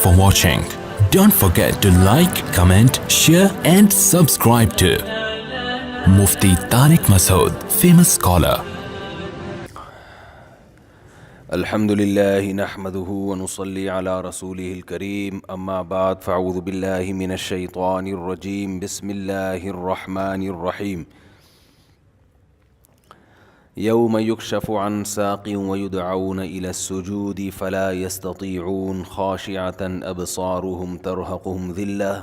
for watching. Don't forget to like, comment, share and subscribe to Mufti Tariq Masood, famous scholar. الحمدللہ نحمده ونصلی علی رسوله الکریم اما بعد فاعوذ باللہ من الشیطان الرجیم بسم اللہ الرحمن الرحیم یوم یکشف عن ساق ویدعون الی السجود فلا یستطیعون خاشعة ابصارهم ترهقهم ذلة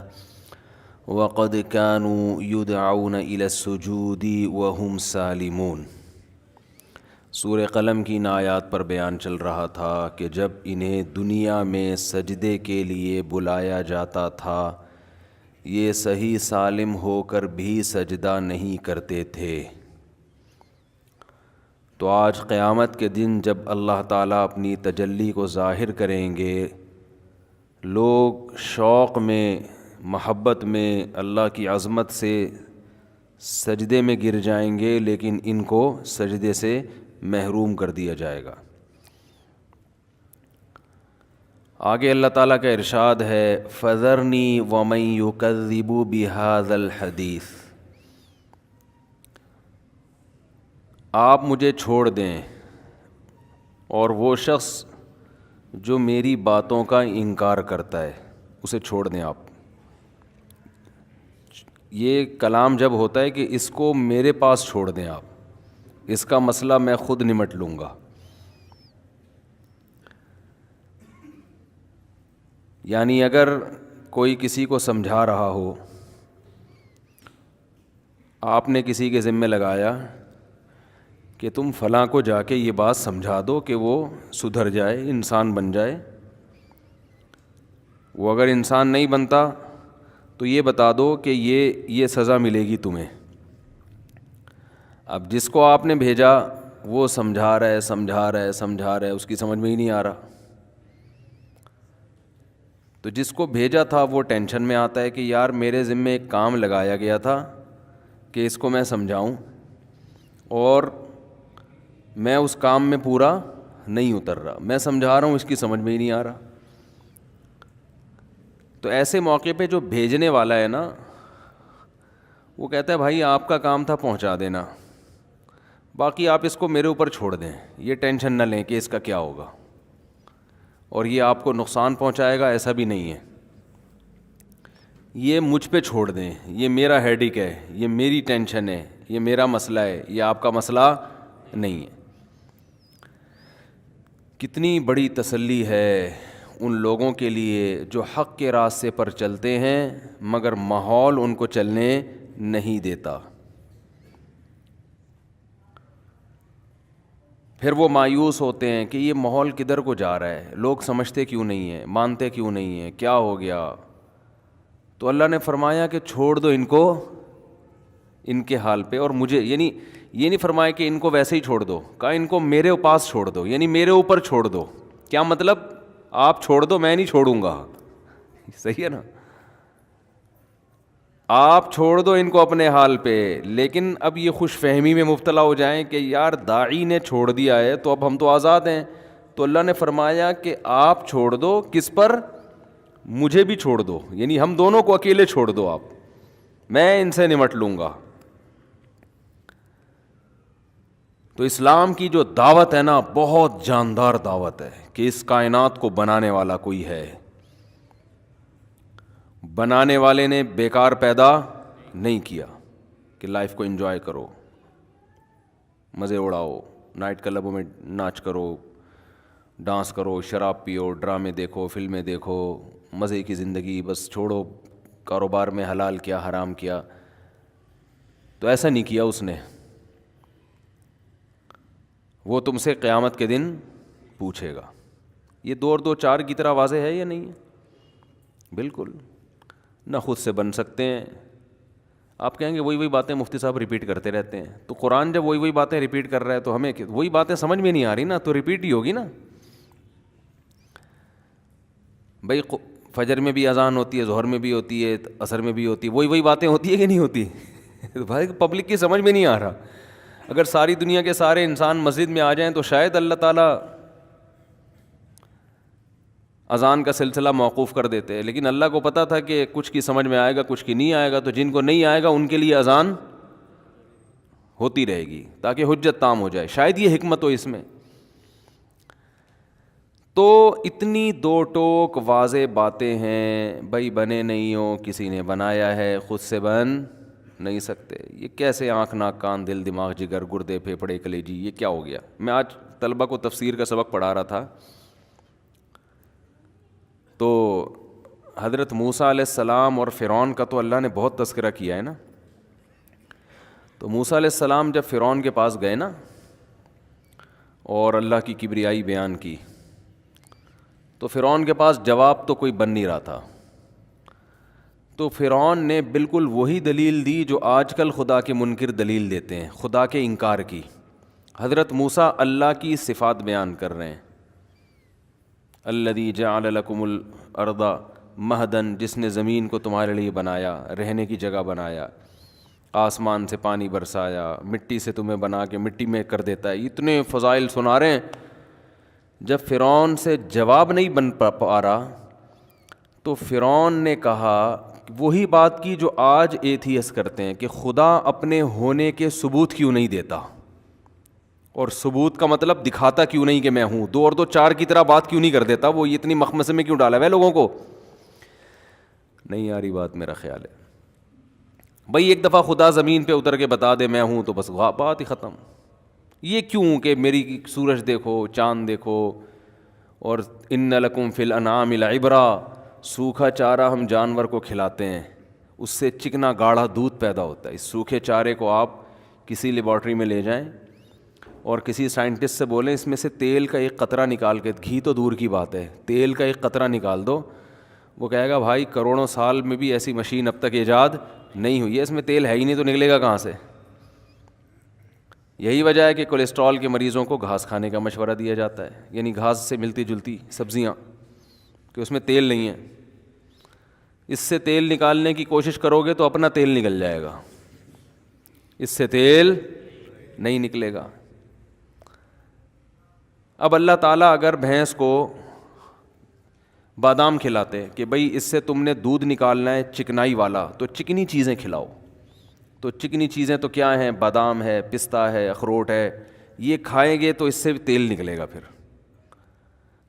وقد كانوا يدعون الی السجود وهم سالمون۔ سورہ قلم کی ان آیات پر بیان چل رہا تھا کہ جب انہیں دنیا میں سجدے کے لیے بلایا جاتا تھا یہ صحیح سالم ہو کر بھی سجدہ نہیں کرتے تھے، تو آج قیامت کے دن جب اللہ تعالیٰ اپنی تجلی کو ظاہر کریں گے، لوگ شوق میں، محبت میں، اللہ کی عظمت سے سجدے میں گر جائیں گے، لیکن ان کو سجدے سے محروم کر دیا جائے گا۔ آگے اللہ تعالیٰ کا ارشاد ہے فَذَرْنِي وَمَن يُكَذِّبُ بِهَذَا الْحَدِيثِ، آپ مجھے چھوڑ دیں اور وہ شخص جو میری باتوں کا انکار کرتا ہے اسے چھوڑ دیں۔ آپ یہ کلام جب ہوتا ہے کہ اس کو میرے پاس چھوڑ دیں، آپ اس کا مسئلہ میں خود نمٹ لوں گا۔ یعنی اگر کوئی کسی کو سمجھا رہا ہو، آپ نے کسی کے ذمہ لگایا کہ تم فلاں کو جا کے یہ بات سمجھا دو کہ وہ سدھر جائے، انسان بن جائے، وہ اگر انسان نہیں بنتا تو یہ بتا دو کہ یہ سزا ملے گی تمہیں۔ اب جس کو آپ نے بھیجا وہ سمجھا رہا ہے، اس کی سمجھ میں ہی نہیں آ رہا، تو جس کو بھیجا تھا وہ ٹینشن میں آتا ہے کہ یار میرے ذمہ ایک کام لگایا گیا تھا کہ اس کو میں سمجھاؤں اور میں اس کام میں پورا نہیں اتر رہا، میں سمجھا رہا ہوں اس کی سمجھ میں ہی نہیں آ رہا۔ تو ایسے موقع پہ جو بھیجنے والا ہے نا، وہ کہتا ہے بھائی آپ کا کام تھا پہنچا دینا، باقی آپ اس کو میرے اوپر چھوڑ دیں، یہ ٹینشن نہ لیں کہ اس کا کیا ہوگا اور یہ آپ کو نقصان پہنچائے گا، ایسا بھی نہیں ہے، یہ مجھ پہ چھوڑ دیں، یہ میرا ہیڈیک ہے، یہ میری ٹینشن ہے، یہ میرا مسئلہ ہے، یہ آپ کا مسئلہ نہیں ہے۔ کتنی بڑی تسلی ہے ان لوگوں کے لیے جو حق کے راستے پر چلتے ہیں مگر ماحول ان کو چلنے نہیں دیتا، پھر وہ مایوس ہوتے ہیں کہ یہ ماحول کدھر کو جا رہا ہے، لوگ سمجھتے کیوں نہیں ہیں، مانتے کیوں نہیں ہیں، کیا ہو گیا؟ تو اللہ نے فرمایا کہ چھوڑ دو ان کو ان کے حال پہ، اور مجھے، یعنی یہ نہیں فرمایا کہ ان کو ویسے ہی چھوڑ دو، کہا ان کو میرے پاس چھوڑ دو، یعنی میرے اوپر چھوڑ دو۔ کیا مطلب؟ آپ چھوڑ دو، میں نہیں چھوڑوں گا، صحیح ہے نا؟ آپ چھوڑ دو ان کو اپنے حال پہ، لیکن اب یہ خوش فہمی میں مبتلا ہو جائیں کہ یار داعی نے چھوڑ دیا ہے تو اب ہم تو آزاد ہیں، تو اللہ نے فرمایا کہ آپ چھوڑ دو، کس پر؟ مجھے بھی چھوڑ دو، یعنی ہم دونوں کو اکیلے چھوڑ دو، آپ، میں ان سے نمٹ لوں گا۔ تو اسلام کی جو دعوت ہے نا، بہت جاندار دعوت ہے کہ اس کائنات کو بنانے والا کوئی ہے، بنانے والے نے بیکار پیدا نہیں کیا کہ لائف کو انجوائے کرو، مزے اڑاؤ، نائٹ کلبوں میں ناچ کرو، ڈانس کرو، شراب پیو، ڈرامے دیکھو، فلمیں دیکھو، مزے کی زندگی بس چھوڑو، کاروبار میں حلال کیا حرام کیا، تو ایسا نہیں کیا اس نے۔ وہ تم سے قیامت کے دن پوچھے گا۔ یہ 2 اور 2 4 کی طرح واضح ہے یا نہیں ہے؟ بالکل، نہ خود سے بن سکتے ہیں۔ آپ کہیں گے وہی باتیں مفتی صاحب ریپیٹ کرتے رہتے ہیں، تو قرآن جب وہی باتیں ریپیٹ کر رہا ہے تو ہمیں وہی باتیں سمجھ میں نہیں آ رہی نا، تو ریپیٹ ہی ہوگی نا۔ بھائی فجر میں بھی اذان ہوتی ہے، ظہر میں بھی ہوتی ہے، عصر میں بھی ہوتی ہے، وہی باتیں ہوتی ہے کہ نہیں ہوتی؟ بھائی پبلک کی سمجھ میں نہیں آ رہا۔ اگر ساری دنیا کے سارے انسان مسجد میں آ جائیں تو شاید اللہ تعالیٰ اذان کا سلسلہ موقوف کر دیتے. لیکن اللہ کو پتہ تھا کہ کچھ کی سمجھ میں آئے گا, کچھ کی نہیں آئے گا, تو جن کو نہیں آئے گا ان کے لیے اذان ہوتی رہے گی تاکہ حجت تام ہو جائے. شاید یہ حکمت ہو اس میں. تو اتنی دو ٹوک واضح باتیں ہیں. بھائی بنے نہیں ہو, کسی نے بنایا ہے, خود سے بن نہیں سکتے. یہ کیسے آنکھ ناک کان دل دماغ جگر گردے پھیپھڑے کلیجی, یہ کیا ہو گیا؟ میں آج طلبہ کو تفسیر کا سبق پڑھا رہا تھا, تو حضرت موسیٰ علیہ السلام اور فرعون کا تو اللہ نے بہت تذکرہ کیا ہے نا. تو موسیٰ علیہ السلام جب فرعون کے پاس گئے نا اور اللہ کی کبریائی بیان کی, تو فرعون کے پاس جواب تو کوئی بن نہیں رہا تھا. تو فرعون نے بالکل وہی دلیل دی جو آج کل خدا کے منکر دلیل دیتے ہیں, خدا کے انکار کی. حضرت موسیٰ اللہ کی صفات بیان کر رہے ہیں. الذی جعل لکم الارض مہدن, جس نے زمین کو تمہارے لیے بنایا, رہنے کی جگہ بنایا, آسمان سے پانی برسایا, مٹی سے تمہیں بنا کے مٹی میں کر دیتا ہے. اتنے فضائل سنا رہے ہیں. جب فرعون سے جواب نہیں بن پا رہا تو فرعون نے کہا وہی بات کی جو آج ایتھیس کرتے ہیں کہ خدا اپنے ہونے کے ثبوت کیوں نہیں دیتا, اور ثبوت کا مطلب دکھاتا کیوں نہیں کہ میں ہوں, 2 اور 2 4 کی طرح بات کیوں نہیں کر دیتا. وہ اتنی مخمصے میں کیوں ڈالا ہے لوگوں کو؟ نہیں آ رہی بات میرا خیال ہے. بھائی ایک دفعہ خدا زمین پہ اتر کے بتا دے میں ہوں تو بس بات ہی ختم. یہ کیوں کہ میری سورج دیکھو, چاند دیکھو, اور ان لکم فی الانعام لعبرا, سوکھا چارہ ہم جانور کو کھلاتے ہیں, اس سے چکنا گاڑھا دودھ پیدا ہوتا ہے. اس سوکھے چارے کو آپ کسی لیبارٹری میں لے جائیں اور کسی سائنٹسٹ سے بولیں اس میں سے تیل کا ایک قطرہ نکال کے, گھی تو دور کی بات ہے, تیل کا ایک قطرہ نکال دو, وہ کہے گا بھائی کروڑوں سال میں بھی ایسی مشین اب تک ایجاد نہیں ہوئی ہے, اس میں تیل ہے ہی نہیں تو نکلے گا کہاں سے. یہی وجہ ہے کہ کولیسٹرول کے مریضوں کو گھاس کھانے کا مشورہ دیا جاتا ہے, یعنی گھاس سے ملتی جلتی سبزیاں, کہ اس میں تیل نہیں ہے. اس سے تیل نکالنے کی کوشش کرو گے تو اپنا تیل نکل جائے گا, اس سے تیل نہیں نکلے گا. اب اللہ تعالیٰ اگر بھینس کو بادام کھلاتے کہ بھئی اس سے تم نے دودھ نکالنا ہے چکنائی والا, تو چکنی چیزیں کھلاؤ. تو چکنی چیزیں تو کیا ہیں؟ بادام ہے, پستہ ہے, اخروٹ ہے, یہ کھائیں گے تو اس سے تیل نکلے گا. پھر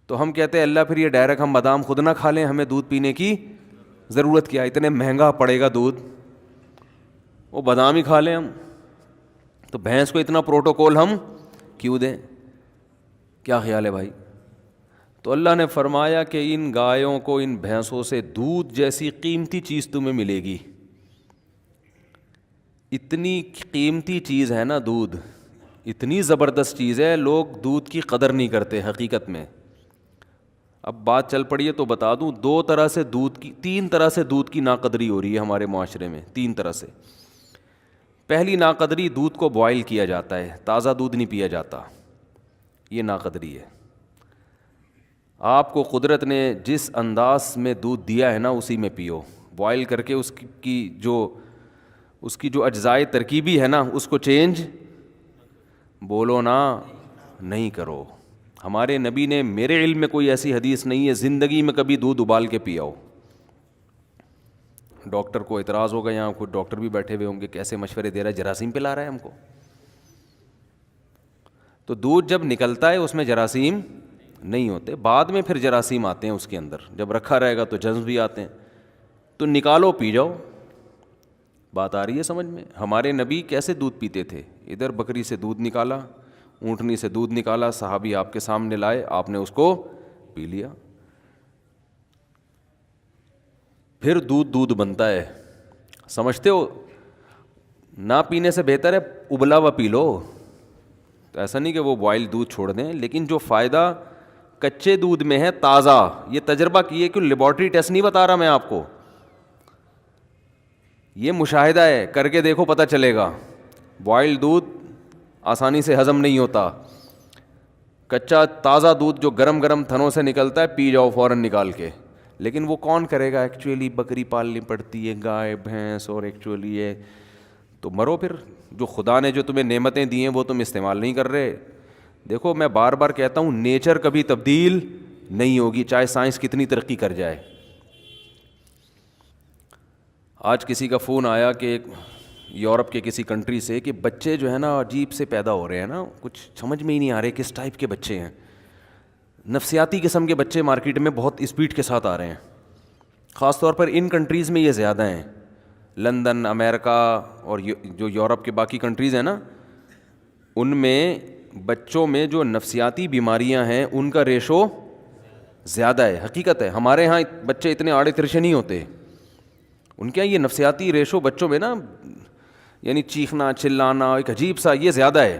تو ہم کہتے ہیں اللہ پھر یہ ڈائریکٹ ہم بادام خود نہ کھا لیں, ہمیں دودھ پینے کی ضرورت کیا, اتنے مہنگا پڑے گا دودھ, وہ بادام ہی کھا لیں ہم. تو بھینس کو اتنا پروٹوکول ہم کیوں دیں؟ کیا خیال ہے بھائی؟ تو اللہ نے فرمایا کہ ان گایوں کو, ان بھینسوں سے دودھ جیسی قیمتی چیز تمہیں ملے گی. اتنی قیمتی چیز ہے نا دودھ, اتنی زبردست چیز ہے, لوگ دودھ کی قدر نہیں کرتے حقیقت میں. اب بات چل پڑی ہے تو بتا دوں, 2 طرح سے دودھ کی, 3 طرح سے دودھ کی ناقدری ہو رہی ہے ہمارے معاشرے میں, 3 طرح سے. پہلی ناقدری, دودھ کو بوائل کیا جاتا ہے, تازہ دودھ نہیں پیا جاتا, یہ ناقدری ہے. آپ کو قدرت نے جس انداز میں دودھ دیا ہے نا اسی میں پیو. بوائل کر کے اس کی جو اجزائے ترکیبی ہے نا اس کو چینج بولو نا نہیں کرو. ہمارے نبی نے, میرے علم میں کوئی ایسی حدیث نہیں ہے زندگی میں کبھی دودھ ابال کے پیا ہو. ڈاکٹر کو اعتراض ہوگا, یہاں کوئی ڈاکٹر بھی بیٹھے ہوئے ہوں گے, کیسے مشورے دے رہا ہے, جراثیم پلا رہا ہے ہم کو. تو دودھ جب نکلتا ہے اس میں جراثیم نہیں ہوتے, بعد میں پھر جراثیم آتے ہیں اس کے اندر, جب رکھا رہے گا تو جرمز بھی آتے ہیں. تو نکالو پی جاؤ. بات آ رہی ہے سمجھ میں؟ ہمارے نبی کیسے دودھ پیتے تھے, ادھر بکری سے دودھ نکالا, اونٹنی سے دودھ نکالا, صحابی آپ کے سامنے لائے, آپ نے اس کو پی لیا. پھر دودھ بنتا ہے, سمجھتے ہو؟ نہ پینے سے بہتر ہے ابلا ہوا پی لو. تو ایسا نہیں کہ وہ بوائل دودھ چھوڑ دیں, لیکن جو فائدہ کچے دودھ میں ہے تازہ, یہ تجربہ کیے کہ لیبارٹری ٹیسٹ نہیں بتا رہا میں آپ کو, یہ مشاہدہ ہے, کر کے دیکھو پتہ چلے گا. بوائل دودھ آسانی سے ہضم نہیں ہوتا, کچا تازہ دودھ جو گرم گرم تھنوں سے نکلتا ہے پی جاؤ فوراً نکال کے. لیکن وہ کون کرے گا؟ ایکچولی بکری پالنی پڑتی ہے, گائے بھینس, اور ایکچولی ہے تو مرو پھر. جو خدا نے جو تمہیں نعمتیں دی ہیں وہ تم استعمال نہیں کر رہے. دیکھو میں بار بار کہتا ہوں نیچر کبھی تبدیل نہیں ہوگی، چاہے سائنس کتنی ترقی کر جائے. آج کسی کا فون آیا کہ یورپ کے کسی کنٹری سے کہ بچے جو ہے نا عجیب سے پیدا ہو رہے ہیں نا, کچھ سمجھ میں ہی نہیں آ رہے کس ٹائپ کے بچے ہیں. نفسیاتی قسم کے بچے مارکیٹ میں بہت اسپیڈ کے ساتھ آ رہے ہیں, خاص طور پر ان کنٹریز میں یہ زیادہ ہیں, لندن, امریکہ اور جو یورپ کے باقی کنٹریز ہیں نا, ان میں بچوں میں جو نفسیاتی بیماریاں ہیں ان کا ریشو زیادہ ہے. حقیقت ہے, ہمارے ہاں بچے اتنے آڑے ترچے نہیں ہوتے, ان کے یہ نفسیاتی ریشو بچوں میں نا, یعنی چیخنا چلانا ایک عجیب سا یہ زیادہ ہے.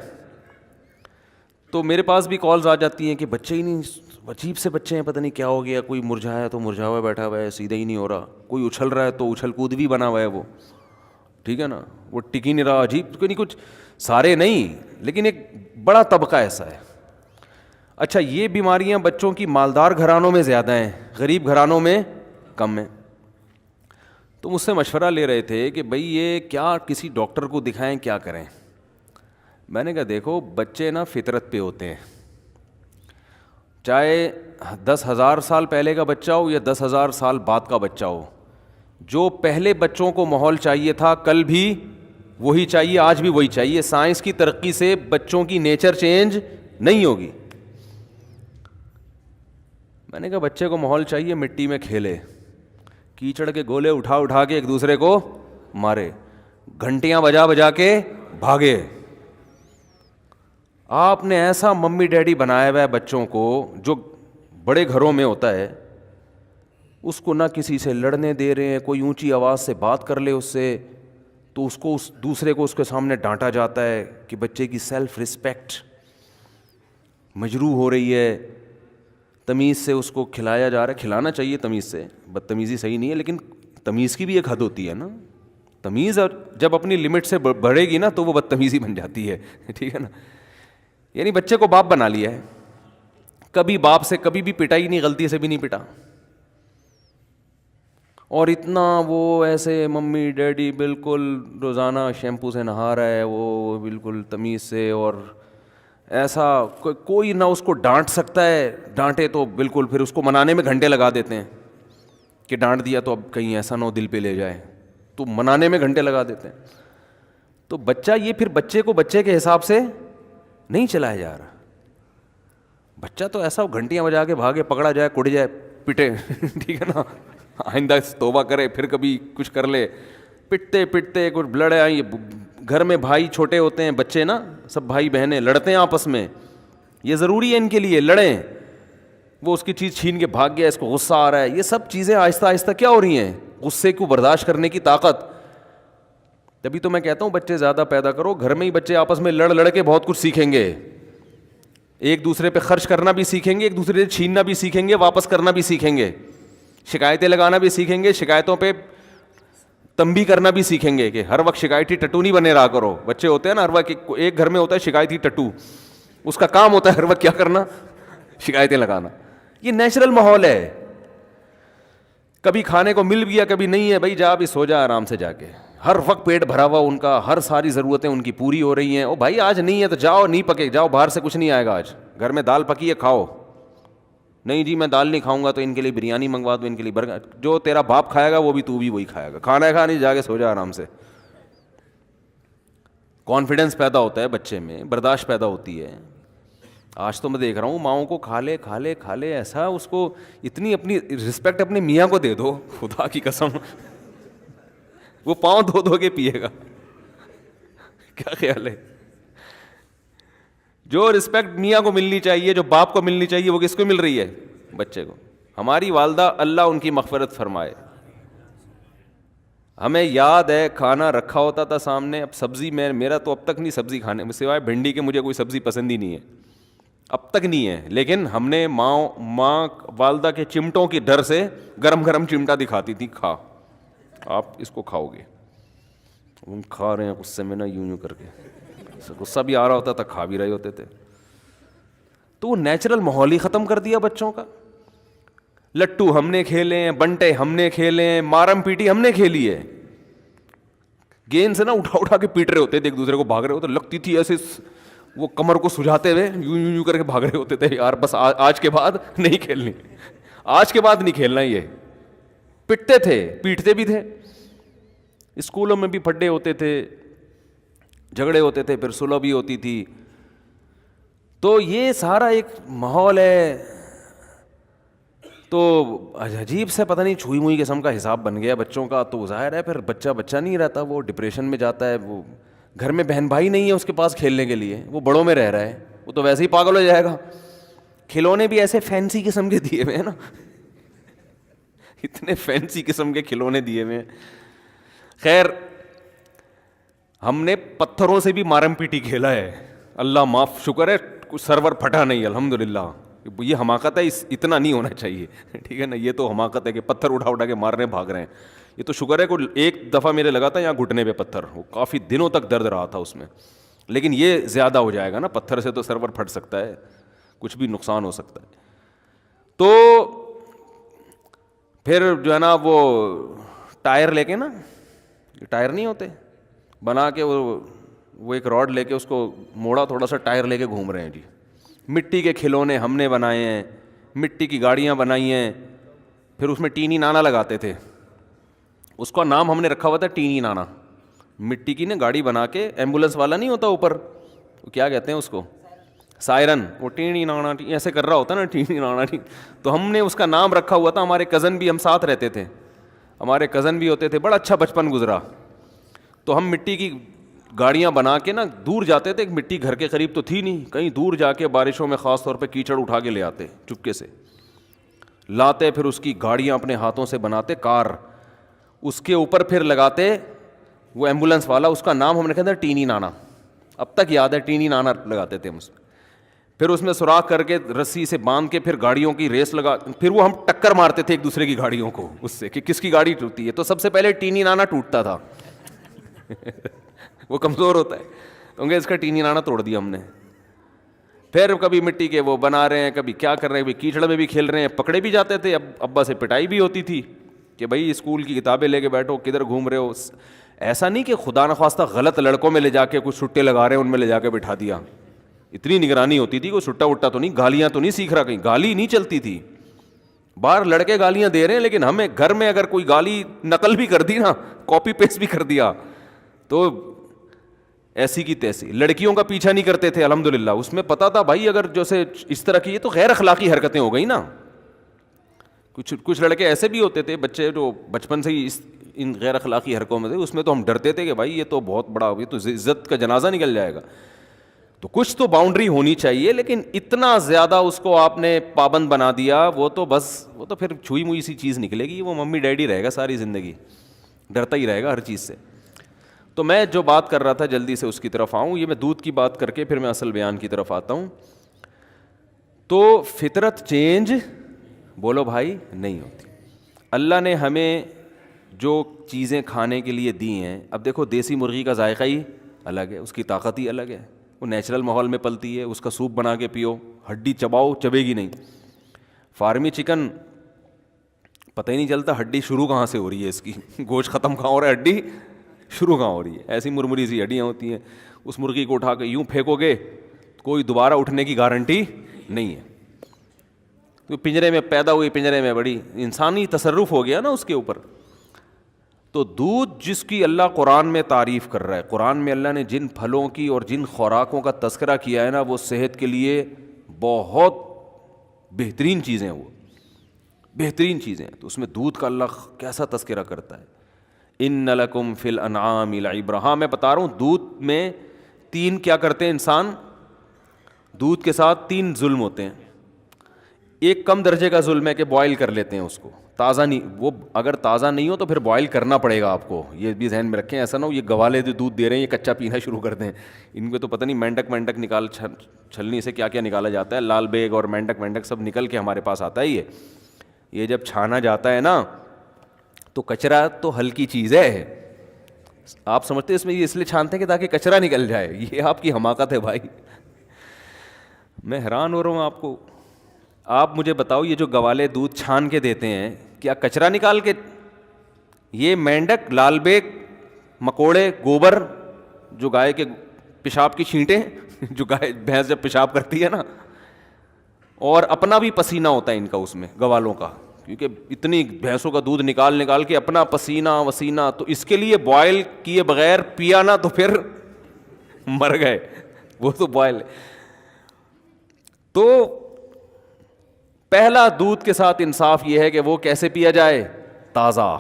تو میرے پاس بھی کالز آ جاتی ہیں کہ بچے ہی نہیں, عجیب سے بچے ہیں, پتہ نہیں کیا ہو گیا, کوئی مرجھایا تو مرجھا ہوا بیٹھا ہوا ہے, سیدھا ہی نہیں ہو رہا, کوئی اچھل رہا ہے تو اچھل کود بھی بنا ہوا ہے وہ, ٹھیک ہے نا, وہ ٹک ہی نہیں رہا. عجیب کوئی نہیں, کچھ سارے نہیں لیکن ایک بڑا طبقہ ایسا ہے. اچھا, یہ بیماریاں بچوں کی مالدار گھرانوں میں زیادہ ہیں, غریب گھرانوں میں کم ہیں. تو مجھ سے مشورہ لے رہے تھے کہ بھئی یہ کیا کسی ڈاکٹر کو دکھائیں, کیا کریں. میں نے کہا دیکھو بچے نا فطرت پہ ہوتے ہیں, چاہے 10,000 سال پہلے کا بچہ ہو یا 10,000 سال بعد کا بچہ ہو, جو پہلے بچوں کو ماحول چاہیے تھا کل بھی وہی چاہیے, آج بھی وہی چاہیے. سائنس کی ترقی سے بچوں کی نیچر چینج نہیں ہوگی. میں نے کہا بچے کو ماحول چاہیے مٹی میں کھیلے, کیچڑ کے گولے اٹھا اٹھا کے ایک دوسرے کو مارے, گھنٹیاں بجا بجا کے بھاگے. آپ نے ایسا ممی ڈیڈی بنایا ہوا ہے بچوں کو جو بڑے گھروں میں ہوتا ہے, اس کو نہ کسی سے لڑنے دے رہے ہیں, کوئی اونچی آواز سے بات کر لے اس سے تو اس کو اس دوسرے کو اس کے سامنے ڈانٹا جاتا ہے کہ بچے کی سیلف رسپیکٹ مجروح ہو رہی ہے. تمیز سے اس کو کھلایا جا رہا ہے, کھلانا چاہیے تمیز سے, بدتمیزی صحیح نہیں ہے, لیکن تمیز کی بھی ایک حد ہوتی ہے نا. تمیز جب اپنی لمٹ سے بڑھے گی نا تو وہ بدتمیزی بن جاتی ہے, ٹھیک ہے نا. یعنی بچے کو باپ بنا لیا ہے, کبھی باپ سے کبھی بھی پٹا ہی نہیں, غلطی سے بھی نہیں پٹا, اور اتنا وہ ایسے ممی ڈیڈی بالکل روزانہ شیمپو سے نہا رہا ہے وہ بالکل تمیز سے, اور ایسا کوئی نہ اس کو ڈانٹ سکتا ہے, ڈانٹے تو بالکل پھر اس کو منانے میں گھنٹے لگا دیتے ہیں کہ ڈانٹ دیا تو اب کہیں ایسا نہ ہو دل پہ لے جائے, تو منانے میں گھنٹے لگا دیتے ہیں. تو بچہ یہ پھر بچے کو بچے کے حساب سے نہیں چلایا جا رہا. بچہ تو ایسا گھنٹیاں بجا کے بھاگے, پکڑا جائے, کٹ جائے, پٹے, ٹھیک ہے نا, آئندہ توبہ کرے, پھر کبھی کچھ کر لے, پٹتے پٹتے کچھ لڑے آئیں. گھر میں بھائی چھوٹے ہوتے ہیں بچے نا, سب بھائی بہنیں لڑتے ہیں آپس میں, یہ ضروری ہے ان کے لیے لڑیں. وہ اس کی چیز چھین کے بھاگ گیا, اس کو غصہ آ رہا ہے. یہ سب چیزیں آہستہ آہستہ کیا ہو رہی ہیں, غصے کو برداشت کرنے کی طاقت. تبھی تو میں کہتا ہوں بچے زیادہ پیدا کرو, گھر میں ہی بچے آپس میں لڑ لڑ کے بہت کچھ سیکھیں گے, ایک دوسرے پہ خرچ کرنا بھی سیکھیں گے, ایک دوسرے سے چھیننا بھی سیکھیں گے, واپس کرنا بھی سیکھیں گے, شکایتیں لگانا بھی سیکھیں گے, شکایتوں پہ تنبیہ کرنا بھی سیکھیں گے کہ ہر وقت شکایتی ٹٹو نہیں بنے رہا کرو. بچے ہوتے ہیں نا ہر وقت, ایک گھر میں ہوتا ہے شکایتی ٹٹو, اس کا کام ہوتا ہے ہر وقت کیا کرنا, شکایتیں لگانا. یہ نیچرل ماحول ہے, کبھی کھانے کو مل گیا کبھی نہیں ہے, بھائی جا ابھی سو جا آرام سے جا کے, ہر وقت پیٹ بھرا ہوا ان کا, ہر ساری ضرورتیں ان کی پوری ہو رہی ہیں. او بھائی آج نہیں ہے تو جاؤ, نہیں پکے جاؤ, باہر سے کچھ نہیں آئے گا, آج گھر میں دال پکی ہے کھاؤ. نہیں جی میں دال نہیں کھاؤں گا تو ان کے لیے بریانی منگوا دو, ان کے لیے برگر, جو تیرا باپ کھائے گا وہ بھی تو بھی وہی کھائے گا. کھانا ہے کھا نہیں, جا کے سو جا آرام سے. کانفیڈنس پیدا ہوتا ہے بچے میں, برداشت پیدا ہوتی ہے. آج تو میں دیکھ رہا ہوں ماؤں کو کھا لے کھا لے کھا لے, ایسا اس کو اتنی اپنی رسپیکٹ اپنے میاں کو دے دو, خدا کی قسم وہ پاؤں دھو دھو کے پیے گا. کیا خیال ہے, جو رسپیکٹ میاں کو ملنی چاہیے, جو باپ کو ملنی چاہیے, وہ کس کو مل رہی ہے, بچے کو. ہماری والدہ اللہ ان کی مغفرت فرمائے, ہمیں یاد ہے کھانا رکھا ہوتا تھا سامنے. اب سبزی میں میرا تو اب تک نہیں سبزی کھانے سوائے بھنڈی کے, مجھے کوئی سبزی پسند ہی نہیں ہے, اب تک نہیں ہے. لیکن ہم نے ماں والدہ کے چمٹوں کی ڈر سے گرم گرم چمٹا دکھاتی تھی, کھا آپ اس کو کھاؤ گے. ہم کھا رہے ہیں غصے میں نا, یوں کر کے, غصہ بھی آ رہا ہوتا تھا, کھا بھی رہے ہوتے تھے. تو وہ نیچرل ماحول ہی ختم کر دیا بچوں کا. لٹو ہم نے کھیلے ہیں, بنٹے ہم نے کھیلے ہیں, مارم پیٹی ہم نے کھیلی ہے. گیند سے نا اٹھا اٹھا کے پیٹ رہے ہوتے تھے ایک دوسرے کو, بھاگ رہے ہوتے, لگتی تھی ایسے وہ کمر کو سجاتے ہوئے یوں یوں یوں کر کے بھاگ رہے ہوتے تھے, یار بس آج کے بعد نہیں کھیلنی, آج کے بعد نہیں کھیلنا. یہ پٹتے تھے, پیٹتے بھی تھے. اسکولوں میں بھی پھڈے ہوتے تھے, جھگڑے ہوتے تھے, پھر صلح بھی ہوتی تھی. تو یہ سارا ایک ماحول ہے. تو عجیب سے پتہ نہیں چھوئی موئی قسم کا حساب بن گیا بچوں کا. تو ظاہر ہے پھر بچہ نہیں رہتا, وہ ڈپریشن میں جاتا ہے. وہ گھر میں بہن بھائی نہیں ہے اس کے پاس کھیلنے کے لیے, وہ بڑوں میں رہ رہا ہے, وہ تو ویسے ہی پاگل ہو جائے گا. کھلونے بھی ایسے فینسی قسم کے دیے ہوئے ہیں نا, اتنے فینسی قسم کے کھلونے دیے ہوئے ہیں. خیر, ہم نے پتھروں سے بھی مارم پیٹی کھیلا ہے, اللہ معاف, شکر ہے سرور پھٹا نہیں الحمدللہ. یہ حماقت ہے, اتنا نہیں ہونا چاہیے, ٹھیک ہے نا. یہ تو حماقت ہے کہ پتھر اٹھا کے مارنے بھاگ رہے ہیں. یہ تو شکر ہے کوئی ایک دفعہ میرے لگا تھا یہاں گھٹنے پہ پتھر, وہ کافی دنوں تک درد رہا تھا اس میں. لیکن یہ زیادہ ہو جائے گا نا, پتھر سے تو سرور پھٹ سکتا ہے, کچھ بھی نقصان ہو سکتا ہے. تو پھر جو ہے نا وہ ٹائر لے کے نا, ٹائر نہیں ہوتے, بنا کے وہ ایک راڈ لے کے اس کو موڑا تھوڑا سا, ٹائر لے کے گھوم رہے ہیں جی. مٹی کے کھلونے ہم نے بنائے ہیں, مٹی کی گاڑیاں بنائی ہیں. پھر اس میں ٹینی نانا لگاتے تھے, اس کا نام ہم نے رکھا ہوا تھا ٹینی نانا. مٹی کی نا گاڑی بنا کے, ایمبولینس والا نہیں ہوتا اوپر, وہ کیا کہتے ہیں اس کو, سائرن, وہ ٹینی نانا ایسے کر رہا ہوتا نا, ٹینی نانا. تو ہم نے اس کا نام رکھا ہوا تھا. ہمارے کزن بھی, ہم ساتھ رہتے تھے, ہمارے کزن بھی ہوتے تھے. بڑا اچھا بچپن گزرا. تو ہم مٹی کی گاڑیاں بنا کے نا دور جاتے تھے. مٹی گھر کے قریب تو تھی نہیں, کہیں دور جا کے بارشوں میں خاص طور پہ کیچڑ اٹھا کے لے آتے, چپکے سے لاتے, پھر اس کی گاڑیاں اپنے ہاتھوں سے بناتے, کار, اس کے اوپر پھر لگاتے وہ ایمبولینس والا. اس کا نام ہم نے کہا تھا ٹینی نانا, اب تک یاد ہے, ٹینی نانا لگاتے تھے ہم. پھر اس میں سوراخ کر کے رسی سے باندھ کے پھر گاڑیوں کی ریس لگا, پھر وہ ہم ٹکر مارتے تھے ایک دوسرے کی گاڑیوں کو اس سے کہ کس کی گاڑی ٹوٹتی ہے. تو سب سے پہلے ٹینی نانا ٹوٹتا تھا, وہ کمزور ہوتا ہے, کیونکہ اس کا ٹینی نانا توڑ دیا ہم نے. پھر کبھی مٹی کے وہ بنا رہے ہیں, کبھی کیا کر رہے ہیں, کبھی کیچڑ میں بھی کھیل رہے ہیں. پکڑے بھی جاتے تھے, ابا سے پٹائی بھی ہوتی تھی کہ بھائی اسکول کی کتابیں لے کے بیٹھو, کدھر گھوم رہے ہو. ایسا نہیں کہ خدا نخواستہ غلط لڑکوں میں لے جا کے کچھ چھٹے لگا رہے ہیں, ان میں لے جا کے بٹھا دیا. اتنی نگرانی ہوتی تھی, کوئی چھٹا وٹا تو نہیں, گالیاں تو نہیں سیکھ رہا, کہیں گالی نہیں چلتی تھی. باہر لڑکے گالیاں دے رہے ہیں, لیکن ہمیں گھر میں اگر کوئی گالی نقل بھی کر دی نا, کاپی پیسٹ بھی کر دیا, تو ایسی کی تیسی. لڑکیوں کا پیچھا نہیں کرتے تھے الحمدللہ, اس میں پتا تھا بھائی اگر جیسے اس طرح کی, یہ تو غیر اخلاقی حرکتیں ہو گئی نا. کچھ لڑکے ایسے بھی ہوتے تھے بچے جو بچپن سے ہی ان غیر اخلاقی حرکتوں میں تھے. اس میں تو ہم ڈرتے تھے کہ بھائی یہ تو بہت بڑا, یہ تو عزت کا جنازہ نکل جائے گا. تو کچھ تو باؤنڈری ہونی چاہیے, لیکن اتنا زیادہ اس کو آپ نے پابند بنا دیا, وہ تو بس, وہ تو پھر چھوئی موئی سی چیز نکلے گی. وہ ممی ڈیڈی رہے گا ساری زندگی, ڈرتا ہی رہے گا ہر چیز سے. تو میں جو بات کر رہا تھا جلدی سے اس کی طرف آؤں. یہ میں دودھ کی بات کر کے پھر میں اصل بیان کی طرف آتا ہوں. تو فطرت چینج بولو بھائی نہیں ہوتی. اللہ نے ہمیں جو چیزیں کھانے کے لیے دی ہیں, اب دیکھو دیسی مرغی کا ذائقہ ہی الگ ہے, اس کی طاقت ہی الگ ہے. وہ نیچرل ماحول میں پلتی ہے, اس کا سوپ بنا کے پیو, ہڈی چباؤ چبے گی نہیں. فارمی چکن پتہ ہی نہیں چلتا ہڈی شروع کہاں سے ہو رہی ہے, اس کی گوشت ختم کہاں ہو رہا ہے, ہڈی شروع کہاں ہو رہی ہے. ایسی مرمری سی ہڈیاں ہوتی ہیں, اس مرغی کو اٹھا کے یوں پھینکو گے, کوئی دوبارہ اٹھنے کی گارنٹی نہیں ہے. تو پنجرے میں پیدا ہوئی, پنجرے میں بڑی, انسانی تصرف ہو گیا نا اس کے اوپر. تو دودھ جس کی اللہ قرآن میں تعریف کر رہا ہے, قرآن میں اللہ نے جن پھلوں کی اور جن خوراکوں کا تذکرہ کیا ہے نا, وہ صحت کے لیے بہت بہترین چیزیں ہیں, وہ بہترین چیزیں ہیں. تو اس میں دودھ کا اللہ کیسا تذکرہ کرتا ہے, ان لکم فی الانعام لعبرہ. ہاں میں بتا رہا ہوں, دودھ میں 3 کیا کرتے ہیں انسان, دودھ کے ساتھ 3 ظلم ہوتے ہیں. ایک کم درجے کا ظلم ہے کہ بوائل کر لیتے ہیں اس کو, تازہ نہیں, وہ اگر تازہ نہیں ہو تو پھر بوائل کرنا پڑے گا آپ کو. یہ بھی ذہن میں رکھیں, ایسا نہ ہو یہ گوالے جو دودھ دے رہے ہیں یہ کچا پینا شروع کر دیں. ان کو تو پتہ نہیں مینڈک نکال, چھلنی سے کیا کیا نکالا جاتا ہے, لال بیگ اور مینڈک سب نکل کے ہمارے پاس آتا ہے. یہ جب چھانا جاتا ہے نا تو کچرا تو ہلکی چیز ہے, آپ سمجھتے ہیں اس میں یہ اس لیے چھانتے ہیں کہ تاکہ کچرا نکل جائے. یہ آپ کی حماقت ہے بھائی, میں حیران ہو رہا ہوں آپ کو. آپ مجھے بتاؤ, یہ جو گوالے دودھ چھان کے دیتے ہیں کیا کچرا نکال کے, یہ مینڈک, لال بیگ, مکوڑے, گوبر جو گائے کے پیشاب کی چھینٹیں جو گائے بھینس جب پیشاب کرتی ہے نا, اور اپنا بھی پسینہ ہوتا ہے ان کا اس میں, گوالوں کا, کیونکہ اتنی بھینسوں کا دودھ نکال کے اپنا پسینہ وسینہ, تو اس کے لیے بوائل کیے بغیر پیا نا تو پھر مر گئے, وہ تو بوائل. تو پہلا دودھ کے ساتھ انصاف یہ ہے کہ وہ کیسے پیا جائے, تازہ,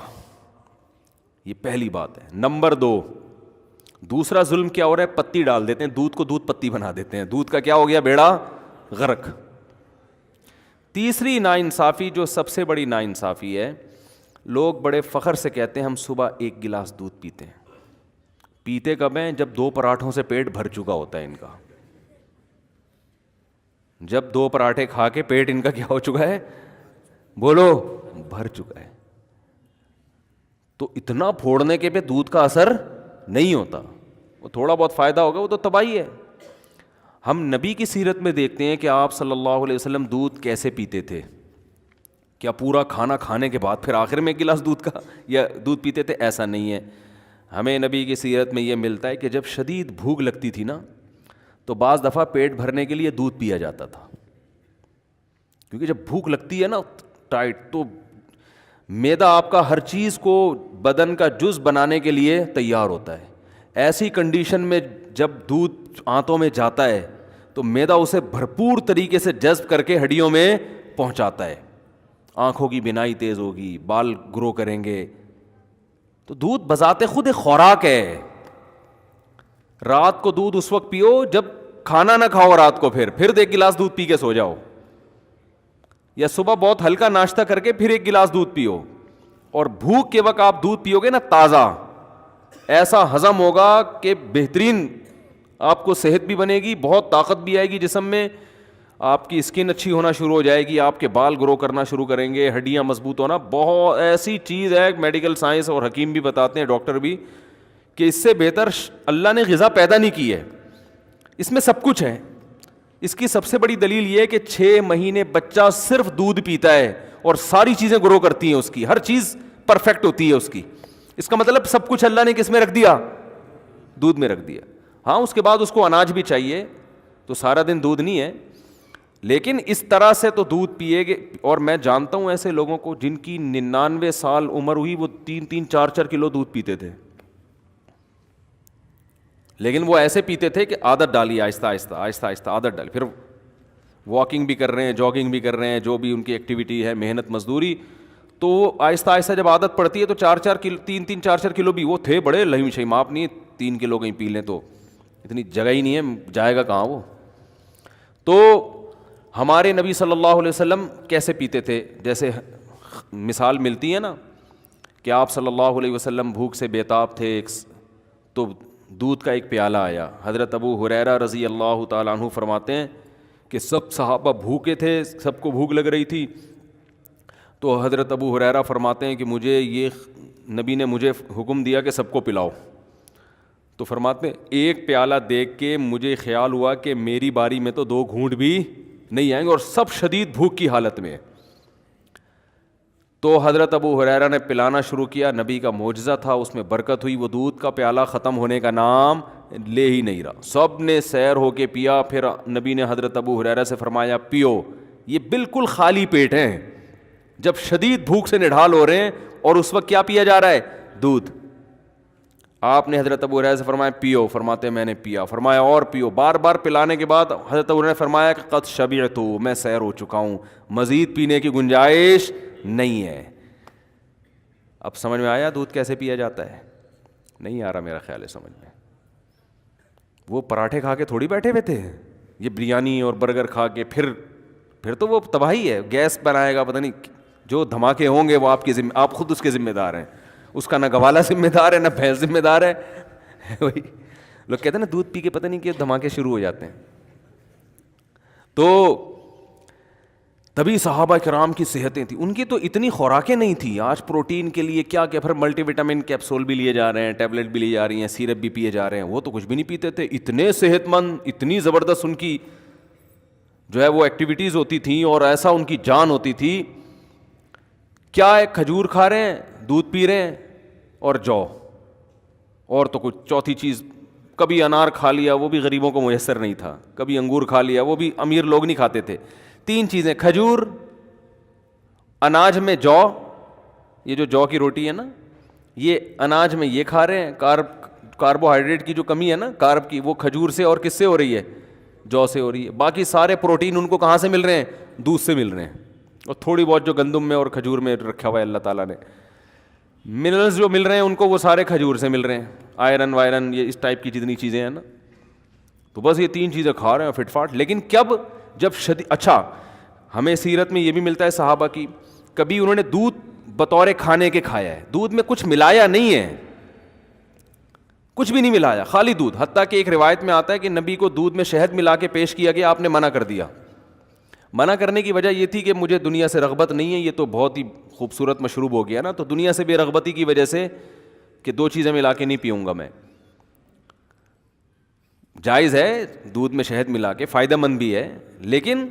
یہ پہلی بات ہے. نمبر 2, دوسرا ظلم کیا ہو رہا ہے, پتی ڈال دیتے ہیں دودھ کو, دودھ پتی بنا دیتے ہیں, دودھ کا کیا ہو گیا, بیڑا غرق. تیسری ناانصافی, جو سب سے بڑی ناانصافی ہے, لوگ بڑے فخر سے کہتے ہیں ہم صبح 1 گلاس دودھ پیتے ہیں. پیتے کب ہیں, جب 2 پراٹھوں سے پیٹ بھر چکا ہوتا ہے ان کا. جب 2 پراٹھے کھا کے پیٹ ان کا کیا ہو چکا ہے, بولو, بھر چکا ہے. تو اتنا پھوڑنے کے پہ دودھ کا اثر نہیں ہوتا, وہ تھوڑا بہت فائدہ ہوگا, وہ تو تباہی ہے. ہم نبی کی سیرت میں دیکھتے ہیں کہ آپ صلی اللہ علیہ وسلم دودھ کیسے پیتے تھے. کیا پورا کھانا کھانے کے بعد پھر آخر میں 1 گلاس دودھ کا یا دودھ پیتے تھے؟ ایسا نہیں ہے. ہمیں نبی کی سیرت میں یہ ملتا ہے کہ جب شدید بھوک لگتی تھی نا, تو بعض دفعہ پیٹ بھرنے کے لیے دودھ پیا جاتا تھا. کیونکہ جب بھوک لگتی ہے نا ٹائٹ, تو معدہ آپ کا ہر چیز کو بدن کا جز بنانے کے لیے تیار ہوتا ہے. ایسی کنڈیشن میں جب دودھ آنتوں میں جاتا ہے تو معدہ اسے بھرپور طریقے سے جذب کر کے ہڈیوں میں پہنچاتا ہے. آنکھوں کی بینائی تیز ہوگی, بال گرو کریں گے. تو دودھ بذات خود ایک خوراک ہے. رات کو دودھ اس وقت پیو جب کھانا نہ کھاؤ رات کو, پھر 1 گلاس دودھ پی کے سو جاؤ, یا صبح بہت ہلکا ناشتہ کر کے پھر 1 گلاس دودھ پیو. اور بھوک کے وقت آپ دودھ پیو گے نا تازہ, ایسا ہضم ہوگا کہ بہترین آپ کو صحت بھی بنے گی, بہت طاقت بھی آئے گی جسم میں, آپ کی اسکن اچھی ہونا شروع ہو جائے گی, آپ کے بال گرو کرنا شروع کریں گے, ہڈیاں مضبوط ہونا. بہت ایسی چیز ہے, میڈیکل سائنس اور حکیم بھی بتاتے ہیں, ڈاکٹر بھی, کہ اس سے بہتر اللہ نے غذا پیدا نہیں کی ہے. اس میں سب کچھ ہے. اس کی سب سے بڑی دلیل یہ ہے کہ 6 مہینے بچہ صرف دودھ پیتا ہے اور ساری چیزیں گرو کرتی ہیں, اس کی ہر چیز پرفیکٹ ہوتی ہے اس کی. اس کا مطلب سب کچھ اللہ نے کس میں رکھ دیا, دودھ میں رکھ دیا. ہاں اس کے بعد اس کو اناج بھی چاہیے, تو سارا دن دودھ نہیں ہے, لیکن اس طرح سے تو دودھ پیے گے. اور میں جانتا ہوں ایسے لوگوں کو جن کی 99 سال عمر ہوئی, وہ 3-3 4-4 کلو دودھ پیتے تھے, لیکن وہ ایسے پیتے تھے کہ عادت ڈالی, آہستہ آہستہ عادت ڈالی. پھر واکنگ بھی کر رہے ہیں, جاگنگ بھی کر رہے ہیں, جو بھی ان کی ایکٹیویٹی ہے, محنت مزدوری, تو وہ آہستہ آہستہ جب عادت پڑتی ہے تو 4-4 کلو 3-3 4-4 کلو بھی. وہ تھے بڑے لہیم شہیم, آپ نہیں 3 کلو کہیں پی لیں تو اتنی جگہ ہی نہیں ہے, جائے گا کہاں وہ. تو ہمارے نبی صلی اللہ علیہ وسلم کیسے پیتے تھے, جیسے مثال ملتی ہے نا کہ آپ صلی اللہ علیہ وسلم بھوک سے بیتاب تھے, تو دودھ کا ایک پیالہ آیا. حضرت ابو ہریرہ رضی اللہ تعالیٰ عنہ فرماتے ہیں کہ سب صحابہ بھوکے تھے, سب کو بھوک لگ رہی تھی. تو حضرت ابو ہریرہ فرماتے ہیں کہ مجھے یہ نبی نے مجھے حکم دیا کہ سب کو پلاؤ. تو فرماتے ہیں ایک پیالہ دیکھ کے مجھے خیال ہوا کہ میری باری میں تو 2 گھونٹ بھی نہیں آئیں گے, اور سب شدید بھوک کی حالت میں. تو حضرت ابو ہریرہ نے پلانا شروع کیا. نبی کا معجزہ تھا, اس میں برکت ہوئی. وہ دودھ کا پیالہ ختم ہونے کا نام لے ہی نہیں رہا, سب نے سیر ہو کے پیا. پھر نبی نے حضرت ابو ہریرہ سے فرمایا پیو, یہ بالکل خالی پیٹ ہیں, جب شدید بھوک سے نڈھال ہو رہے ہیں, اور اس وقت کیا پیا جا رہا ہے, دودھ. آپ نے حضرت ابو ہریرہ سے فرمایا پیو, فرماتے میں نے پیا. فرمایا اور پیو. بار بار پلانے کے بعد حضرت ابو ہریرہ نے فرمایا کہ قد شبعت, میں سیر ہو چکا ہوں, مزید پینے کی گنجائش نہیں ہے. اب سمجھ میں آیا دودھ کیسے پیا جاتا ہے؟ نہیں آ رہا میرا خیال ہے سمجھ میں. وہ پراٹھے کھا کے تھوڑی بیٹھے ہوئے تھے, یہ بریانی اور برگر کھا کے پھر تو وہ تباہی ہے. گیس بنائے گا, پتہ نہیں جو دھماکے ہوں گے وہ آپ خود اس کے ذمہ دار ہیں. اس کا نہ گوالا ذمہ دار ہے, نہ بھینس ذمہ دار ہے. وہی لوگ کہتے ہیں نا دودھ پی کے پتہ نہیں کہ دھماکے شروع ہو جاتے ہیں. تو تبھی صحابہ کرام کی صحتیں تھیں, ان کی تو اتنی خوراکیں نہیں تھیں. آج پروٹین کے لیے کیا پھر ملٹی وٹامن کیپسول بھی لیے جا رہے ہیں, ٹیبلٹ بھی لی جا رہی ہیں, سیرپ بھی پیے جا رہے ہیں. وہ تو کچھ بھی نہیں پیتے تھے, اتنے صحت مند, اتنی زبردست ان کی جو ہے وہ ایکٹیویٹیز ہوتی تھیں, اور ایسا ان کی جان ہوتی تھی. کیا ہے, کھجور کھا رہے ہیں, دودھ پی رہے ہیں, اور جو, اور تو کچھ چوتھی چیز کبھی انار کھا لیا وہ بھی غریبوں کو میسر نہیں تھا, کبھی انگور کھا لیا وہ بھی امیر لوگ نہیں کھاتے تھے. 3 چیزیں, کھجور, اناج میں جو, یہ جو جو کی روٹی ہے نا, یہ اناج میں یہ کھا رہے ہیں, کاربوہائیڈریٹ کی جو کمی ہے نا کارب کی, وہ کھجور سے اور کس سے ہو رہی ہے, جو سے ہو رہی ہے. باقی سارے پروٹین ان کو کہاں سے مل رہے ہیں, دودھ سے مل رہے ہیں, اور تھوڑی بہت جو گندم میں اور کھجور میں رکھا ہوا ہے اللہ تعالیٰ نے, منرلز جو مل رہے ہیں ان کو وہ سارے کھجور سے مل رہے ہیں, آئرن وائرن یہ اس ٹائپ کی جتنی چیزیں ہیں نا. تو بس یہ 3 چیزیں کھا رہے ہیں فٹ فاٹ. لیکن جب اچھا ہمیں سیرت میں یہ بھی ملتا ہے صحابہ کی, کبھی انہوں نے دودھ بطور کھانے کے کھایا ہے, دودھ میں کچھ ملایا نہیں ہے, کچھ بھی نہیں ملایا, خالی دودھ. حتیٰ کہ ایک روایت میں آتا ہے کہ نبی کو دودھ میں شہد ملا کے پیش کیا گیا, آپ نے منع کر دیا. منع کرنے کی وجہ یہ تھی کہ مجھے دنیا سے رغبت نہیں ہے, یہ تو بہت ہی خوبصورت مشروب ہو گیا نا, تو دنیا سے بے رغبتی کی وجہ سے کہ 2 چیزیں ملا کے نہیں پیوں گا میں. جائز ہے دودھ میں شہد ملا کے, فائدہ مند بھی ہے, لیکن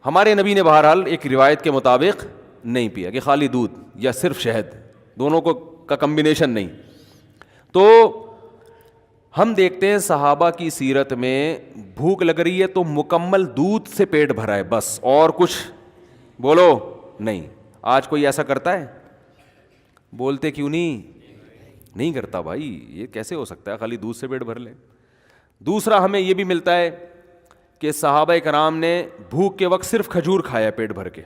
ہمارے نبی نے بہرحال ایک روایت کے مطابق نہیں پیا کہ خالی دودھ یا صرف شہد, دونوں کا کمبینیشن نہیں. تو ہم دیکھتے ہیں صحابہ کی سیرت میں بھوک لگ رہی ہے تو مکمل دودھ سے پیٹ بھرا ہے بس, اور کچھ بولو نہیں. آج کوئی ایسا کرتا ہے؟ بولتے کیوں نہیں کرتا بھائی, یہ کیسے ہو سکتا ہے خالی دودھ سے پیٹ بھر لیں. دوسرا ہمیں یہ بھی ملتا ہے کہ صحابہ کرام نے بھوک کے وقت صرف کھجور کھایا پیٹ بھر کے.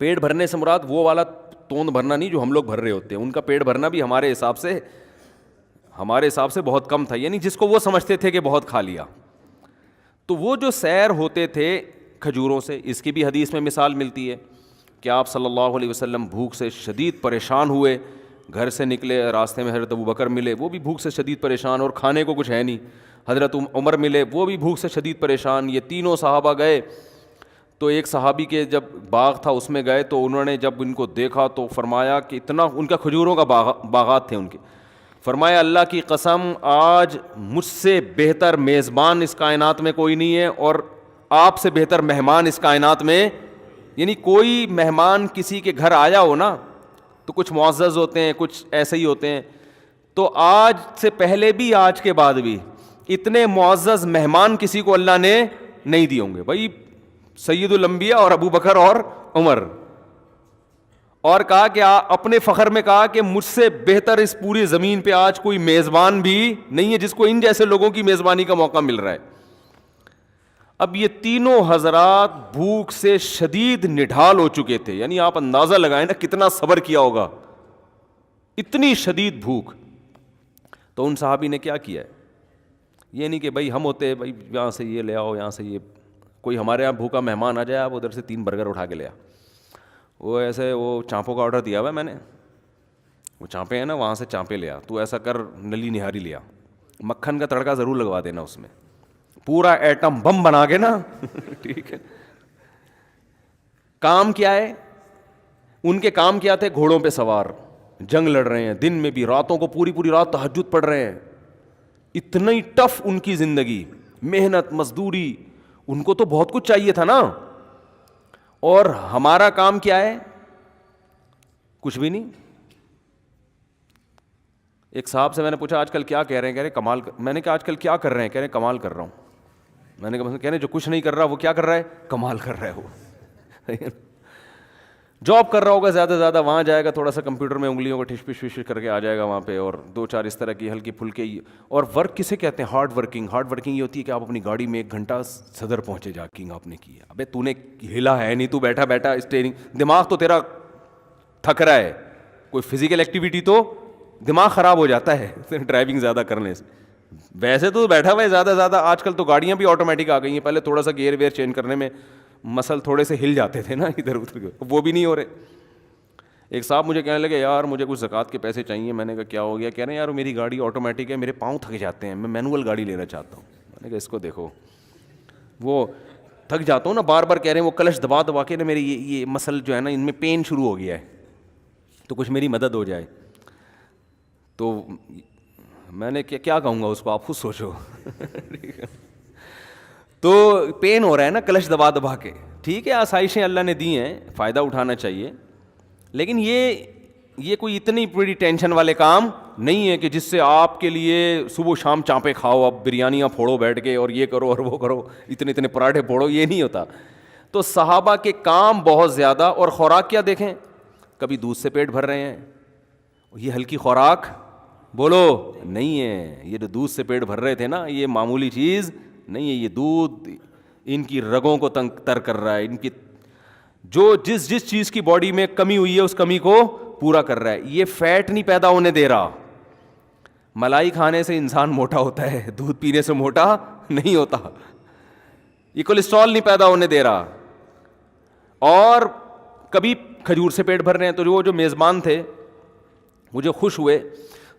پیٹ بھرنے سے مراد وہ والا توند بھرنا نہیں جو ہم لوگ بھر رہے ہوتے ہیں, ان کا پیٹ بھرنا بھی ہمارے حساب سے بہت کم تھا, یعنی جس کو وہ سمجھتے تھے کہ بہت کھا لیا. تو وہ جو سیر ہوتے تھے کھجوروں سے, اس کی بھی حدیث میں مثال ملتی ہے کہ آپ صلی اللہ علیہ وسلم بھوک سے شدید پریشان ہوئے, گھر سے نکلے, راستے میں حضرت ابوبکر ملے, وہ بھی بھوک سے شدید پریشان اور کھانے کو کچھ ہے نہیں. حضرت عمر ملے, وہ بھی بھوک سے شدید پریشان. یہ تینوں صحابہ گئے تو ایک صحابی کے جب باغ تھا اس میں گئے, تو انہوں نے جب ان کو دیکھا تو فرمایا کہ اتنا, ان کا کھجوروں کا باغات تھے ان کے, فرمایا اللہ کی قسم آج مجھ سے بہتر میزبان اس کائنات میں کوئی نہیں ہے, اور آپ سے بہتر مہمان اس کائنات میں, یعنی کوئی مہمان کسی کے گھر آیا ہو نا تو کچھ معزز ہوتے ہیں, کچھ ایسے ہی ہوتے ہیں, تو آج سے پہلے بھی آج کے بعد بھی اتنے معزز مہمان کسی کو اللہ نے نہیں دیے ہوں گے. بھائی سید الانبیاء اور ابو بکر اور عمر, اور کہا کہ اپنے فخر میں کہا کہ مجھ سے بہتر اس پوری زمین پہ آج کوئی میزبان بھی نہیں ہے جس کو ان جیسے لوگوں کی میزبانی کا موقع مل رہا ہے. اب یہ تینوں حضرات بھوک سے شدید نڈھال ہو چکے تھے, یعنی آپ اندازہ لگائیں نا کتنا صبر کیا ہوگا, اتنی شدید بھوک. تو ان صحابی نے کیا کیا ہے, یہ نہیں کہ بھائی ہم ہوتے بھائی یہاں سے یہ لے آؤ, یہاں سے یہ, کوئی ہمارے یہاں بھوکا مہمان آ جائے, آپ ادھر سے 3 برگر اٹھا کے لے آ. وہ ایسے وہ چانپوں کا آرڈر دیا ہوا ہے میں نے, وہ چانپیں ہیں نا, وہاں سے چانپیں لیا, تو ایسا کر نلی نہاری لیا, مکھن کا تڑکا ضرور لگوا دینا اس میں, پورا ایٹم بم بنا کے نا ٹھیک ہے. کام کیا ہے ان کے, کام کیا تھے, گھوڑوں پہ سوار جنگ لڑ رہے ہیں, دن میں بھی, راتوں کو پوری رات تہجد پڑھ رہے ہیں. اتنا ہی ٹف ان کی زندگی, محنت مزدوری, ان کو تو بہت کچھ چاہیے تھا نا. اور ہمارا کام کیا ہے, کچھ بھی نہیں. ایک صاحب سے میں نے پوچھا آج کل کیا کہہ رہے ہیں, کہہ رہے کمال. میں نے کہا آج کل کیا کر رہے ہیں, کہہ رہے کمال کر رہا ہوں. میں نے کہا کہہ رہے جو کچھ نہیں کر رہا وہ کیا کر رہا ہے, کمال کر رہا ہے. وہ جاب کر رہا ہوگا زیادہ سے زیادہ, وہاں جائے گا تھوڑا سا کمپیوٹر میں انگلیوں کو ٹھش پش کر کے آ جائے گا وہاں پہ, اور 2-4 اس طرح کی ہلکی پھلکی. اور ورک کسے کہتے ہیں, ہارڈ ورکنگ. ہارڈ ورکنگ یہ ہوتی ہے کہ آپ اپنی گاڑی میں 1 گھنٹہ صدر پہنچے جا کے آپ نے کیا. ابے تو نے ہلا ہے نہیں, تو بیٹھا اسٹیئرنگ, دماغ تو تیرا تھک رہا ہے, کوئی فزیکل ایکٹیویٹی تو دماغ خراب ہو جاتا ہے ڈرائیونگ زیادہ کرنے سے. ویسے تو بیٹھا ہوا ہے زیادہ سے زیادہ. آج کل تو گاڑیاں بھی آٹومیٹک آ گئی ہیں, پہلے تھوڑا سا گیئر ویئر چینج کرنے میں مسل تھوڑے سے ہل جاتے تھے نا ادھر ادھر, وہ بھی نہیں ہو رہے. ایک صاحب مجھے کہنے لگے یار مجھے کچھ زکوٰۃ کے پیسے چاہیے. میں نے کہا کیا ہو گیا, کہہ رہے ہیں یار میری گاڑی آٹومیٹک ہے, میرے پاؤں تھک جاتے ہیں, میں مینول گاڑی لینا چاہتا ہوں. میں نے کہا اس کو دیکھو, وہ تھک جاتا ہوں نا بار بار, کہہ رہے ہیں وہ کلچ دبا کے نا میری یہ مسل جو ہے نا ان میں پین شروع ہو گیا ہے, تو کچھ میری مدد ہو جائے. تو میں نے کیا کہوں گا اس کو, آپ خود سوچو. تو پین ہو رہا ہے نا کلچ دبا کے, ٹھیک ہے آسائشیں اللہ نے دی ہیں, فائدہ اٹھانا چاہیے, لیکن یہ کوئی اتنی بڑی ٹینشن والے کام نہیں ہے کہ جس سے آپ کے لیے صبح شام چانپے کھاؤ, اب بریانیاں پھوڑو بیٹھ کے اور یہ کرو اور وہ کرو, اتنے اتنے پراٹھے پھوڑو, یہ نہیں ہوتا. تو صحابہ کے کام بہت زیادہ, اور خوراک کیا دیکھیں, کبھی دودھ سے پیٹ بھر رہے ہیں, یہ ہلکی خوراک بولو نہیں ہے. یہ جو دودھ سے پیٹ بھر رہے تھے نا, یہ معمولی چیز نہیں ہے. یہ دودھ ان کی رگوں کو تر کر رہا ہے, ان کی جو جس چیز کی باڈی میں کمی ہوئی ہے اس کمی کو پورا کر رہا ہے. یہ فیٹ نہیں پیدا ہونے دے رہا. ملائی کھانے سے انسان موٹا ہوتا ہے, دودھ پینے سے موٹا نہیں ہوتا. یہ کولیسٹرول نہیں پیدا ہونے دے رہا. اور کبھی کھجور سے پیٹ بھر رہے ہیں. تو جو میزبان تھے مجھے خوش ہوئے,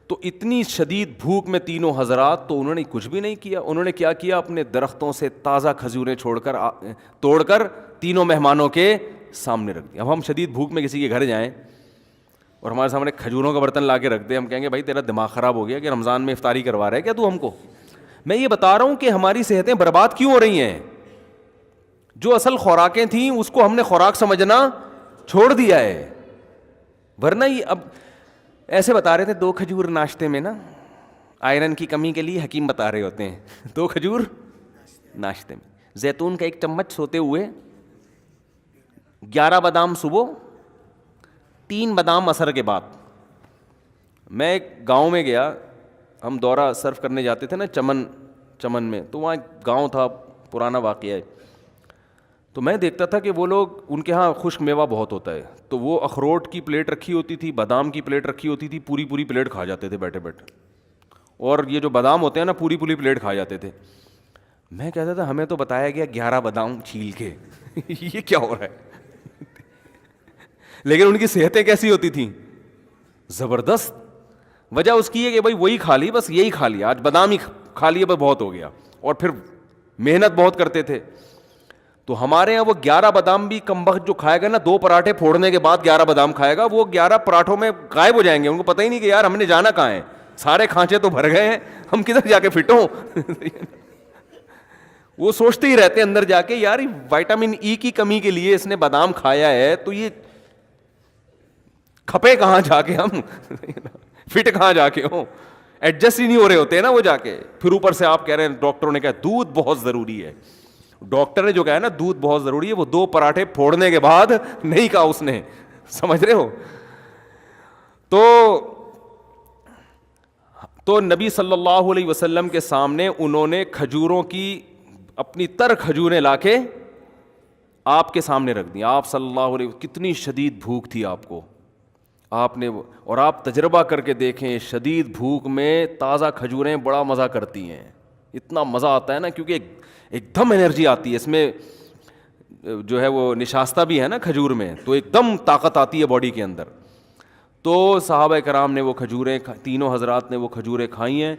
تو اتنی شدید بھوک میں تینوں حضرات, تو انہوں نے کچھ بھی نہیں کیا. انہوں نے کیا کیا, اپنے درختوں سے تازہ کھجوریں توڑ کر تینوں مہمانوں کے سامنے رکھ دی. اب ہم شدید بھوک میں کسی کے گھر جائیں اور ہمارے سامنے کھجوروں کا برتن لا کے رکھ دیں, ہم کہیں گے بھائی تیرا دماغ خراب ہو گیا کہ رمضان میں افطاری کروا رہا ہے کیا تو ہم کو. میں یہ بتا رہا ہوں کہ ہماری صحتیں برباد کیوں ہو رہی ہیں. جو اصل خوراکیں تھیں اس کو ہم نے خوراک سمجھنا چھوڑ دیا ہے. ورنہ یہ اب ایسے بتا رہے تھے 2 کھجور ناشتے میں نا, آئرن کی کمی کے لیے حکیم بتا رہے ہوتے ہیں, 2 کھجور ناشتے میں, زیتون کا 1 چمچ سوتے ہوئے, 11 بادام صبح, 3 بادام عصر کے بعد. میں ایک گاؤں میں گیا, ہم دورہ سرف کرنے جاتے تھے نا چمن میں, تو وہاں ایک گاؤں تھا, پرانا واقعہ ہے. تو میں دیکھتا تھا کہ وہ لوگ, ان کے ہاں خشک میوہ بہت ہوتا ہے, تو وہ اخروٹ کی پلیٹ رکھی ہوتی تھی, بادام کی پلیٹ رکھی ہوتی تھی, پوری پلیٹ کھا جاتے تھے بیٹھے بیٹھے. اور یہ جو بادام ہوتے ہیں نا پوری پلیٹ کھا جاتے تھے. میں کہتا تھا ہمیں تو بتایا گیا 11 بادام چھیل کے, یہ کیا ہو رہا ہے. لیکن ان کی صحتیں کیسی ہوتی تھیں, زبردست. وجہ اس کی ہے کہ بھائی وہی کھا لی, بس یہی کھا لیا, آج بادام ہی کھا لیے, بس بہت ہو گیا. اور پھر محنت بہت کرتے تھے. تو ہمارے یہاں وہ 11 بادام بھی کم وقت جو کھائے گا نا, 2 پراٹھے پھوڑنے کے بعد 11 بادام کھائے گا, وہ 11 پراٹھوں میں غائب ہو جائیں گے. ان کو پتہ ہی نہیں کہ یار ہم نے جانا کہاں ہے, سارے کھانچے تو بھر گئے ہیں, ہم کدھر جا کے فٹ ہوں. وہ سوچتے ہی رہتے اندر جا کے, یار وٹامن ای کی کمی کے لیے اس نے بادام کھایا ہے, تو یہ کھپے کہاں جا کے, ہم فٹ کہاں جا کے ہوں, ایڈجسٹ ہی نہیں ہو رہے ہوتے ہیں نا وہ جا کے. پھر اوپر سے آپ کہہ رہے ہیں ڈاکٹروں نے کہا دودھ بہت ضروری ہے. ڈاکٹر نے جو کہا ہے نا دودھ بہت ضروری ہے, وہ 2 پراٹھے پھوڑنے کے بعد نہیں کہا اس نے, سمجھ رہے ہو. تو نبی صلی اللہ علیہ وسلم کے سامنے انہوں نے کھجوروں کی اپنی تر کھجوریں لا کے آپ کے سامنے رکھ دی. آپ صلی اللہ علیہ وسلم, کتنی شدید بھوک تھی آپ کو, آپ نے, اور آپ تجربہ کر کے دیکھیں, شدید بھوک میں تازہ کھجوریں بڑا مزہ کرتی ہیں. اتنا مزہ آتا ہے نا, کیونکہ ایک دم انرجی آتی ہے اس میں, جو ہے وہ نشاستہ بھی ہے نا کھجور میں, تو ایک دم طاقت آتی ہے باڈی کے اندر. تو صحابہ کرام نے وہ کھجوریں, تینوں حضرات نے وہ کھجوریں کھائی ہیں.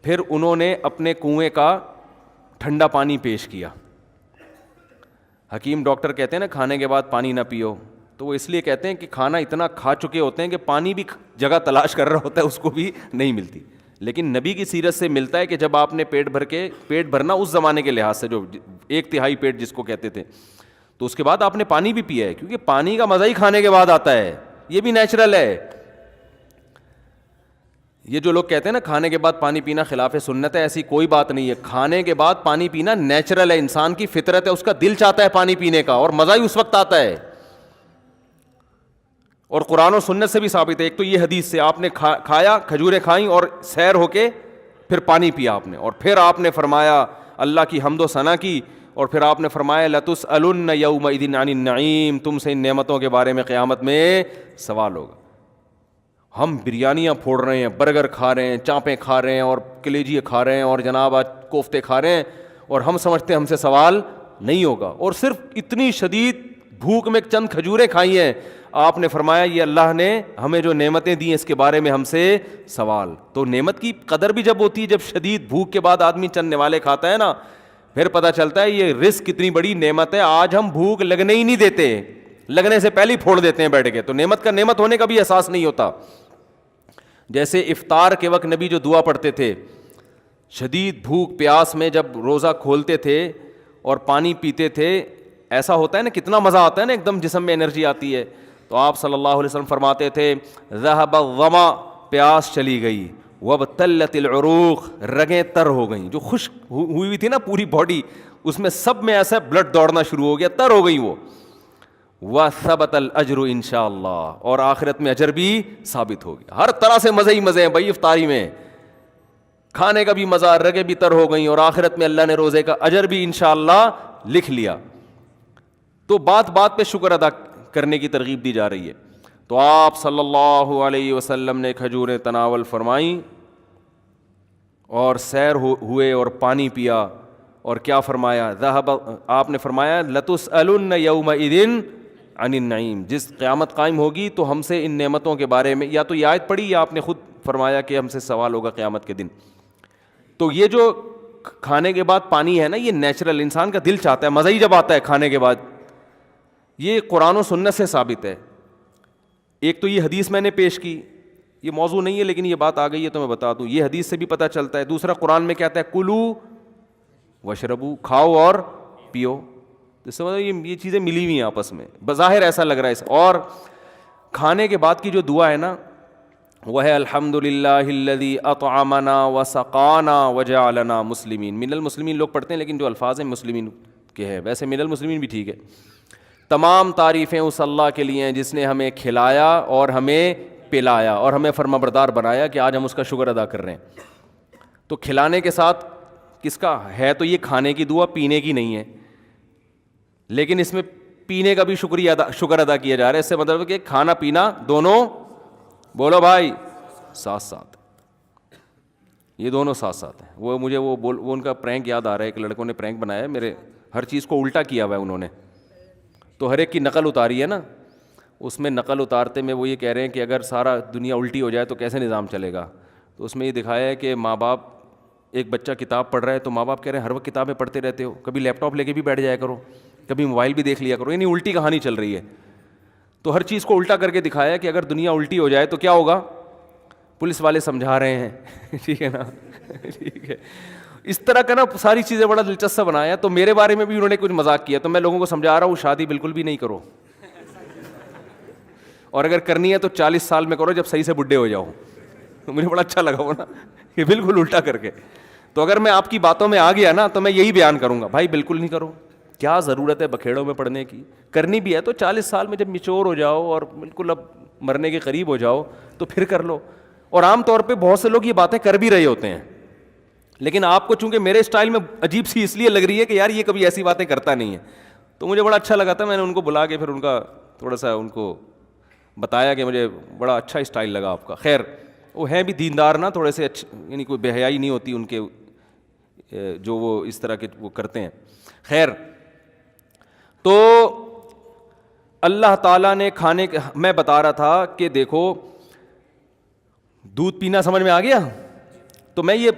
پھر انہوں نے اپنے کنویں کا ٹھنڈا پانی پیش کیا. حکیم ڈاکٹر کہتے ہیں نا کھانے کے بعد پانی نہ پیو, تو وہ اس لیے کہتے ہیں کہ کھانا اتنا کھا چکے ہوتے ہیں کہ پانی بھی جگہ تلاش کر رہا ہوتا ہے, اس کو بھی نہیں ملتی. لیکن نبی کی سیرت سے ملتا ہے کہ جب آپ نے پیٹ بھرنا اس زمانے کے لحاظ سے, جو 1/3 پیٹ جس کو کہتے تھے, تو اس کے بعد آپ نے پانی بھی پیا ہے, کیونکہ پانی کا مزہ ہی کھانے کے بعد آتا ہے, یہ بھی نیچرل ہے. یہ جو لوگ کہتے ہیں نا کھانے کے بعد پانی پینا خلاف سنت ہے, ایسی کوئی بات نہیں ہے. کھانے کے بعد پانی پینا نیچرل ہے, انسان کی فطرت ہے, اس کا دل چاہتا ہے پانی پینے کا, اور مزہ ہی اس وقت آتا ہے. اور قرآن و سنت سے بھی ثابت ہے. ایک تو یہ حدیث سے, آپ نے کھایا, کھجوریں کھائیں اور سیر ہو کے پھر پانی پیا آپ نے, اور پھر آپ نے فرمایا اللہ کی حمد و ثنا کی, اور پھر آپ نے فرمایا لَتُسْأَلُنَّ يَوْمَئِذٍ عَنِ النَّعِيمِ, تم سے ان نعمتوں کے بارے میں قیامت میں سوال ہوگا. ہم بریانیاں پھوڑ رہے ہیں, برگر کھا رہے ہیں, چانپیں کھا رہے ہیں, اور کلیجی کھا رہے ہیں, اور جناب آج کوفتے کھا رہے ہیں, اور ہم سمجھتے ہیں ہم سے سوال نہیں ہوگا. اور صرف اتنی شدید بھوک میں چند کھجوریں کھائی ہیں, آپ نے فرمایا یہ اللہ نے ہمیں جو نعمتیں دی ہیں اس کے بارے میں ہم سے سوال. تو نعمت کی قدر بھی جب ہوتی ہے, جب شدید بھوک کے بعد آدمی چند نوالے کھاتا ہے نا, پھر پتہ چلتا ہے یہ رزق کتنی بڑی نعمت ہے. آج ہم بھوک لگنے ہی نہیں دیتے, لگنے سے پہلے ہی پھوڑ دیتے ہیں بیٹھ کے, تو نعمت کا نعمت ہونے کا بھی احساس نہیں ہوتا. جیسے افطار کے وقت نبی جو دعا پڑھتے تھے, شدید بھوک پیاس میں جب روزہ کھولتے تھے اور پانی پیتے تھے, ایسا ہوتا ہے نا, کتنا مزہ آتا ہے نا, ایک دم جسم میں انرجی آتی ہے. تو آپ صلی اللہ علیہ وسلم فرماتے تھے ذهب الظما پیاس چلی گئی. وابتلت العروق, رگیں تر ہو گئیں, جو خشک ہوئی تھی نا پوری باڈی, اس میں سب میں ایسا بلڈ دوڑنا شروع ہو گیا, تر ہو گئی وہ. وثبت الاجر انشاءاللہ, اور آخرت میں اجر بھی ثابت ہو گیا. ہر طرح سے مزے ہی مزے ہیں بھائی افطاری میں, کھانے کا بھی مزہ, رگیں بھی تر ہو گئیں, اور آخرت میں اللہ نے روزے کا اجر بھی انشاءاللہ لکھ لیا. تو بات بات پہ شکر ادا کرنے کی ترغیب دی جا رہی ہے. تو آپ صلی اللہ علیہ وسلم نے کھجوریں تناول فرمائیں اور سیر ہوئے اور پانی پیا, اور کیا فرمایا؟ ذهب, آپ نے فرمایا لتسألن یومئذ عن النعیم, جس قیامت قائم ہوگی تو ہم سے ان نعمتوں کے بارے میں, یا تو یہ آیت پڑھی یا آپ نے خود فرمایا کہ ہم سے سوال ہوگا قیامت کے دن. تو یہ جو کھانے کے بعد پانی ہے نا, یہ نیچرل, انسان کا دل چاہتا ہے, مزہ ہی جب آتا ہے کھانے کے بعد. یہ قرآن و سنت سے ثابت ہے. ایک تو یہ حدیث میں نے پیش کی, یہ موضوع نہیں ہے لیکن یہ بات آ گئی ہے تو میں بتا دوں, یہ حدیث سے بھی پتہ چلتا ہے. دوسرا قرآن میں کہتا ہے کلو وشربو, کھاؤ اور پیو. اس سے مطلب یہ چیزیں ملی ہوئی ہیں آپس میں, بظاہر ایسا لگ رہا ہے. اور کھانے کے بعد کی جو دعا ہے نا, وہ ہے الحمد للہ الذی اطعمنا وسقانا وجعلنا مسلمین. من المسلمین لوگ پڑھتے ہیں لیکن جو الفاظ ہیں مسلمین کے ہیں, ویسے من المسلمین بھی ٹھیک ہے. تمام تعریفیں اس اللہ کے لیے ہیں جس نے ہمیں کھلایا اور ہمیں پلایا اور ہمیں فرمانبردار بنایا کہ آج ہم اس کا شکر ادا کر رہے ہیں. تو کھلانے کے ساتھ کس کا ہے؟ تو یہ کھانے کی دعا, پینے کی نہیں ہے, لیکن اس میں پینے کا بھی شکر ادا کیا جا رہا ہے. اس سے مطلب کہ کھانا پینا دونوں, بولو بھائی, ساتھ ساتھ, یہ دونوں ساتھ ساتھ ہیں. وہ مجھے وہ ان کا پرینک یاد آ رہا ہے, ایک لڑکوں نے پرینک بنایا ہے میرے, ہر چیز کو الٹا کیا ہوا ہے انہوں نے, تو ہر ایک کی نقل اتاری ہے نا. اس میں نقل اتارتے میں وہ یہ کہہ رہے ہیں کہ اگر سارا دنیا الٹی ہو جائے تو کیسے نظام چلے گا. تو اس میں یہ دکھایا ہے کہ ماں باپ, ایک بچہ کتاب پڑھ رہا ہے تو ماں باپ کہہ رہے ہیں ہر وقت کتابیں پڑھتے رہتے ہو, کبھی لیپ ٹاپ لے کے بھی بیٹھ جایا کرو, کبھی موبائل بھی دیکھ لیا کرو, یعنی الٹی کہانی چل رہی ہے. تو ہر چیز کو الٹا کر کے دکھایا کہ اگر دنیا الٹی ہو جائے تو کیا ہوگا. پولیس والے سمجھا رہے ہیں, ٹھیک ہے نا, ٹھیک ہے. اس طرح کا نا ساری چیزیں بڑا دلچسپ بنایا. تو میرے بارے میں بھی انہوں نے کچھ مذاق کیا, تو میں لوگوں کو سمجھا رہا ہوں شادی بالکل بھی نہیں کرو, اور اگر کرنی ہے تو 40 سال میں کرو جب صحیح سے بڈھے ہو جاؤ. مجھے بڑا اچھا لگا وہ نا, کہ بالکل الٹا کر کے. تو اگر میں آپ کی باتوں میں آ گیا نا تو میں یہی بیان کروں گا, بھائی بالکل نہیں کرو. کیا ضرورت ہے بکھیڑوں میں پڑھنے کی؟ کرنی بھی ہے تو 40 سال میں جب میچور ہو جاؤ اور بالکل اب مرنے کے قریب ہو جاؤ تو پھر کر لو. اور عام طور پہ بہت سے لوگ یہ باتیں کر بھی رہے ہوتے ہیں, لیکن آپ کو چونکہ میرے اسٹائل میں عجیب سی اس لیے لگ رہی ہے کہ یار یہ کبھی ایسی باتیں کرتا نہیں ہے. تو مجھے بڑا اچھا لگا تھا, میں نے ان کو بلا کے پھر ان کا تھوڑا سا ان کو بتایا کہ مجھے بڑا اچھا اسٹائل لگا آپ کا. خیر وہ ہیں بھی دیندار نا, تھوڑے سے اچھے, یعنی کوئی بے حیائی نہیں ہوتی ان کے جو وہ اس طرح کے وہ کرتے ہیں. خیر, تو اللہ تعالیٰ نے کھانے کے, میں بتا رہا تھا کہ دیکھو دودھ پینا سمجھ میں آ گیا. تو میں یہ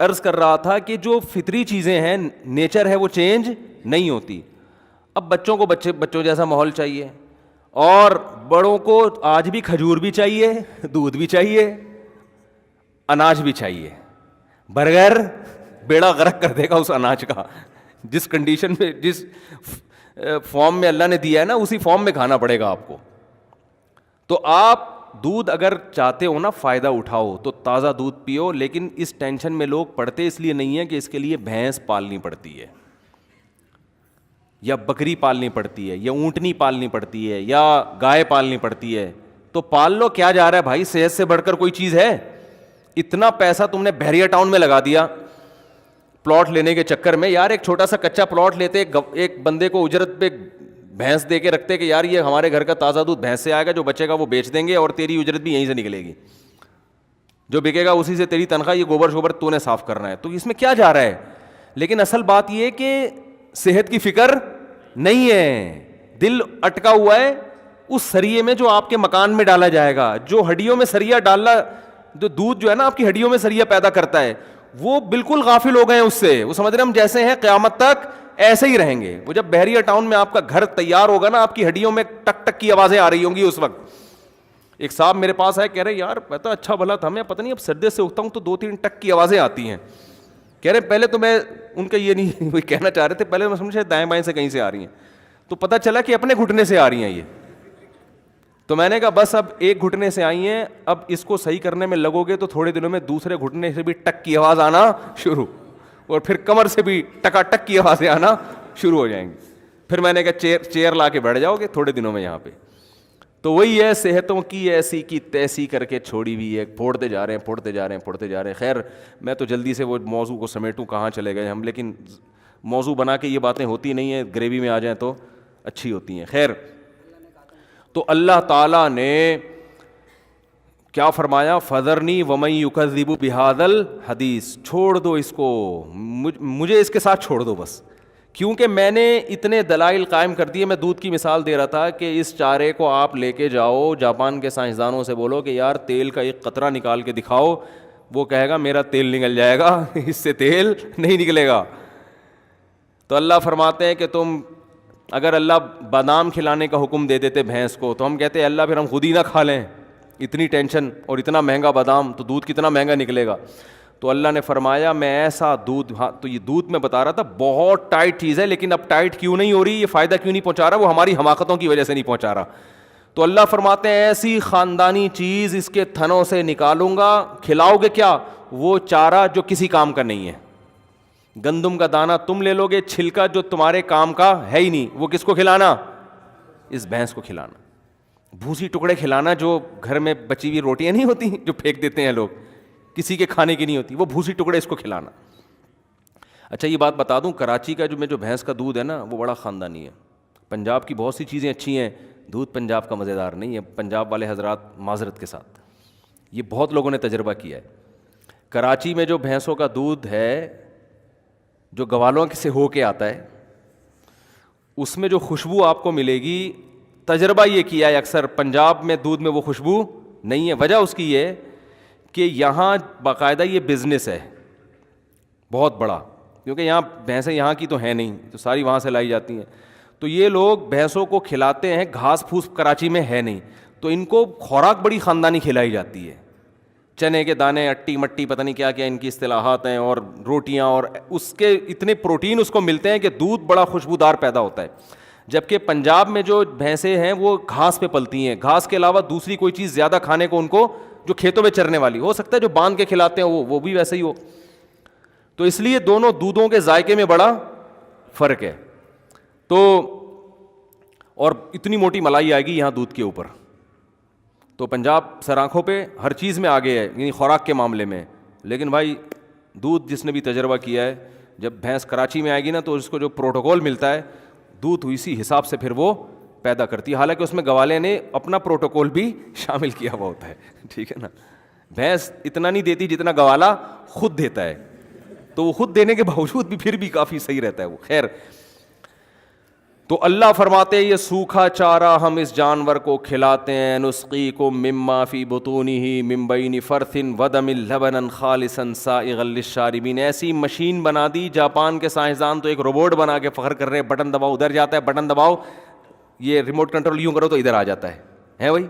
عرض کر رہا تھا کہ جو فطری چیزیں ہیں, نیچر ہے, وہ چینج نہیں ہوتی. اب بچوں کو بچوں جیسا ماحول چاہیے, اور بڑوں کو آج بھی کھجور بھی چاہیے, دودھ بھی چاہیے, اناج بھی چاہیے. برگر بیڑا غرق کر دے گا اس اناج کا, جس کنڈیشن میں, جس فارم میں اللہ نے دیا ہے نا, اسی فارم میں کھانا پڑے گا آپ کو. تو آپ دودھ اگر چاہتے ہو نا فائدہ اٹھاؤ تو تازہ دودھ پیو, لیکن اس ٹینشن میں لوگ پڑتے اس لیے نہیں ہے کہ اس کے لیے بھینس پالنی پڑتی ہے, یا بکری پالنی پڑتی ہے, یا اونٹنی پالنی پڑتی ہے, یا گائے پالنی پڑتی ہے. تو پال لو, کیا جا رہا ہے بھائی, صحت سے بڑھ کر کوئی چیز ہے؟ اتنا پیسہ تم نے بحریہ ٹاؤن میں لگا دیا پلاٹ لینے کے چکر میں. یار ایک چھوٹا سا کچا پلاٹ لیتے, ایک بندے کو اجرت پہ بھینس دے کے رکھتے کہ یار یہ ہمارے گھر کا تازہ دودھ بھینس سے آئے گا, جو بچے گا وہ بیچ دیں گے اور تیری اجرت بھی یہیں سے نکلے گی, جو بکے گا اسی سے تیری تنخواہ, یہ گوبر شوبر تو نے صاف کرنا ہے. تو اس میں کیا جا رہا ہے؟ لیکن اصل بات یہ کہ صحت کی فکر نہیں ہے, دل اٹکا ہوا ہے اس سریے میں جو آپ کے مکان میں ڈالا جائے گا. جو ہڈیوں میں سریا ڈالنا, جو دودھ جو ہے نا آپ کی ہڈیوں میں سریا پیدا کرتا ہے, وہ بالکل غافل ہو گئے ہیں اس سے. وہ سمجھ رہے ہم جیسے ہیں قیامت تک ایسے ہی رہیں گے. وہ جب بحریہ ٹاؤن میں آپ کا گھر تیار ہوگا نا, آپ کی ہڈیوں میں ٹک ٹک کی آوازیں آ رہی ہوں گی اس وقت. ایک صاحب میرے پاس آئے, کہہ رہے یار پتا اچھا بھلا تھا, میں پتہ نہیں اب سردے سے اٹھتا ہوں تو 2-3 ٹک کی آوازیں آتی ہیں. کہہ رہے پہلے تو میں ان کا یہ نہیں وہ کہنا چاہ رہے تھے, پہلے میں سمجھا دائیں بائیں سے کہیں سے آ رہی ہیں, تو پتہ چلا کہ اپنے گھٹنے سے آ رہی ہیں یہ. تو میں نے کہا بس اب ایک گھٹنے سے آئی ہیں, اب اس کو صحیح کرنے میں لگو گے تو تھوڑے دنوں میں دوسرے گھٹنے سے بھی ٹک کی آواز آنا شروع, اور پھر کمر سے بھی ٹکا ٹک کی آوازیں آنا شروع ہو جائیں گی. پھر میں نے کہا چیئر لا کے بیٹھ جاؤ گے تھوڑے دنوں میں یہاں پہ. تو وہی ہے, صحتوں کی ایسی کی تیسی کر کے چھوڑی ہوئی ہے, پھوڑتے جا رہے ہیں. خیر میں تو جلدی سے وہ موضوع کو سمیٹوں, کہاں چلے گئے ہم, لیکن موضوع بنا کے یہ باتیں ہوتی نہیں ہیں, گریوی میں آ جائیں تو اچھی ہوتی ہیں. خیر, تو اللہ تعالیٰ نے کیا فرمایا, فذرنی ومن یکذب بہذا الحدیث, چھوڑ دو اس کو, مجھے اس کے ساتھ چھوڑ دو بس, کیونکہ میں نے اتنے دلائل قائم کر دیے. میں دودھ کی مثال دے رہا تھا کہ اس چارے کو آپ لے کے جاؤ, جاپان کے سائنسدانوں سے بولو کہ یار تیل کا ایک قطرہ نکال کے دکھاؤ, وہ کہے گا میرا تیل نکل جائے گا, اس سے تیل نہیں نکلے گا. تو اللہ فرماتے ہیں کہ تم اگر اللہ بادام کھلانے کا حکم دے دیتے بھینس کو, تو ہم کہتے ہیں اللہ پھر ہم خود ہی نہ کھا لیں, اتنی ٹینشن اور اتنا مہنگا بادام, تو دودھ کتنا مہنگا نکلے گا. تو اللہ نے فرمایا میں ایسا دودھ, ہاں تو یہ دودھ میں بتا رہا تھا بہت ٹائٹ چیز ہے, لیکن اب ٹائٹ کیوں نہیں ہو رہی, یہ فائدہ کیوں نہیں پہنچا رہا, وہ ہماری حماقتوں کی وجہ سے نہیں پہنچا رہا. تو اللہ فرماتے ہیں ایسی خاندانی چیز اس کے تھنوں سے نکالوں گا, کھلاؤ گے کیا, وہ چارہ جو کسی کام کا نہیں ہے. گندم کا دانہ تم لے لو گے, چھلکا جو تمہارے کام کا ہے ہی نہیں, وہ کس کو کھلانا, اس بھینس کو کھلانا. بھوسی ٹکڑے کھلانا, جو گھر میں بچی ہوئی روٹیاں نہیں ہوتی جو پھینک دیتے ہیں لوگ, کسی کے کھانے کی نہیں ہوتی, وہ بھوسی ٹکڑے اس کو کھلانا. اچھا یہ بات بتا دوں, کراچی کا جو بھینس کا دودھ ہے نا, وہ بڑا خاندانی ہے. پنجاب کی بہت سی چیزیں اچھی ہیں, دودھ پنجاب کا مزیدار نہیں ہے. پنجاب والے حضرات معذرت کے ساتھ, یہ بہت لوگوں نے تجربہ کیا ہے. کراچی میں جو بھینسوں کا دودھ ہے, جو گوالوں سے ہو کے آتا ہے, اس میں جو خوشبو آپ کو ملے گی, تجربہ یہ کیا ہے اکثر, پنجاب میں دودھ میں وہ خوشبو نہیں ہے. وجہ اس کی یہ کہ یہاں باقاعدہ یہ بزنس ہے بہت بڑا, کیونکہ یہاں بھینسیں یہاں کی تو ہیں نہیں, تو ساری وہاں سے لائی جاتی ہیں. تو یہ لوگ بھینسوں کو کھلاتے ہیں, گھاس پھوس کراچی میں ہے نہیں, تو ان کو خوراک بڑی خاندانی کھلائی جاتی ہے. چنے کے دانے, اٹی مٹی, پتہ نہیں کیا کیا ان کی اصطلاحات ہیں, اور روٹیاں, اور اس کے اتنے پروٹین اس کو ملتے ہیں کہ دودھ بڑا خوشبودار پیدا ہوتا ہے. جبکہ پنجاب میں جو بھینسیں ہیں وہ گھاس پہ پلتی ہیں, گھاس کے علاوہ دوسری کوئی چیز زیادہ کھانے کو ان کو, جو کھیتوں میں چرنے والی, ہو سکتا ہے جو باندھ کے کھلاتے ہیں وہ بھی ویسے ہی ہو. تو اس لیے دونوں دودھوں کے ذائقے میں بڑا فرق ہے. تو اور اتنی موٹی ملائی آئے گی یہاں دودھ کے اوپر. تو پنجاب سر آنکھوں پہ ہر چیز میں آگے ہے, یعنی خوراک کے معاملے میں. لیکن بھائی دودھ جس نے بھی تجربہ کیا ہے, جب بھینس کراچی میں آئے گی نا, تو اس کو جو پروٹوکول ملتا ہے, دودھ اسی حساب سے پھر وہ پیدا کرتی ہے. حالانکہ اس میں گوالے نے اپنا پروٹوکول بھی شامل کیا ہوا ہوتا ہے, ٹھیک ہے نا. بھینس اتنا نہیں دیتی جتنا گوالا خود دیتا ہے, تو وہ خود دینے کے باوجود بھی پھر بھی کافی صحیح رہتا ہے وہ. خیر, تو اللہ فرماتے ہیں یہ سوکھا چارہ ہم اس جانور کو کھلاتے ہیں, نسقیکم مما فی بطونہ من بین فرث ودم لبنا خالصا سائغا للشاربین. ایسی مشین بنا دی جاپان کے سائنسدان, تو ایک روبوٹ بنا کے فخر کر رہے ہیں, بٹن دباؤ ادھر جاتا ہے, بٹن دباؤ یہ ریموٹ کنٹرول یوں کرو تو ادھر آ جاتا ہے بھائی,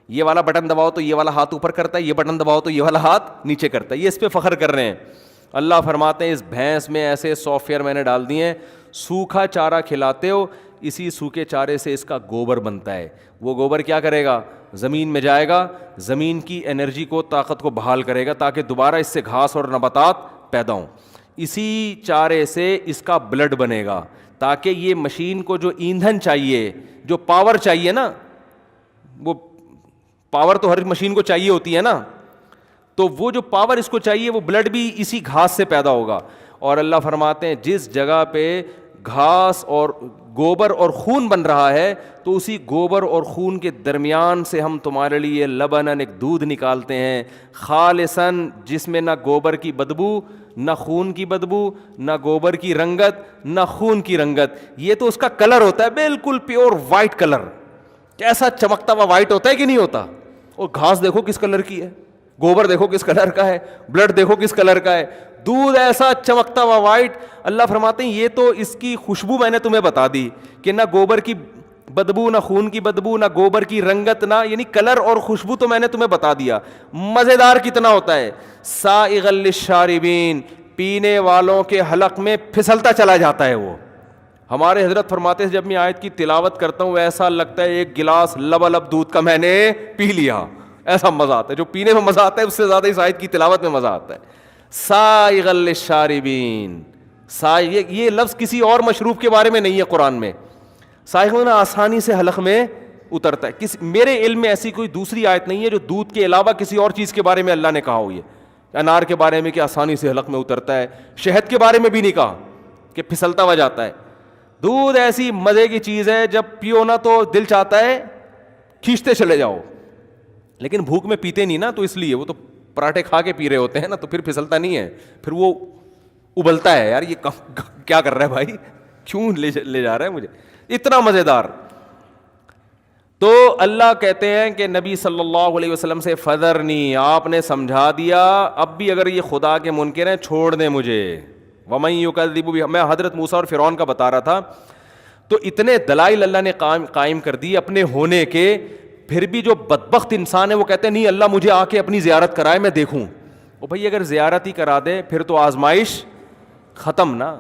یہ والا بٹن دباؤ تو یہ والا ہاتھ اوپر کرتا ہے, یہ بٹن دباؤ تو یہ والا ہاتھ نیچے کرتا ہے. یہ اس پہ فخر کر رہے ہیں. اللہ فرماتے ہیں اس بھینس میں ایسے سافٹ ویئر میں نے ڈال دیے ہیں, سوکھا چارہ کھلاتے ہو, اسی سوکھے چارے سے اس کا گوبر بنتا ہے. وہ گوبر کیا کرے گا, زمین میں جائے گا, زمین کی انرجی کو, طاقت کو بحال کرے گا, تاکہ دوبارہ اس سے گھاس اور نباتات پیدا ہوں. اسی چارے سے اس کا بلڈ بنے گا, تاکہ یہ مشین کو جو ایندھن چاہیے, جو پاور چاہیے نا, وہ پاور تو ہر مشین کو چاہیے ہوتی ہے نا, تو وہ جو پاور اس کو چاہیے وہ بلڈ بھی اسی گھاس سے پیدا ہوگا. اور اللہ فرماتے ہیں جس جگہ پہ گھاس اور گوبر اور خون بن رہا ہے, تو اسی گوبر اور خون کے درمیان سے ہم تمہارے لیے لبنن, ایک دودھ نکالتے ہیں, خالصاً, جس میں نہ گوبر کی بدبو, نہ خون کی بدبو, نہ گوبر کی رنگت, نہ خون کی رنگت. یہ تو اس کا کلر ہوتا ہے بالکل پیور وائٹ کلر, کیسا چمکتا ہوا وائٹ ہوتا ہے کہ نہیں ہوتا. اور گھاس دیکھو کس کلر کی ہے, گوبر دیکھو کس کلر کا ہے, بلڈ دیکھو کس کلر کا ہے, دودھ ایسا چمکتا ہوا وائٹ. اللہ فرماتے ہیں یہ تو اس کی خوشبو میں نے تمہیں بتا دی کہ نہ گوبر کی بدبو, نہ خون کی بدبو, نہ گوبر کی رنگت, نہ, یعنی کلر اور خوشبو تو میں نے تمہیں بتا دیا. مزیدار کتنا ہوتا ہے, سائغا للشاربین, پینے والوں کے حلق میں پھسلتا چلا جاتا ہے وہ. ہمارے حضرت فرماتے ہیں جب میں آیت کی تلاوت کرتا ہوں ایسا لگتا ہے ایک گلاس لبالب دودھ کا میں نے پی لیا, ایسا مزہ آتا ہے. جو پینے میں مزہ آتا ہے اس سے زیادہ اس آیت کی تلاوت میں مزہ آتا ہے. سائغ للشاربین, یہ لفظ کسی اور مشروب کے بارے میں نہیں ہے قرآن میں. سائغ ہونا آسانی سے حلق میں اترتا ہے. میرے علم میں ایسی کوئی دوسری آیت نہیں ہے جو دودھ کے علاوہ کسی اور چیز کے بارے میں اللہ نے کہا ہو. یہ انار کے بارے میں کہ آسانی سے حلق میں اترتا ہے, شہد کے بارے میں بھی نہیں کہا کہ پھسلتا ہوا جاتا ہے. دودھ ایسی مزے کی چیز ہے جب پیو نا تو دل چاہتا ہے کھینچتے چلے جاؤ, لیکن بھوک میں پیتے نہیں نا, تو اس لیے وہ تو پراٹھے کھا کے پی رہے ہوتے ہیں نا, تو پھر پھسلتا نہیں ہے, پھر وہ ابلتا ہے. یار یہ کیا کر رہا ہے بھائی, کیوں لے جا رہا ہے مجھے, اتنا مزیدار. تو اللہ کہتے ہیں کہ نبی صلی اللہ علیہ وسلم سے فذرنی, آپ نے سمجھا دیا, اب بھی اگر یہ خدا کے منکر ہیں چھوڑ دیں مجھے. وَمَن يُكَذِّبُ بِهِ, میں حضرت موسیٰ اور فرعون کا بتا رہا تھا, تو اتنے دلائل اللہ نے قائم کر دی اپنے ہونے کے, پھر بھی جو بدبخت انسان ہے وہ کہتے ہیں نہیں اللہ مجھے آ کے اپنی زیارت کرائے میں دیکھوں. او بھائی اگر زیارت ہی کرا دے پھر تو آزمائش ختم نا,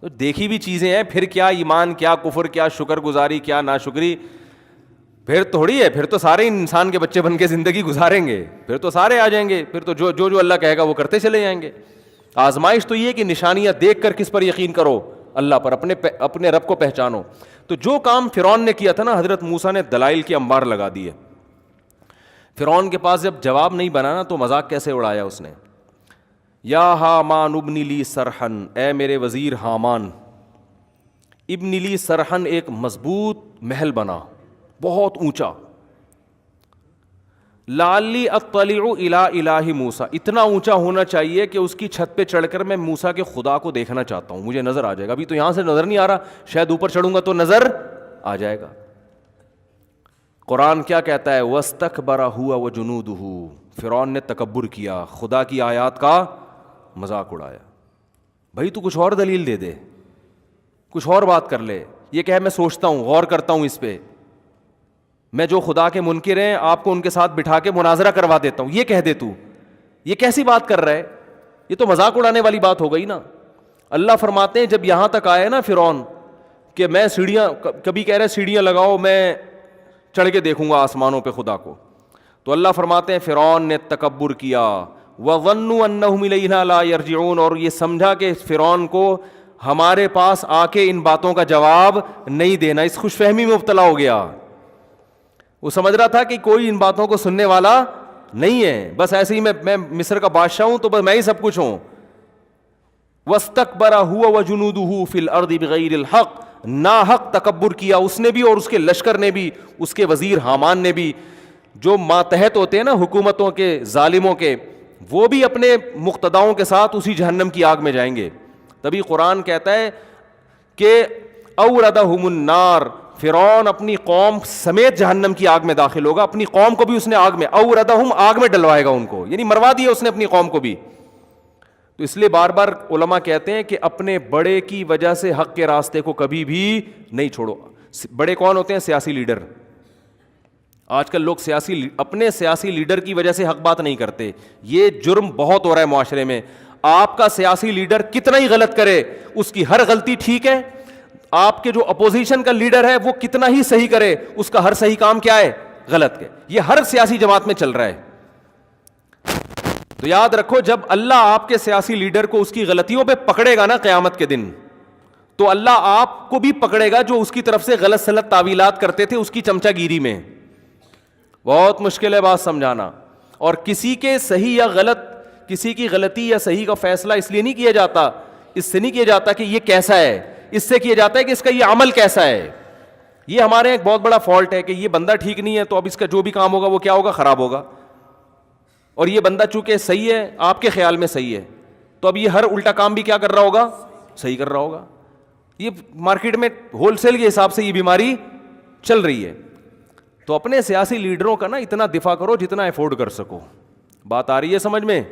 تو دیکھی بھی چیزیں ہیں, پھر کیا ایمان, کیا کفر, کیا شکر گزاری, کیا ناشکری, پھر تھوڑی ہے, پھر تو سارے انسان کے بچے بن کے زندگی گزاریں گے, پھر تو سارے آ جائیں گے, پھر تو جو اللہ کہے گا وہ کرتے چلے جائیں گے. آزمائش تو یہ کہ نشانیاں دیکھ کر کس پر یقین کرو, اللہ پر, اپنے رب کو پہچانو. تو جو کام فرعون نے کیا تھا نا, حضرت موسیٰ نے دلائل کے انبار لگا دیے. فرعون کے پاس جب جواب نہیں بنا نا تو مذاق کیسے اڑایا اس نے, یا حامان ابن لی سرحن, اے میرے وزیر حامان, ابن لی سرحن, ایک مضبوط محل بنا بہت اونچا. لعلی اطلع الی الہ موسیٰ, اتنا اونچا ہونا چاہیے کہ اس کی چھت پہ چڑھ کر میں موسیٰ کے خدا کو دیکھنا چاہتا ہوں, مجھے نظر آ جائے گا. ابھی تو یہاں سے نظر نہیں آ رہا, شاید اوپر چڑھوں گا تو نظر آ جائے گا. قرآن کیا کہتا ہے, واستکبر ہوا وجنودہ, فرعون نے تکبر کیا, خدا کی آیات کا مذاق اڑایا. بھائی تو کچھ اور دلیل دے دے, کچھ اور بات کر لے, یہ کہ میں سوچتا ہوں, غور کرتا ہوں اس پہ, میں جو خدا کے منکر ہیں آپ کو ان کے ساتھ بٹھا کے مناظرہ کروا دیتا ہوں, یہ کہہ دے تو, یہ کیسی بات کر رہا ہے, یہ تو مذاق اڑانے والی بات ہو گئی نا. اللہ فرماتے ہیں جب یہاں تک آئے نا فرعون کہ میں سیڑھیاں, کبھی کہہ رہے سیڑھیاں لگاؤ میں چڑھ کے دیکھوں گا آسمانوں پہ خدا کو, تو اللہ فرماتے ہیں فرعون نے تکبر کیا. وَظَنُّوا أَنَّهُمْ إِلَيْنَا لَا يَرْجِعُونَ, اور یہ سمجھا کہ فرعون کو ہمارے پاس آ کے ان باتوں کا جواب نہیں دینا, اس خوش فہمی میں مبتلا ہو گیا. وہ سمجھ رہا تھا کہ کوئی ان باتوں کو سننے والا نہیں ہے, بس ایسے ہی میں مصر کا بادشاہ ہوں تو بس میں ہی سب کچھ ہوں. وَاسْتَكْبَرَ هُوَ وَجُنُودُهُ فِي الْأَرْضِ بِغَيْرِ الْحَقِّ, ناحق تکبر کیا اس نے بھی اور اس کے لشکر نے بھی, اس کے وزیر حامان نے بھی, جو ماتحت ہوتے ہیں نا حکومتوں کے, ظالموں کے, وہ بھی اپنے مقتداؤں کے ساتھ اسی جہنم کی آگ میں جائیں گے. تبھی قرآن کہتا ہے کہ اوردہم النار, فرعون اپنی قوم سمیت جہنم کی آگ میں داخل ہوگا, اپنی قوم کو بھی اس نے آگ میں, اوردہم, آگ میں ڈلوائے گا ان کو, یعنی مروا دیا اس نے اپنی قوم کو بھی. تو اس لیے بار بار علماء کہتے ہیں کہ اپنے بڑے کی وجہ سے حق کے راستے کو کبھی بھی نہیں چھوڑو. بڑے کون ہوتے ہیں؟ سیاسی لیڈر. آج کل لوگ اپنے سیاسی لیڈر کی وجہ سے حق بات نہیں کرتے, یہ جرم بہت ہو رہا ہے معاشرے میں. آپ کا سیاسی لیڈر کتنا ہی غلط کرے اس کی ہر غلطی ٹھیک ہے, آپ کے جو اپوزیشن کا لیڈر ہے وہ کتنا ہی صحیح کرے اس کا ہر صحیح کام کیا ہے؟ غلط ہے. یہ ہر سیاسی جماعت میں چل رہا ہے. تو یاد رکھو جب اللہ آپ کے سیاسی لیڈر کو اس کی غلطیوں پہ پکڑے گا نا قیامت کے دن, تو اللہ آپ کو بھی پکڑے گا جو اس کی طرف سے غلط سلط تعویلات کرتے تھے اس کی چمچا گیری میں. بہت مشکل ہے بات سمجھانا. اور کسی کے صحیح یا غلط, کسی کی غلطی یا صحیح کا فیصلہ اس لیے نہیں کیا جاتا, اس سے نہیں کیا جاتا کہ یہ کیسا ہے, اس سے کیا جاتا ہے کہ اس کا یہ عمل کیسا ہے. یہ ہمارے ایک بہت بڑا فالٹ ہے کہ یہ بندہ ٹھیک نہیں ہے تو اب اس کا جو بھی کام ہوگا وہ کیا ہوگا؟ خراب ہوگا. اور یہ بندہ چونکہ صحیح ہے, آپ کے خیال میں صحیح ہے, تو اب یہ ہر الٹا کام بھی کیا کر رہا ہوگا؟ صحیح کر رہا ہوگا. یہ مارکیٹ میں ہول سیل کے حساب سے یہ بیماری چل رہی ہے. تو اپنے سیاسی لیڈروں کا نا اتنا دفاع کرو جتنا افورڈ کر سکو. بات آ رہی ہے سمجھ میں؟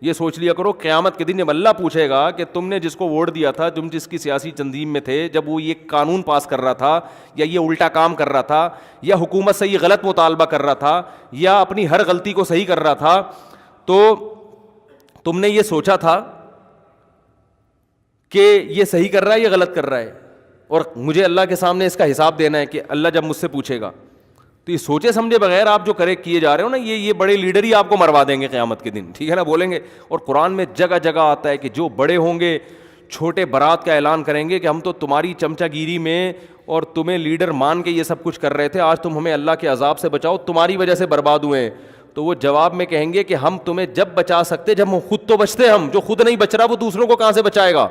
یہ سوچ لیا کرو قیامت کے دن جب اللہ پوچھے گا کہ تم نے جس کو ووٹ دیا تھا, تم جس کی سیاسی تنظیم میں تھے, جب وہ یہ قانون پاس کر رہا تھا یا یہ الٹا کام کر رہا تھا یا حکومت سے یہ غلط مطالبہ کر رہا تھا یا اپنی ہر غلطی کو صحیح کر رہا تھا, تو تم نے یہ سوچا تھا کہ یہ صحیح کر رہا ہے یا غلط کر رہا ہے؟ اور مجھے اللہ کے سامنے اس کا حساب دینا ہے کہ اللہ جب مجھ سے پوچھے گا تو یہ سوچے سمجھے بغیر آپ جو کیے جا رہے ہو نا, یہ بڑے لیڈر ہی آپ کو مروا دیں گے قیامت کے دن, ٹھیک ہے نا, بولیں گے. اور قرآن میں جگہ جگہ آتا ہے کہ جو بڑے ہوں گے چھوٹے برات کا اعلان کریں گے کہ ہم تو تمہاری چمچا گیری میں اور تمہیں لیڈر مان کے یہ سب کچھ کر رہے تھے, آج تم ہمیں اللہ کے عذاب سے بچاؤ, تمہاری وجہ سے برباد ہوئے ہیں. تو وہ جواب میں کہیں گے کہ ہم تمہیں جب بچا سکتے جب ہم خود تو بچتے, ہم جو خود نہیں بچ رہا وہ دوسروں کو کہاں سے بچائے گا.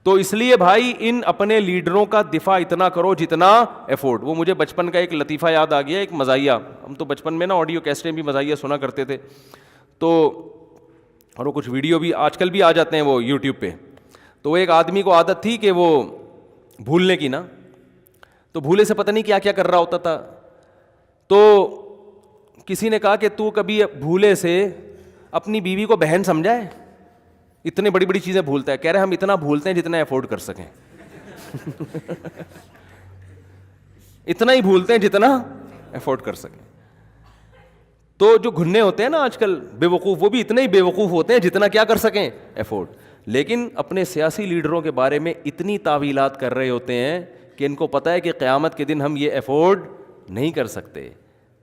تو اس لیے بھائی ان اپنے لیڈروں کا دفاع اتنا کرو جتنا ایفورٹ. وہ مجھے بچپن کا ایک لطیفہ یاد آ گیا, ایک مزاحیہ. ہم تو بچپن میں نا آڈیو کیسٹیں بھی مزاحیہ سنا کرتے تھے, تو اور وہ کچھ ویڈیو بھی آج کل بھی آ جاتے ہیں وہ یوٹیوب پہ. تو وہ ایک آدمی کو عادت تھی کہ وہ بھولنے کی نا, تو بھولے سے پتہ نہیں کیا کیا کر رہا ہوتا تھا. تو کسی نے کہا کہ تو کبھی بھولے سے اپنی بیوی کو بہن سمجھا ہے, اتنے بڑی بڑی چیزیں بھولتا ہے. کہہ رہے ہم اتنا بھولتے ہیں جتنا افورڈ کر سکیں. اتنا ہی بھولتے ہیں جتنا افورڈ کر سکیں. تو جو گھنے ہوتے ہیں نا آج کل بے وقوف, وہ بھی اتنے ہی بے وقوف ہوتے ہیں جتنا کیا کر سکیں افورڈ. لیکن اپنے سیاسی لیڈروں کے بارے میں اتنی تعویلات کر رہے ہوتے ہیں کہ ان کو پتہ ہے کہ قیامت کے دن ہم یہ افورڈ نہیں کر سکتے.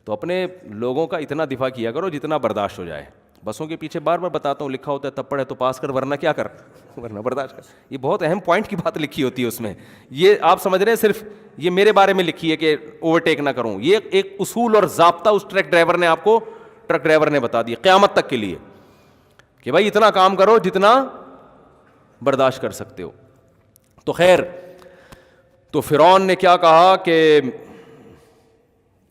تو اپنے لوگوں کا اتنا دفاع کیا کرو جتنا برداشت ہو جائے. بسوں کے پیچھے بار بار بتاتا ہوں لکھا ہوتا ہے تب پڑھے تو پاس کر ورنہ کیا کر, ورنہ برداشت کر. یہ بہت اہم پوائنٹ کی بات لکھی ہوتی ہے اس میں. یہ آپ سمجھ رہے ہیں صرف یہ میرے بارے میں لکھی ہے کہ اوورٹیک نہ کروں. یہ ایک اصول اور ضابطہ اس ٹرک ڈرائیور نے بتا دیا قیامت تک کے لیے کہ بھائی اتنا کام کرو جتنا برداشت کر سکتے ہو. تو خیر, تو فرعون نے کیا کہا کہ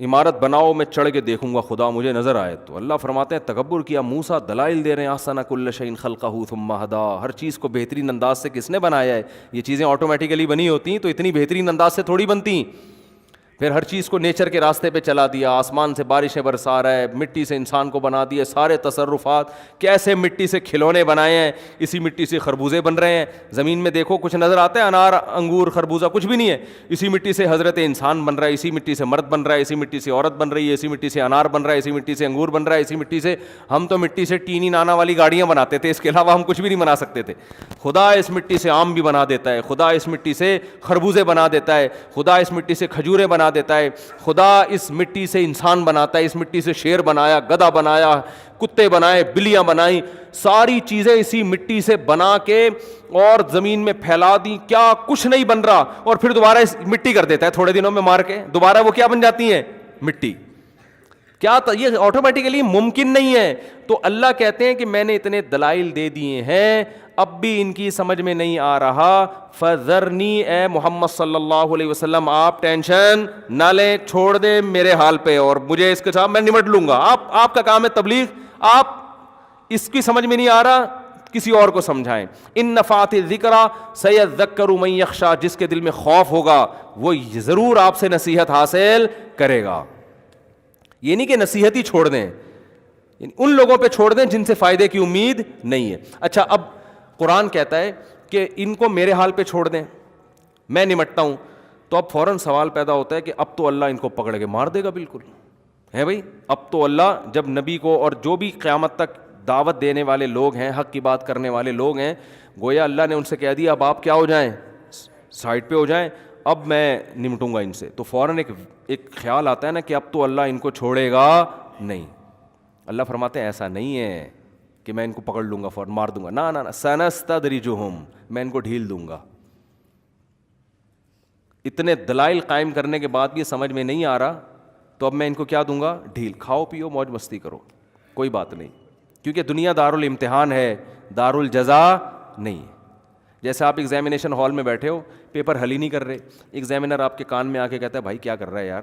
عمارت بناؤ, میں چڑھ کے دیکھوں گا خدا مجھے نظر آئے. تو اللہ فرماتے ہیں تکبر کیا. موسیٰ دلائل دے رہے ہیں, احسن کل شیء خلقہ ثم ہدی, ہر چیز کو بہترین انداز سے کس نے بنایا ہے. یہ چیزیں آٹومیٹیکلی بنی ہوتی ہیں تو اتنی بہترین انداز سے تھوڑی بنتی. پھر ہر چیز کو نیچر کے راستے پہ چلا دیا, آسمان سے بارشیں برسا رہا ہے, مٹی سے انسان کو بنا دیا, سارے تصرفات کیسے مٹی سے کھلونے بنائے ہیں, اسی مٹی سے خربوزے بن رہے ہیں. زمین میں دیکھو کچھ نظر آتا ہے, انار انگور خربوزہ کچھ بھی نہیں ہے. اسی مٹی سے حضرت انسان بن رہا ہے, اسی مٹی سے مرد بن رہا ہے, اسی مٹی سے عورت بن رہی ہے, اسی مٹی سے انار بن رہا ہے, اسی مٹی سے انگور بن رہا ہے, اسی مٹی سے ہم تو مٹی سے ٹینی نانا والی گاڑیاں بناتے تھے, اس کے علاوہ ہم کچھ بھی نہیں بنا سکتے تھے. خدا اس مٹی سے آم بھی بنا دیتا ہے, خدا اس مٹی سے خربوزے بنا دیتا ہے, خدا اس مٹی سے کھجوریں بنا دیتا ہے, خدا اس مٹی سے انسان بناتا ہے, اس مٹی سے شیر بنایا, گدھا بنایا, کتے بنائے, بلیاں بنائیں, ساری چیزیں اسی مٹی سے بنا کے اور زمین میں پھیلا دی. کیا کچھ نہیں بن رہا, اور پھر دوبارہ اس مٹی کر دیتا ہے تھوڑے دنوں میں مار کے, دوبارہ وہ کیا بن جاتی ہیں مٹی. کیا یہ آٹومیٹیکلی ممکن نہیں ہے. تو اللہ کہتے ہیں کہ میں نے اتنے دلائل دے دیے ہیں, اب بھی ان کی سمجھ میں نہیں آ رہا. فذرنی, اے محمد صلی اللہ علیہ وسلم آپ ٹینشن نہ لیں, چھوڑ دیں میرے حال پہ, اور مجھے اس کے ساتھ میں نمٹ لوں گا. آپ کا کام ہے تبلیغ, آپ اس کی سمجھ میں نہیں آ رہا کسی اور کو سمجھائیں. ان نفعت الذکریٰ سیذکر من یخشیٰ, جس کے دل میں خوف ہوگا وہ ضرور آپ سے نصیحت حاصل کرے گا. یہ نہیں کہ نصیحت ہی چھوڑ دیں, ان لوگوں پہ چھوڑ دیں جن سے فائدے کی امید نہیں ہے. اچھا, اب قرآن کہتا ہے کہ ان کو میرے حال پہ چھوڑ دیں, میں نمٹتا ہوں. تو اب فوراً سوال پیدا ہوتا ہے کہ اب تو اللہ ان کو پکڑ کے مار دے گا. بالکل ہے بھائی, اب تو اللہ جب نبی کو اور جو بھی قیامت تک دعوت دینے والے لوگ ہیں, حق کی بات کرنے والے لوگ ہیں, گویا اللہ نے ان سے کہہ دیا اب آپ کیا ہو جائیں, سائڈ پہ ہو جائیں, اب میں نمٹوں گا ان سے. تو فوراً ایک خیال آتا ہے نا کہ اب تو اللہ ان کو چھوڑے گا نہیں. اللہ فرماتے ہیں ایسا نہیں ہے کہ میں ان کو پکڑ لوں گا فوراً مار دوں گا, نہ سنستدرجہم, میں ان کو ڈھیل دوں گا. اتنے دلائل قائم کرنے کے بعد بھی سمجھ میں نہیں آ رہا, تو اب میں ان کو کیا دوں گا, ڈھیل. کھاؤ پیو موج مستی کرو, کوئی بات نہیں, کیونکہ دنیا دارالامتحان ہے, دارالجزا نہیں ہے. جیسے آپ ایگزامینیشن ہال میں بیٹھے ہو, پیپر حل ہی نہیں کر رہے, ایگزامینر آپ کے کان میں آ کے کہتا ہے بھائی کیا کر رہا ہے یار,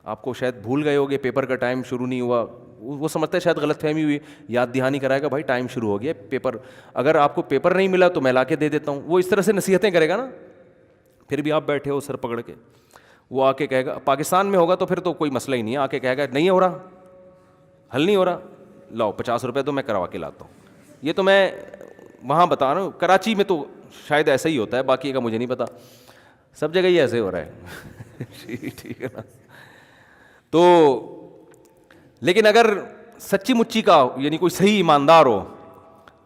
آپ کو شاید بھول گئے ہوگے, پیپر کا ٹائم شروع نہیں ہوا. وہ سمجھتا ہے شاید غلط فہمی ہوئی, یاد دہانی کرائے گا بھائی ٹائم شروع ہو گیا پیپر, اگر آپ کو پیپر نہیں ملا تو میں لا کے دے دیتا ہوں. وہ اس طرح سے نصیحتیں کرے گا نا. پھر بھی آپ بیٹھے ہو سر پکڑ کے, وہ آ کے کہے گا, پاکستان میں ہوگا تو پھر تو کوئی مسئلہ ہی نہیں ہے, آ کے کہے گا نہیں ہو رہا, حل نہیں ہو رہا, لاؤ 50 روپے تو میں کروا کے لاتا ہوں. یہ تو میں وہاں بتا رہا ہوں, کراچی میں تو شاید ایسا ہی ہوتا ہے, باقی کا مجھے نہیں پتا, سب جگہ ہی ایسے ہو رہا ہے. ٹھیک ہے نا. تو لیکن اگر سچی مچی کا یعنی کوئی صحیح ایماندار ہو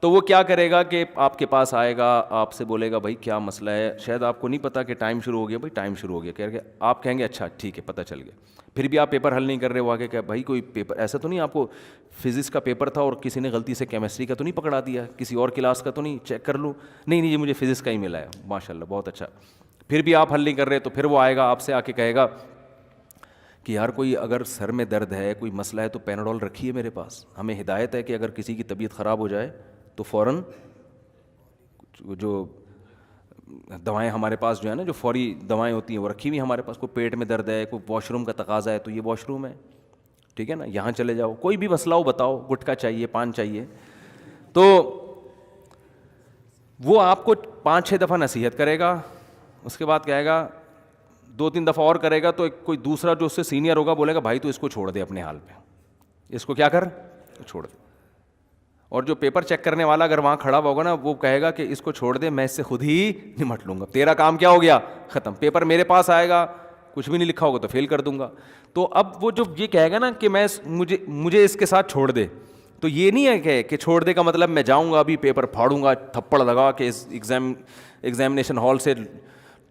تو وہ کیا کرے گا کہ آپ کے پاس آئے گا, آپ سے بولے گا بھائی کیا مسئلہ ہے, شاید آپ کو نہیں پتا کہ ٹائم شروع ہو گیا, بھائی ٹائم شروع ہو گیا, کہہ کے آپ کہیں گے اچھا ٹھیک ہے پتہ چل گیا, پھر بھی آپ پیپر حل نہیں کر رہے, وہ آگے کہ بھائی کوئی پیپر ایسا تو نہیں آپ کو فزکس کا پیپر تھا اور کسی نے غلطی سے کیمسٹری کا تو نہیں پکڑا دیا, کسی اور کلاس کا تو نہیں, چیک کر لوں, نہیں یہ مجھے فزکس کا ہی ملا ہے, ماشاء اللہ بہت اچھا, پھر بھی آپ حل نہیں کر رہے, تو پھر وہ آئے گا آپ سے آ کے کہے گا کہ یار کوئی اگر سر میں درد ہے, کوئی مسئلہ ہے تو پیناڈول رکھی ہے میرے پاس, ہمیں ہدایت ہے کہ اگر کسی کی طبیعت خراب ہو جائے تو فوراً جو دوائیں ہمارے پاس جو ہے نا, جو فوری دوائیں ہوتی ہیں وہ رکھی ہوئی ہمارے پاس, کوئی پیٹ میں درد ہے, کوئی واش روم کا تقاضا ہے تو یہ واش روم ہے, ٹھیک ہے نا, یہاں چلے جاؤ, کوئی بھی مسئلہ ہو بتاؤ, گٹکا چاہیے, پان چاہیے, تو وہ آپ کو 5-6 دفعہ نصیحت کرے گا, اس کے بعد کہے گا 2-3 دفعہ اور کرے گا تو کوئی دوسرا جو اس سے سینئر ہوگا بولے گا بھائی تو اس کو چھوڑ دے اپنے حال پہ, اس کو کیا کر چھوڑ دے, اور جو پیپر چیک کرنے والا اگر وہاں کھڑا ہوگا نا وہ کہے گا کہ اس کو چھوڑ دے, میں اس سے خود ہی نمٹ لوں گا, تیرا کام کیا ہو گیا ختم, پیپر میرے پاس آئے گا, کچھ بھی نہیں لکھا ہوگا تو فیل کر دوں گا. تو اب وہ جو یہ کہے گا نا کہ مجھے اس کے ساتھ چھوڑ دے, تو یہ نہیں ہے کہ چھوڑ دے کا مطلب میں جاؤں گا ابھی پیپر پھاڑوں گا, تھپڑ لگا کے ایگزامینیشن ہال سے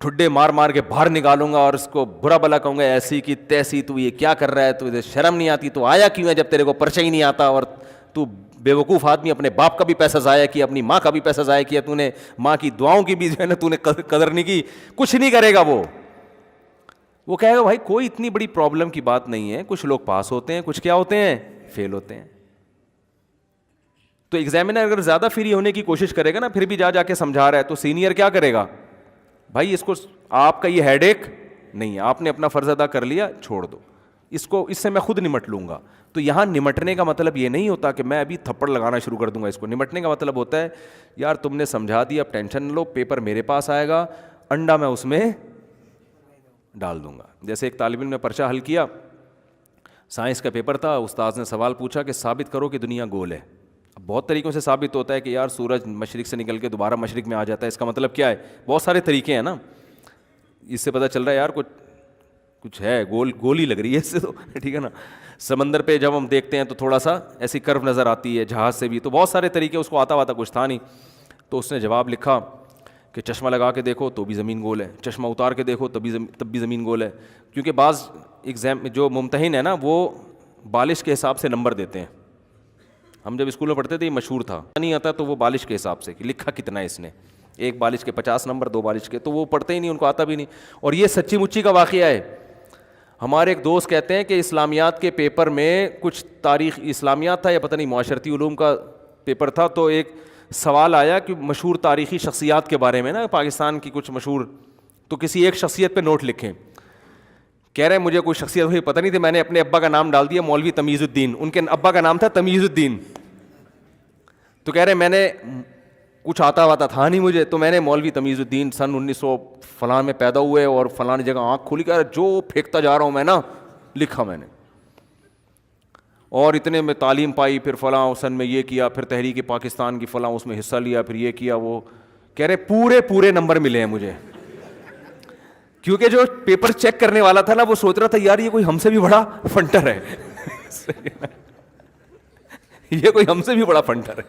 ٹھڈے مار مار کے باہر نکالوں گا اور اس کو برا بلا کہوں گا ایسی کی تیسی, تو یہ کیا کر رہا ہے, تو شرم نہیں آتی, تو آیا کیوں ہے جب تیرے کو پرچہ ہی نہیں آتا, اور تو بے وقوف آدمی اپنے باپ کا بھی پیسہ ضائع کیا, اپنی ماں کا بھی پیسہ ضائع کیا, تو نے ماں کی دعاؤں کی بھی جو ہے نا تو نے قدر نہیں کی, کچھ نہیں کرے گا وہ کہے گا بھائی کوئی اتنی بڑی پرابلم کی بات نہیں ہے, کچھ لوگ پاس ہوتے ہیں, کچھ کیا ہوتے ہیں فیل ہوتے ہیں. تو ایگزامینر اگر زیادہ فری ہونے کی کوشش کرے گا نا, پھر بھی جا کے سمجھا رہا ہے, تو سینئر کیا کرے گا, بھائی اس کو آپ کا یہ ہیڈ ایک نہیں ہے, آپ نے اپنا فرض ادا کر لیا, چھوڑ دو اس کو, اس سے میں خود نمٹ لوں گا. تو یہاں نمٹنے کا مطلب یہ نہیں ہوتا کہ میں ابھی تھپڑ لگانا شروع کر دوں گا اس کو, نمٹنے کا مطلب ہوتا ہے یار تم نے سمجھا دیا, اب ٹینشن نہ لو, پیپر میرے پاس آئے گا, انڈا میں اس میں ڈال دوں گا. جیسے ایک طالب علم نے پرچہ حل کیا, سائنس کا پیپر تھا, استاذ نے سوال پوچھا کہ ثابت کرو کہ دنیا گول ہے. اب بہت طریقوں سے ثابت ہوتا ہے کہ یار سورج مشرق سے نکل کے دوبارہ مشرق میں آ جاتا ہے, اس کا مطلب کیا ہے, بہت سارے طریقے ہیں نا, اس سے پتہ چل رہا ہے یار کچھ ہے, گول ہی لگ رہی ہے اس سے تو, ٹھیک ہے نا. سمندر پہ جب ہم دیکھتے ہیں تو تھوڑا سا ایسی کرو نظر آتی ہے, جہاز سے بھی, تو بہت سارے طریقے, اس کو آتا کچھ تھا نہیں. تو اس نے جواب لکھا کہ چشمہ لگا کے دیکھو تو بھی زمین گول ہے, چشمہ اتار کے دیکھو تب بھی زمین گول ہے. کیونکہ بعض ایگزام جو ممتحن ہے نا وہ بالش کے حساب سے نمبر دیتے ہیں. ہم جب اسکول میں پڑھتے تھے یہ مشہور تھا, نہیں آتا تو وہ بالش کے حساب سے کہ لکھا کتنا ہے اس نے, ایک بالش کے 50 نمبر, 2 بالش کے, تو وہ پڑھتے ہی نہیں, ان کو آتا بھی نہیں. اور یہ سچی مچی کا واقعہ ہے. ہمارے ایک دوست کہتے ہیں کہ اسلامیات کے پیپر میں کچھ تاریخ, اسلامیات تھا یا پتہ نہیں معاشرتی علوم کا پیپر تھا, تو ایک سوال آیا کہ مشہور تاریخی شخصیات کے بارے میں نا, پاکستان کی کچھ مشہور, تو کسی ایک شخصیت پہ نوٹ لکھیں. کہہ رہے ہیں مجھے کوئی شخصیت ہوئی پتہ نہیں تھی, میں نے اپنے ابا کا نام ڈال دیا مولوی تمیز الدین, ان کے ابا کا نام تھا تمیز الدین. تو کہہ رہے ہیں میں نے کچھ آتا تھا نہیں مجھے, تو میں نے مولوی تمیز الدین سن 1900 فلاں میں پیدا ہوئے اور فلاں جگہ آنکھ کھلی, کر جو پھینکتا جا رہا ہوں میں نا, لکھا میں نے, اور اتنے میں تعلیم پائی, پھر فلاں سن میں یہ کیا, پھر تحریک پاکستان کی فلاں اس میں حصہ لیا, پھر یہ کیا وہ. کہہ رہے پورے نمبر ملے ہیں مجھے, کیونکہ جو پیپر چیک کرنے والا تھا نا وہ سوچ رہا تھا یار یہ کوئی ہم سے بھی بڑا فنٹر ہے, یہ کوئی ہم سے بھی بڑا فنٹر ہے,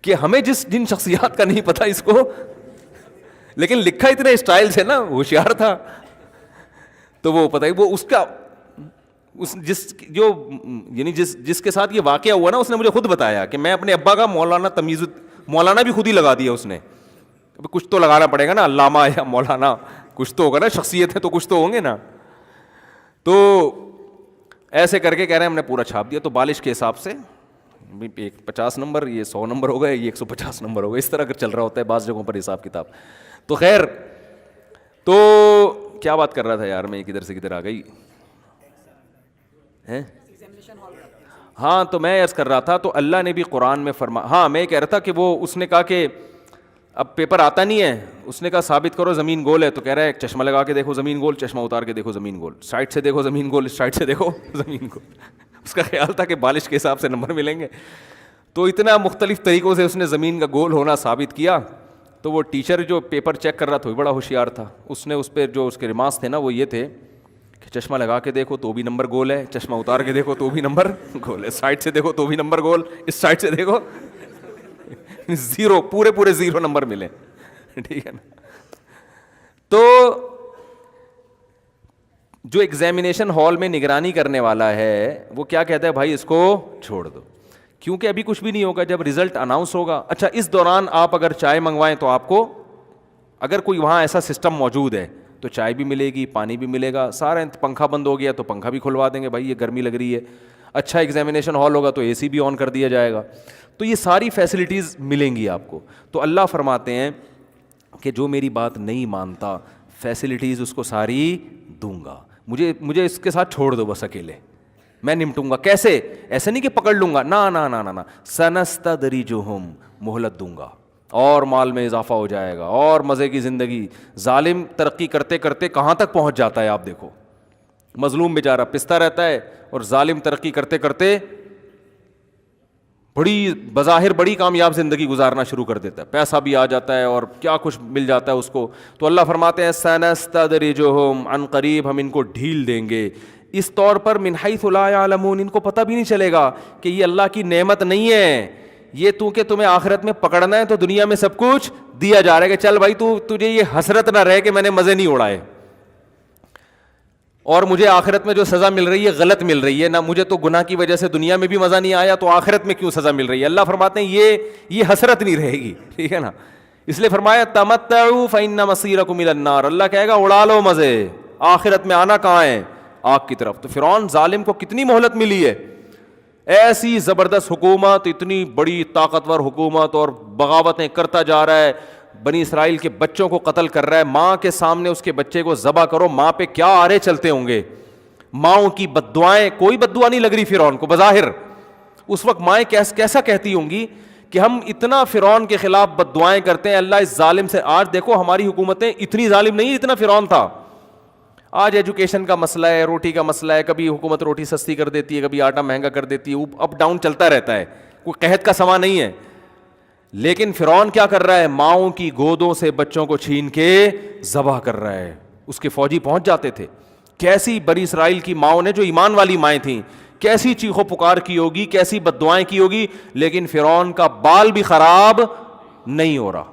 کہ ہمیں جن شخصیات کا نہیں پتا اس کو, لیکن لکھا اتنے اسٹائل سے نا, ہوشیار تھا. تو وہ پتہ ہی وہ اس کا جس کے ساتھ یہ واقعہ ہوا نا, اس نے مجھے خود بتایا کہ میں اپنے ابا کا مولانا بھی خود ہی لگا دیا اس نے. کچھ تو لگانا پڑے گا نا, علامہ یا مولانا کچھ تو ہوگا نا, شخصیت ہے تو کچھ تو ہوں گے نا. تو ایسے کر کے کہہ رہے ہیں ہم نے پورا چھاپ دیا. تو بالش کے حساب سے ایک 50 نمبر, یہ 100 نمبر ہو گئے, یہ 150 نمبر ہو گئے, اس طرح اگر چل رہا ہوتا ہے بعض جگہوں پر حساب کتاب. تو خیر, تو کیا بات کر رہا تھا یار میں, کدھر سے کدھر آ گئی. ہاں تو میں عرض کر رہا تھا, تو اللہ نے بھی قرآن میں ہاں میں کہہ رہا تھا کہ وہ اس نے کہا کہ اب پیپر آتا نہیں ہے, اس نے کہا ثابت کرو زمین گول ہے. تو کہہ رہا ہے چشمہ لگا کے دیکھو زمین گول, چشمہ اتار کے دیکھو زمین گول, سائڈ سے دیکھو زمین گول, سائڈ سے دیکھو زمین گول. اس کا خیال تھا کہ بالش کے حساب سے نمبر ملیں گے. تو اتنا مختلف طریقوں سے اس نے زمین کا گول ہونا ثابت کیا. تو وہ ٹیچر جو پیپر چیک کر رہا تھا وہ بڑا ہوشیار تھا, اس نے اس پہ جو اس کے ریمارکس تھے نا وہ یہ تھے کہ چشمہ لگا کے دیکھو تو بھی نمبر گول ہے, چشمہ اتار کے دیکھو تو بھی نمبر گول ہے, سائڈ سے دیکھو تو بھی نمبر گول, اس سائڈ سے دیکھو زیرو، پورے پورے زیرو نمبر ملے. ٹھیک ہے نا. تو جو ایگزامینیشن ہال میں نگرانی کرنے والا ہے وہ کیا کہتا ہے؟ بھائی اس کو چھوڑ دو، کیونکہ ابھی کچھ بھی نہیں ہوگا. جب رزلٹ اناؤنس ہوگا، اچھا اس دوران آپ اگر چائے منگوائیں تو آپ کو، اگر کوئی وہاں ایسا سسٹم موجود ہے تو چائے بھی ملے گی، پانی بھی ملے گا سارا. پنکھا بند ہو گیا تو پنکھا بھی کھلوا دیں گے، بھائی یہ گرمی لگ رہی ہے. اچھا ایگزامینیشن ہال ہوگا تو اے سی بھی آن کر دیا جائے گا. تو یہ ساری فیسلٹیز ملیں گی آپ کو. تو اللہ فرماتے ہیں کہ جو میری بات نہیں مانتا فیسلٹیز اس کو ساری دوں گا. مجھے اس کے ساتھ چھوڑ دو بس اکیلے، میں نمٹوں گا. کیسے؟ ایسے نہیں کہ پکڑ لوں گا، نا نا نا نا، سنستدرجہم، مہلت دوں گا اور مال میں اضافہ ہو جائے گا اور مزے کی زندگی. ظالم ترقی کرتے کرتے کہاں تک پہنچ جاتا ہے آپ دیکھو. مظلوم بیچارہ پستا رہتا ہے اور ظالم ترقی کرتے کرتے بڑی بظاہر بڑی کامیاب زندگی گزارنا شروع کر دیتا ہے، پیسہ بھی آ جاتا ہے اور کیا کچھ مل جاتا ہے اس کو. تو اللہ فرماتے ہیں سنستدرجہم، عن قریب ہم ان کو ڈھیل دیں گے، اس طور پر من حیث لا یعلمون، ان کو پتہ بھی نہیں چلے گا کہ یہ اللہ کی نعمت نہیں ہے. یہ تو کہ تمہیں آخرت میں پکڑنا ہے تو دنیا میں سب کچھ دیا جا رہا ہے کہ چل بھائی تجھے یہ حسرت نہ رہے کہ میں نے مزے نہیں اڑائے اور مجھے آخرت میں جو سزا مل رہی ہے غلط مل رہی ہے. نہ مجھے تو گناہ کی وجہ سے دنیا میں بھی مزہ نہیں آیا تو آخرت میں کیوں سزا مل رہی ہے. اللہ فرماتے ہیں یہ حسرت نہیں رہے گی. ٹھیک ہے نا. اس لیے فرمایا تمتعوا فإن مصيركم إلى النار، اللہ کہے گا اڑا لو مزے، آخرت میں آنا کہاں ہے؟ آگ کی طرف. تو فرعون ظالم کو کتنی مہلت ملی ہے. ایسی زبردست حکومت، اتنی بڑی طاقتور حکومت، اور بغاوتیں کرتا جا رہا ہے، بنی اسرائیل کے بچوں کو قتل کر رہا ہے. ماں کے سامنے اس کے بچے کو ذبح کرو، ماں پہ کیا آرے چلتے ہوں گے. ماؤں کی بد دعائیں، کوئی بد دعا نہیں لگ رہی فرعون کو بظاہر. اس وقت مائیں کیسا کہتی ہوں گی کہ ہم اتنا فرعون کے خلاف بد دعائیں کرتے ہیں اللہ اس ظالم سے. آج دیکھو ہماری حکومتیں اتنی ظالم نہیں اتنا فرعون تھا. آج ایجوکیشن کا مسئلہ ہے، روٹی کا مسئلہ ہے، کبھی حکومت روٹی سستی کر دیتی ہے، کبھی آٹا مہنگا کر دیتی ہے، اپ ڈاؤن چلتا رہتا ہے، کوئی قحط کا سما نہیں ہے. لیکن فرعون کیا کر رہا ہے؟ ماؤں کی گودوں سے بچوں کو چھین کے ذبح کر رہا ہے. اس کے فوجی پہنچ جاتے تھے. کیسی بنی اسرائیل کی ماؤں نے، جو ایمان والی مائیں تھیں، کیسی چیخو پکار کی ہوگی، کیسی بد دعائیں کی ہوگی، لیکن فرعون کا بال بھی خراب نہیں ہو رہا.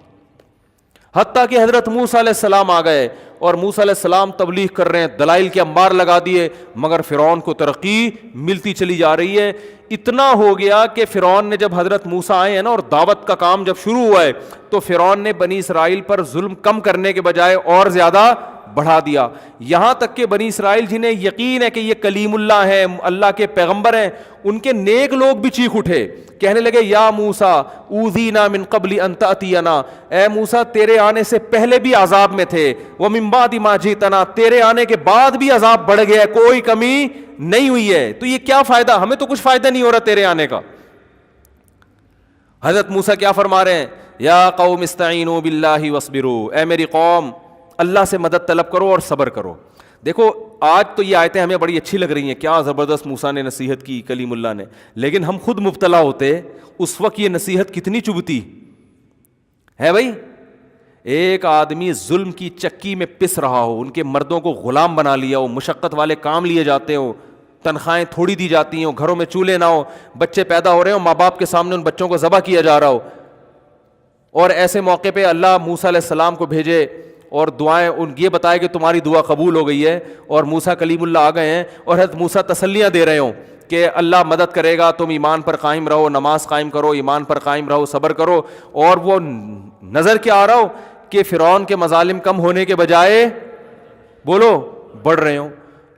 حتیٰ کہ حضرت موسیٰ علیہ السلام آ گئے اور موسیٰ علیہ السلام تبلیغ کر رہے ہیں، دلائل کے انبار لگا دیے، مگر فرعون کو ترقی ملتی چلی جا رہی ہے. اتنا ہو گیا کہ فرعون نے جب حضرت موسیٰ آئے ہیں نا اور دعوت کا کام جب شروع ہوا ہے تو فرعون نے بنی اسرائیل پر ظلم کم کرنے کے بجائے اور زیادہ بڑھا دیا. یہاں تک کہ بنی اسرائیل جنہیں یقین ہے کہ یہ کلیم اللہ ہیں، اللہ کے پیغمبر ہیں، ان کے نیک لوگ بھی چیخ اٹھے، کہنے لگے یا موسیٰ اوذینا من قبل ان تأتینا، اے موسیٰ تیرے آنے سے پہلے بھی عذاب میں تھے، ومن بعد ما جئتنا، تیرے آنے کے بعد بھی عذاب بڑھ گیا، کوئی کمی نہیں ہوئی ہے. تو یہ کیا فائدہ؟ ہمیں تو کچھ فائدہ نہیں ہو رہا تیرے آنے کا. حضرت موسیٰ کیا فرما رہے ہیں؟ یا قوم استعینوا باللہ واصبروا، اے میری قوم اللہ سے مدد طلب کرو اور صبر کرو. دیکھو آج تو یہ آیتیں ہمیں بڑی اچھی لگ رہی ہیں، کیا زبردست موسیٰ نے نصیحت کی، کلیم اللہ نے، لیکن ہم خود مبتلا ہوتے اس وقت یہ نصیحت کتنی چبھتی ہے. بھائی ایک آدمی ظلم کی چکی میں پس رہا ہو، ان کے مردوں کو غلام بنا لیا ہو، مشقت والے کام لیے جاتے ہوں، تنخواہیں تھوڑی دی جاتی ہوں، گھروں میں چولہے نہ ہو، بچے پیدا ہو رہے ہوں، ماں باپ کے سامنے ان بچوں کو ذبح کیا جا رہا ہو، اور ایسے موقع پہ اللہ موسیٰ علیہ السلام کو بھیجے اور دعائیں ان یہ بتائے کہ تمہاری دعا قبول ہو گئی ہے، اور موسیٰ کلیم اللہ آ گئے ہیں اور حضرت موسیٰ تسلیاں دے رہے ہوں کہ اللہ مدد کرے گا، تم ایمان پر قائم رہو، نماز قائم کرو، ایمان پر قائم رہو، صبر کرو. اور وہ نظر کیا آ رہا ہو کہ فرعون کے مظالم کم ہونے کے بجائے بولو بڑھ رہے ہوں.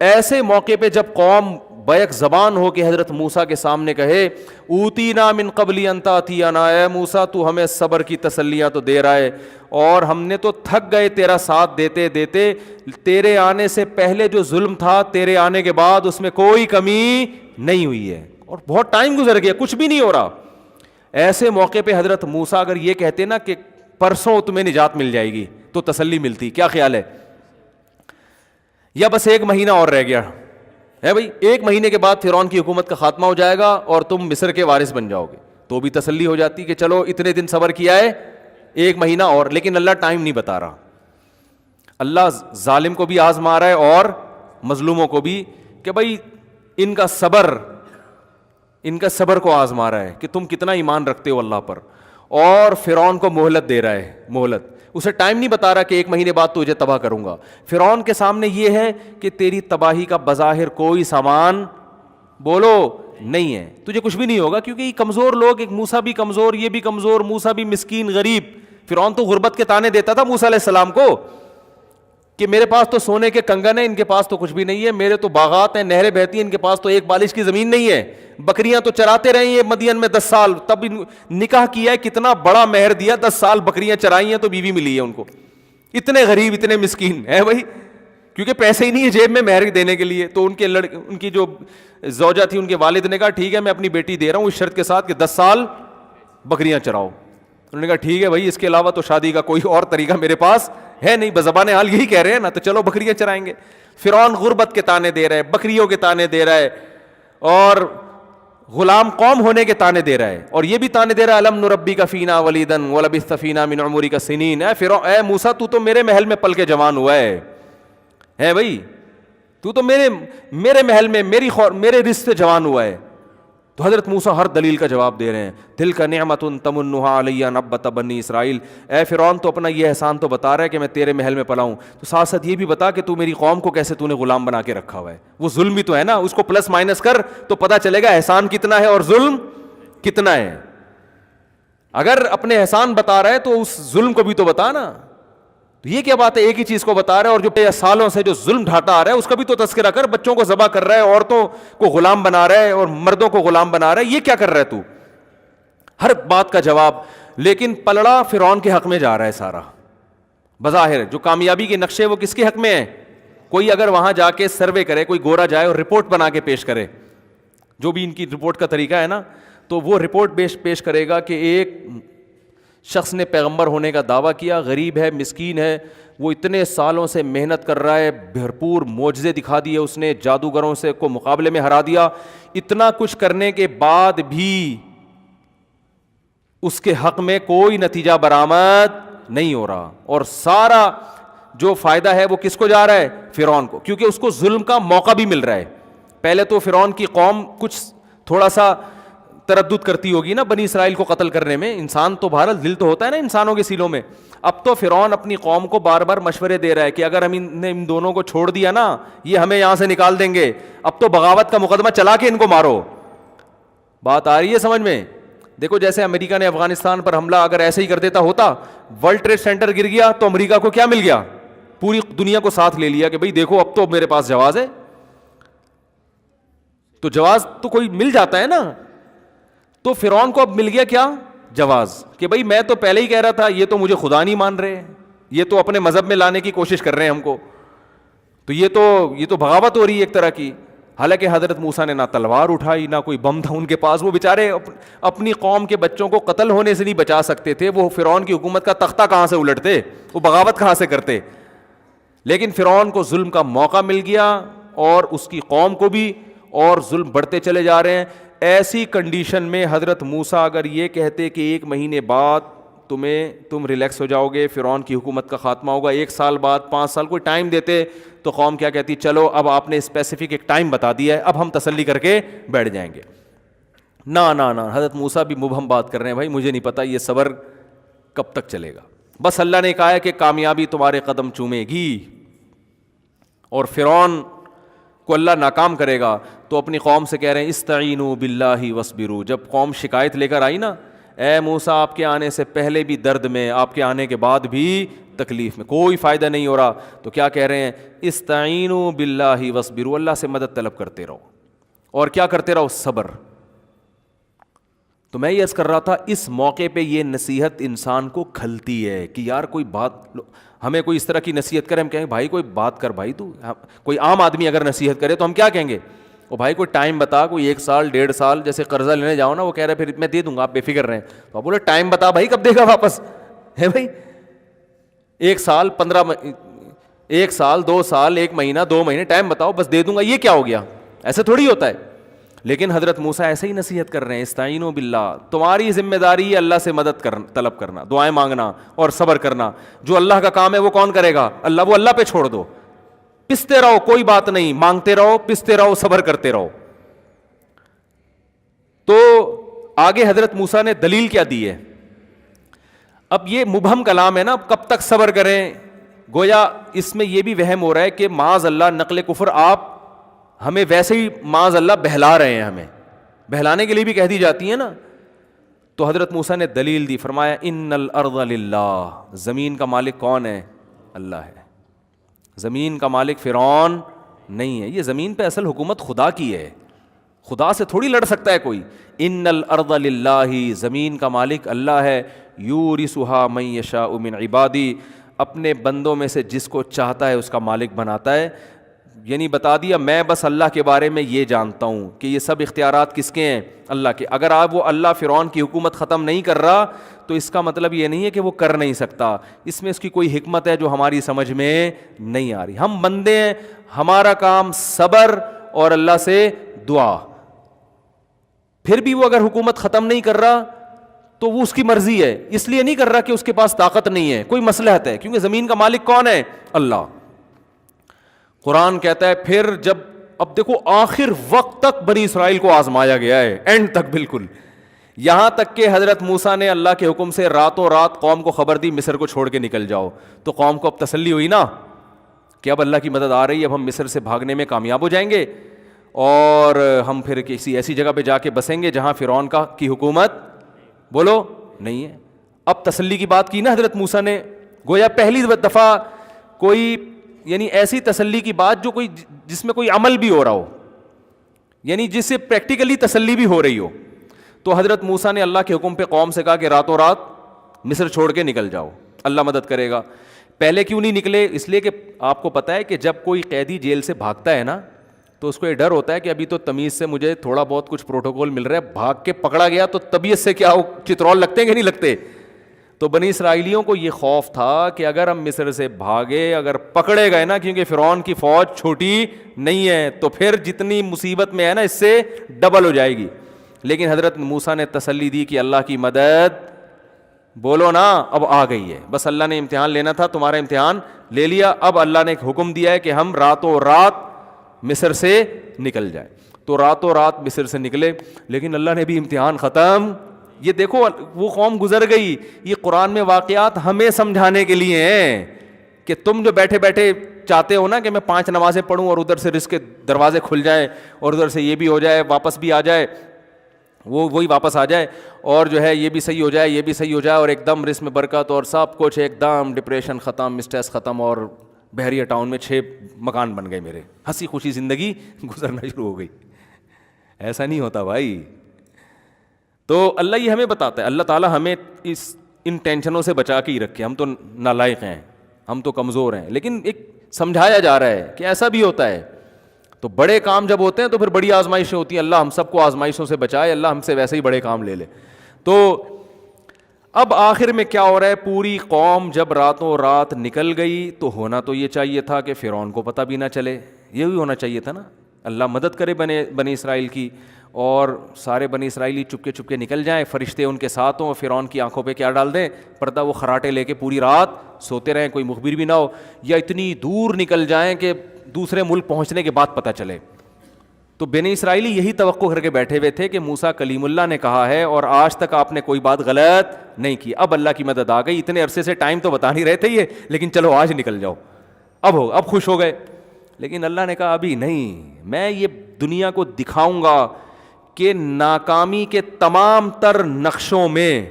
ایسے موقع پہ جب قوم بیک زبان ہو کے حضرت موسیٰ کے سامنے کہے اوتینا من قبل ان تأتینا، اے موسیٰ تو ہمیں صبر کی تسلیاں تو دے رہا ہے اور ہم نے تو تھک گئے تیرا ساتھ دیتے دیتے، تیرے آنے سے پہلے جو ظلم تھا تیرے آنے کے بعد اس میں کوئی کمی نہیں ہوئی ہے، اور بہت ٹائم گزر گیا کچھ بھی نہیں ہو رہا. ایسے موقع پہ حضرت موسیٰ اگر یہ کہتے نا کہ پرسوں تمہیں نجات مل جائے گی تو تسلی ملتی. کیا خیال ہے؟ یا بس ایک مہینہ اور رہ گیا ہے بھائی، ایک مہینے کے بعد فرعون کی حکومت کا خاتمہ ہو جائے گا اور تم مصر کے وارث بن جاؤ گے، تو بھی تسلی ہو جاتی کہ چلو اتنے دن صبر کیا ہے، ایک مہینہ اور. لیکن اللہ ٹائم نہیں بتا رہا. اللہ ظالم کو بھی آزما رہا ہے اور مظلوموں کو بھی کہ بھائی ان کا صبر کو آزما رہا ہے کہ تم کتنا ایمان رکھتے ہو اللہ پر. اور فرعون کو مہلت دے رہا ہے, مہلت, اسے ٹائم نہیں بتا رہا کہ 1 مہینے بعد تجھے تباہ کروں گا. فرعون کے سامنے یہ ہے کہ تیری تباہی کا بظاہر کوئی سامان بولو نہیں ہے, تجھے کچھ بھی نہیں ہوگا, کیونکہ یہ کمزور لوگ, ایک موسیٰ بھی کمزور, یہ بھی کمزور, موسیٰ بھی مسکین غریب. فرعون تو غربت کے تانے دیتا تھا موسیٰ علیہ السلام کو کہ میرے پاس تو سونے کے کنگن ہیں, ان کے پاس تو کچھ بھی نہیں ہے, میرے تو باغات ہیں, نہریں بہتی ہیں, ان کے پاس تو ایک بالش کی زمین نہیں ہے, بکریاں تو چراتے رہے ہیں مدین میں 10 سال, تب نکاح کیا ہے, کتنا بڑا مہر دیا, 10 سال بکریاں چرائی ہیں تو بیوی ملی ہے ان کو. اتنے غریب, اتنے مسکین ہے بھائی, کیونکہ پیسے ہی نہیں ہے جیب میں مہر دینے کے لیے. تو ان کی جو زوجہ تھی, ان کے والد نے کہا ٹھیک ہے میں اپنی بیٹی دے رہا ہوں اس شرط کے ساتھ کہ 10 سال بکریاں چراؤ. انہوں نے کہا ٹھیک ہے بھائی, اس کے علاوہ تو شادی کا کوئی اور طریقہ میرے پاس ہے نہیں, بزبان حال یہی کہہ رہے ہیں نا, تو چلو بکریاں چرائیں گے. فرعون غربت کے تانے دے رہا ہے, بکریوں کے تانے دے رہا ہے, اور غلام قوم ہونے کے تانے دے رہا ہے, اور یہ بھی تانے دے رہا ہے الم نربی کا فینا ولیدن ولبثت فینا من عمرک سنین. اے موسیٰ تو تو میرے محل میں پل کے جوان ہوا ہے بھائی, تو تو میرے محل میں میرے رزق سے جوان ہوا ہے. تو حضرت موسیٰ ہر دلیل کا جواب دے رہے ہیں. تلک نعمت تمنھا علی ان عبدت بنی اسرائیل. اے فرعون تو اپنا یہ احسان تو بتا رہا ہے کہ میں تیرے محل میں پلا ہوں, تو ساتھ ساتھ یہ بھی بتا کہ تو میری قوم کو کیسے تو نے غلام بنا کے رکھا ہوا ہے. وہ ظلم بھی تو ہے نا, اس کو پلس مائنس کر تو پتہ چلے گا احسان کتنا ہے اور ظلم کتنا ہے. اگر اپنے احسان بتا رہا ہے تو اس ظلم کو بھی تو بتا نا. تو یہ کیا بات ہے, ایک ہی چیز کو بتا رہا ہے, اور جو سالوں سے جو ظلم ڈھاتا آ رہا ہے اس کا بھی تو تذکرہ کر. بچوں کو ذبح کر رہا ہے, عورتوں کو غلام بنا رہا ہے, اور مردوں کو غلام بنا رہا ہے, یہ کیا کر رہا ہے تو؟ ہر بات کا جواب. لیکن پلڑا فرعون کے حق میں جا رہا ہے سارا. بظاہر جو کامیابی کے نقشے وہ کس کے حق میں ہیں؟ کوئی اگر وہاں جا کے سروے کرے, کوئی گورا جائے اور رپورٹ بنا کے پیش کرے, جو بھی ان کی رپورٹ کا طریقہ ہے نا, تو وہ رپورٹ پیش کرے گا کہ ایک شخص نے پیغمبر ہونے کا دعویٰ کیا, غریب ہے, مسکین ہے, وہ اتنے سالوں سے محنت کر رہا ہے, بھرپور معجزے دکھا دیے اس نے, جادوگروں سے کو مقابلے میں ہرا دیا, اتنا کچھ کرنے کے بعد بھی اس کے حق میں کوئی نتیجہ برآمد نہیں ہو رہا, اور سارا جو فائدہ ہے وہ کس کو جا رہا ہے؟ فرعون کو, کیونکہ اس کو ظلم کا موقع بھی مل رہا ہے. پہلے تو فرعون کی قوم کچھ تھوڑا سا تردد کرتی ہوگی نا بنی اسرائیل کو قتل کرنے میں, انسان تو بہرحال دل تو ہوتا ہے نا انسانوں کے سیلوں میں. اب تو فرعون اپنی قوم کو بار بار مشورے دے رہا ہے کہ اگر ہم ان دونوں کو چھوڑ دیا نا, یہ ہمیں یہاں سے نکال دیں گے, اب تو بغاوت کا مقدمہ چلا کے ان کو مارو. بات آ رہی ہے سمجھ میں؟ دیکھو جیسے امریکہ نے افغانستان پر حملہ اگر ایسے ہی کر دیتا ہوتا, ورلڈ ٹریڈ سینٹر گر گیا تو امریکہ کو کیا مل گیا؟ پوری دنیا کو ساتھ لے لیا کہ بھئی دیکھو اب تو میرے پاس جواز ہے. تو جواز تو کوئی مل جاتا ہے نا. تو فرعون کو اب مل گیا کیا؟ جواز, کہ بھئی میں تو پہلے ہی کہہ رہا تھا, یہ تو مجھے خدا نہیں مان رہے, یہ تو اپنے مذہب میں لانے کی کوشش کر رہے ہیں ہم کو, تو یہ تو بغاوت ہو رہی ہے ایک طرح کی. حالانکہ حضرت موسیٰ نے نہ تلوار اٹھائی نہ کوئی بم تھا ان کے پاس, وہ بیچارے اپنی قوم کے بچوں کو قتل ہونے سے نہیں بچا سکتے تھے, وہ فرعون کی حکومت کا تختہ کہاں سے الٹتے, وہ بغاوت کہاں سے کرتے. لیکن فرعون کو ظلم کا موقع مل گیا, اور اس کی قوم کو بھی, اور ظلم بڑھتے چلے جا رہے ہیں. ایسی کنڈیشن میں حضرت موسیٰ اگر یہ کہتے کہ 1 مہینے بعد تم ریلیکس ہو جاؤ گے, فرعون کی حکومت کا خاتمہ ہوگا, 1 سال بعد, 5 سال, کوئی ٹائم دیتے, تو قوم کیا کہتی, چلو اب آپ نے اسپیسیفک ایک ٹائم بتا دیا ہے, اب ہم تسلی کر کے بیٹھ جائیں گے. نہ حضرت موسیٰ بھی مبہم بات کر رہے ہیں, بھائی مجھے نہیں پتا یہ صبر کب تک چلے گا, بس اللہ نے کہا ہے کہ کامیابی تمہارے قدم چومے گی, اور فرعون کو اللہ ناکام کرے گا. تو اپنی قوم سے کہہ رہے ہیں استعینوا باللہ واصبروا. جب قوم شکایت لے کر آئی نا, اے موسیٰ آپ کے آنے سے پہلے بھی درد میں, آپ کے آنے کے بعد بھی تکلیف میں, کوئی فائدہ نہیں ہو رہا, تو کیا کہہ رہے ہیں, استعینوا باللہ واصبروا, اللہ سے مدد طلب کرتے رہو, اور کیا کرتے رہو, صبر. تو میں یہ عرض کر رہا تھا, اس موقع پہ یہ نصیحت انسان کو کھلتی ہے کہ یار کوئی بات, ہمیں کوئی اس طرح کی نصیحت کرے, ہم کہیں بھائی کوئی بات کر بھائی تو, کوئی عام آدمی اگر نصیحت کرے تو ہم کیا کہیں گے, وہ بھائی کوئی ٹائم بتا, کوئی 1 سال 1.5 سال, جیسے قرضہ لینے جاؤ نا, وہ کہہ رہے پھر میں دے دوں گا آپ بے فکر رہیں, تو آپ بولے ٹائم بتا بھائی کب دے گا واپس, ہے بھائی 1 سال 1 سال 2 سال 1 مہینہ 2 مہینے ٹائم بتاؤ, بس دے دوں گا, یہ کیا ہو گیا, ایسے تھوڑی ہوتا ہے. لیکن حضرت موسیٰ ایسے ہی نصیحت کر رہے ہیں, استعینوا باللہ, تمہاری ذمہ داری ہے اللہ سے مدد طلب کرنا, دعائیں مانگنا اور صبر کرنا. جو اللہ کا کام ہے وہ کون کرے گا, اللہ, وہ اللہ پہ چھوڑ دو, پستے رہو, کوئی بات نہیں, مانگتے رہو, پستے رہو, صبر کرتے رہو. تو آگے حضرت موسیٰ نے دلیل کیا دی ہے, اب یہ مبہم کلام ہے نا, اب کب تک صبر کریں؟ گویا اس میں یہ بھی وہم ہو رہا ہے کہ معاذ اللہ نقل کفر آپ ہمیں ویسے ہی معاذ اللہ بہلا رہے ہیں, ہمیں بہلانے کے لیے بھی کہہ دی جاتی ہے نا. تو حضرت موسیٰ نے دلیل دی, فرمایا ان الارض للہ, زمین کا مالک کون ہے؟ اللہ ہے. زمین کا مالک فرعون نہیں ہے, یہ زمین پہ اصل حکومت خدا کی ہے, خدا سے تھوڑی لڑ سکتا ہے کوئی. ان الارض للہ, زمین کا مالک اللہ ہے. یورثھا من یشاء من عبادی, اپنے بندوں میں سے جس کو چاہتا ہے اس کا مالک بناتا ہے. یعنی بتا دیا میں بس اللہ کے بارے میں یہ جانتا ہوں کہ یہ سب اختیارات کس کے ہیں؟ اللہ کے. اگر آپ وہ اللہ فرعون کی حکومت ختم نہیں کر رہا تو اس کا مطلب یہ نہیں ہے کہ وہ کر نہیں سکتا, اس میں اس کی کوئی حکمت ہے جو ہماری سمجھ میں نہیں آ رہی. ہم بندے ہیں, ہمارا کام صبر اور اللہ سے دعا. پھر بھی وہ اگر حکومت ختم نہیں کر رہا تو وہ اس کی مرضی ہے, اس لیے نہیں کر رہا کہ اس کے پاس طاقت نہیں ہے, کوئی مصلحت ہے, کیونکہ زمین کا مالک کون ہے؟ اللہ. قرآن کہتا ہے پھر جب, اب دیکھو آخر وقت تک بنی اسرائیل کو آزمایا گیا ہے, اینڈ تک بالکل, یہاں تک کہ حضرت موسیٰ نے اللہ کے حکم سے راتوں رات قوم کو خبر دی مصر کو چھوڑ کے نکل جاؤ. تو قوم کو اب تسلی ہوئی نا کہ اب اللہ کی مدد آ رہی ہے, اب ہم مصر سے بھاگنے میں کامیاب ہو جائیں گے اور ہم پھر کسی ایسی جگہ پہ جا کے بسیں گے جہاں فرعون کی حکومت بولو نہیں ہے. اب تسلی کی بات کی نا حضرت موسیٰ نے, گویا پہلی دفعہ کوئی یعنی ایسی تسلی کی بات جو کوئی جس میں کوئی عمل بھی ہو رہا ہو, یعنی جس سے پریکٹیکلی تسلی بھی ہو رہی ہو. تو حضرت موسیٰ نے اللہ کے حکم پہ قوم سے کہا کہ راتوں رات مصر چھوڑ کے نکل جاؤ, اللہ مدد کرے گا. پہلے کیوں نہیں نکلے؟ اس لیے کہ آپ کو پتہ ہے کہ جب کوئی قیدی جیل سے بھاگتا ہے نا تو اس کو یہ ڈر ہوتا ہے کہ ابھی تو تمیز سے مجھے تھوڑا بہت کچھ پروٹوکول مل رہا ہے, بھاگ کے پکڑا گیا تو طبیعت سے کیا ہو, چترول لگتے ہیں کہ نہیں لگتے. تو بنی اسرائیلیوں کو یہ خوف تھا کہ اگر ہم مصر سے بھاگے, اگر پکڑے گئے نا, کیونکہ فرعون کی فوج چھوٹی نہیں ہے, تو پھر جتنی مصیبت میں ہے نا اس سے ڈبل ہو جائے گی. لیکن حضرت موسیٰ نے تسلی دی کہ اللہ کی مدد بولو نا اب آ گئی ہے, بس اللہ نے امتحان لینا تھا, تمہارا امتحان لے لیا. اب اللہ نے حکم دیا ہے کہ ہم راتوں رات مصر سے نکل جائیں. تو راتوں رات مصر سے نکلے, لیکن اللہ نے بھی امتحان ختم. یہ دیکھو وہ قوم گزر گئی, یہ قرآن میں واقعات ہمیں سمجھانے کے لیے ہیں کہ تم جو بیٹھے بیٹھے چاہتے ہو نا کہ میں 5 نمازیں پڑھوں اور ادھر سے رزق کے دروازے کھل جائیں اور ادھر سے یہ بھی ہو جائے, واپس بھی آ جائے, وہی واپس آ جائے, اور جو ہے یہ بھی صحیح ہو جائے, یہ بھی صحیح ہو جائے, اور ایک دم رزق میں برکت اور سب کچھ ایک دم, ڈپریشن ختم, اسٹریس ختم, اور بحریہ ٹاؤن میں 6 مکان بن گئے میرے, ہنسی خوشی زندگی گزرنا شروع ہو گئی. ایسا نہیں ہوتا بھائی. تو اللہ یہ ہمیں بتاتا ہے, اللہ تعالیٰ ہمیں ان ٹینشنوں سے بچا کے ہی رکھے. ہم تو نالائق ہیں, ہم تو کمزور ہیں, لیکن ایک سمجھایا جا رہا ہے کہ ایسا بھی ہوتا ہے. تو بڑے کام جب ہوتے ہیں تو پھر بڑی آزمائشیں ہوتی ہیں. اللہ ہم سب کو آزمائشوں سے بچائے, اللہ ہم سے ویسے ہی بڑے کام لے لے. تو اب آخر میں کیا ہو رہا ہے, پوری قوم جب راتوں رات نکل گئی تو ہونا تو یہ چاہیے تھا کہ فرعون کو پتہ بھی نہ چلے, یہ بھی ہونا چاہیے تھا نا, اللہ مدد کرے بنی اسرائیل کی, اور سارے بنی اسرائیلی چپکے چپکے نکل جائیں, فرشتے ان کے ساتھ ہوں, فرعون کی آنکھوں پہ کیا ڈال دیں, پردہ, وہ خراٹے لے کے پوری رات سوتے رہیں, کوئی مخبر بھی نہ ہو, یا اتنی دور نکل جائیں کہ دوسرے ملک پہنچنے کے بعد پتہ چلے. تو بنی اسرائیلی یہی توقع کر کے بیٹھے ہوئے تھے کہ موسیٰ کلیم اللہ نے کہا ہے اور آج تک آپ نے کوئی بات غلط نہیں کی, اب اللہ کی مدد آ گئی. اتنے عرصے سے ٹائم تو بتا نہیں رہے تھے یہ, لیکن چلو آج نکل جاؤ, اب خوش ہو گئے. لیکن اللہ نے کہا ابھی نہیں, میں یہ دنیا کو دکھاؤں گا کہ ناکامی کے تمام تر نقشوں میں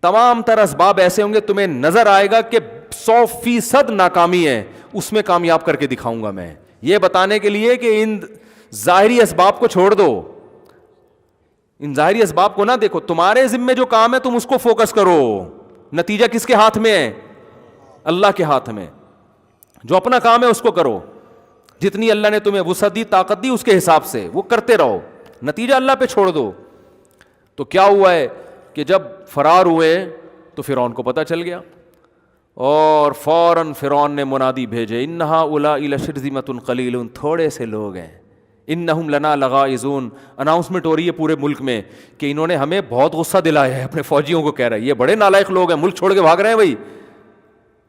تمام تر اسباب ایسے ہوں گے, تمہیں نظر آئے گا کہ 100% ناکامی ہے, اس میں کامیاب کر کے دکھاؤں گا میں, یہ بتانے کے لیے کہ ان ظاہری اسباب کو چھوڑ دو, ان ظاہری اسباب کو نہ دیکھو, تمہارے ذمے جو کام ہے تم اس کو فوکس کرو. نتیجہ کس کے ہاتھ میں ہے؟ اللہ کے ہاتھ میں. جو اپنا کام ہے اس کو کرو, جتنی اللہ نے تمہیں وسعت دی, طاقت دی, اس کے حساب سے وہ کرتے رہو, نتیجہ اللہ پہ چھوڑ دو. تو کیا ہوا ہے کہ جب فرار ہوئے تو فرعون کو پتہ چل گیا, اور فوراً فرعون نے منادی بھیجے, ان ہؤلاء لشرذمۃ قلیلون, تھوڑے سے لوگ ہیں, انہم لنا لغائظون. اناؤنسمنٹ ہو رہی ہے پورے ملک میں کہ انہوں نے ہمیں بہت غصہ دلایا ہے, اپنے فوجیوں کو کہہ رہا ہے یہ بڑے نالائق لوگ ہیں, ملک چھوڑ کے بھاگ رہے ہیں بھائی,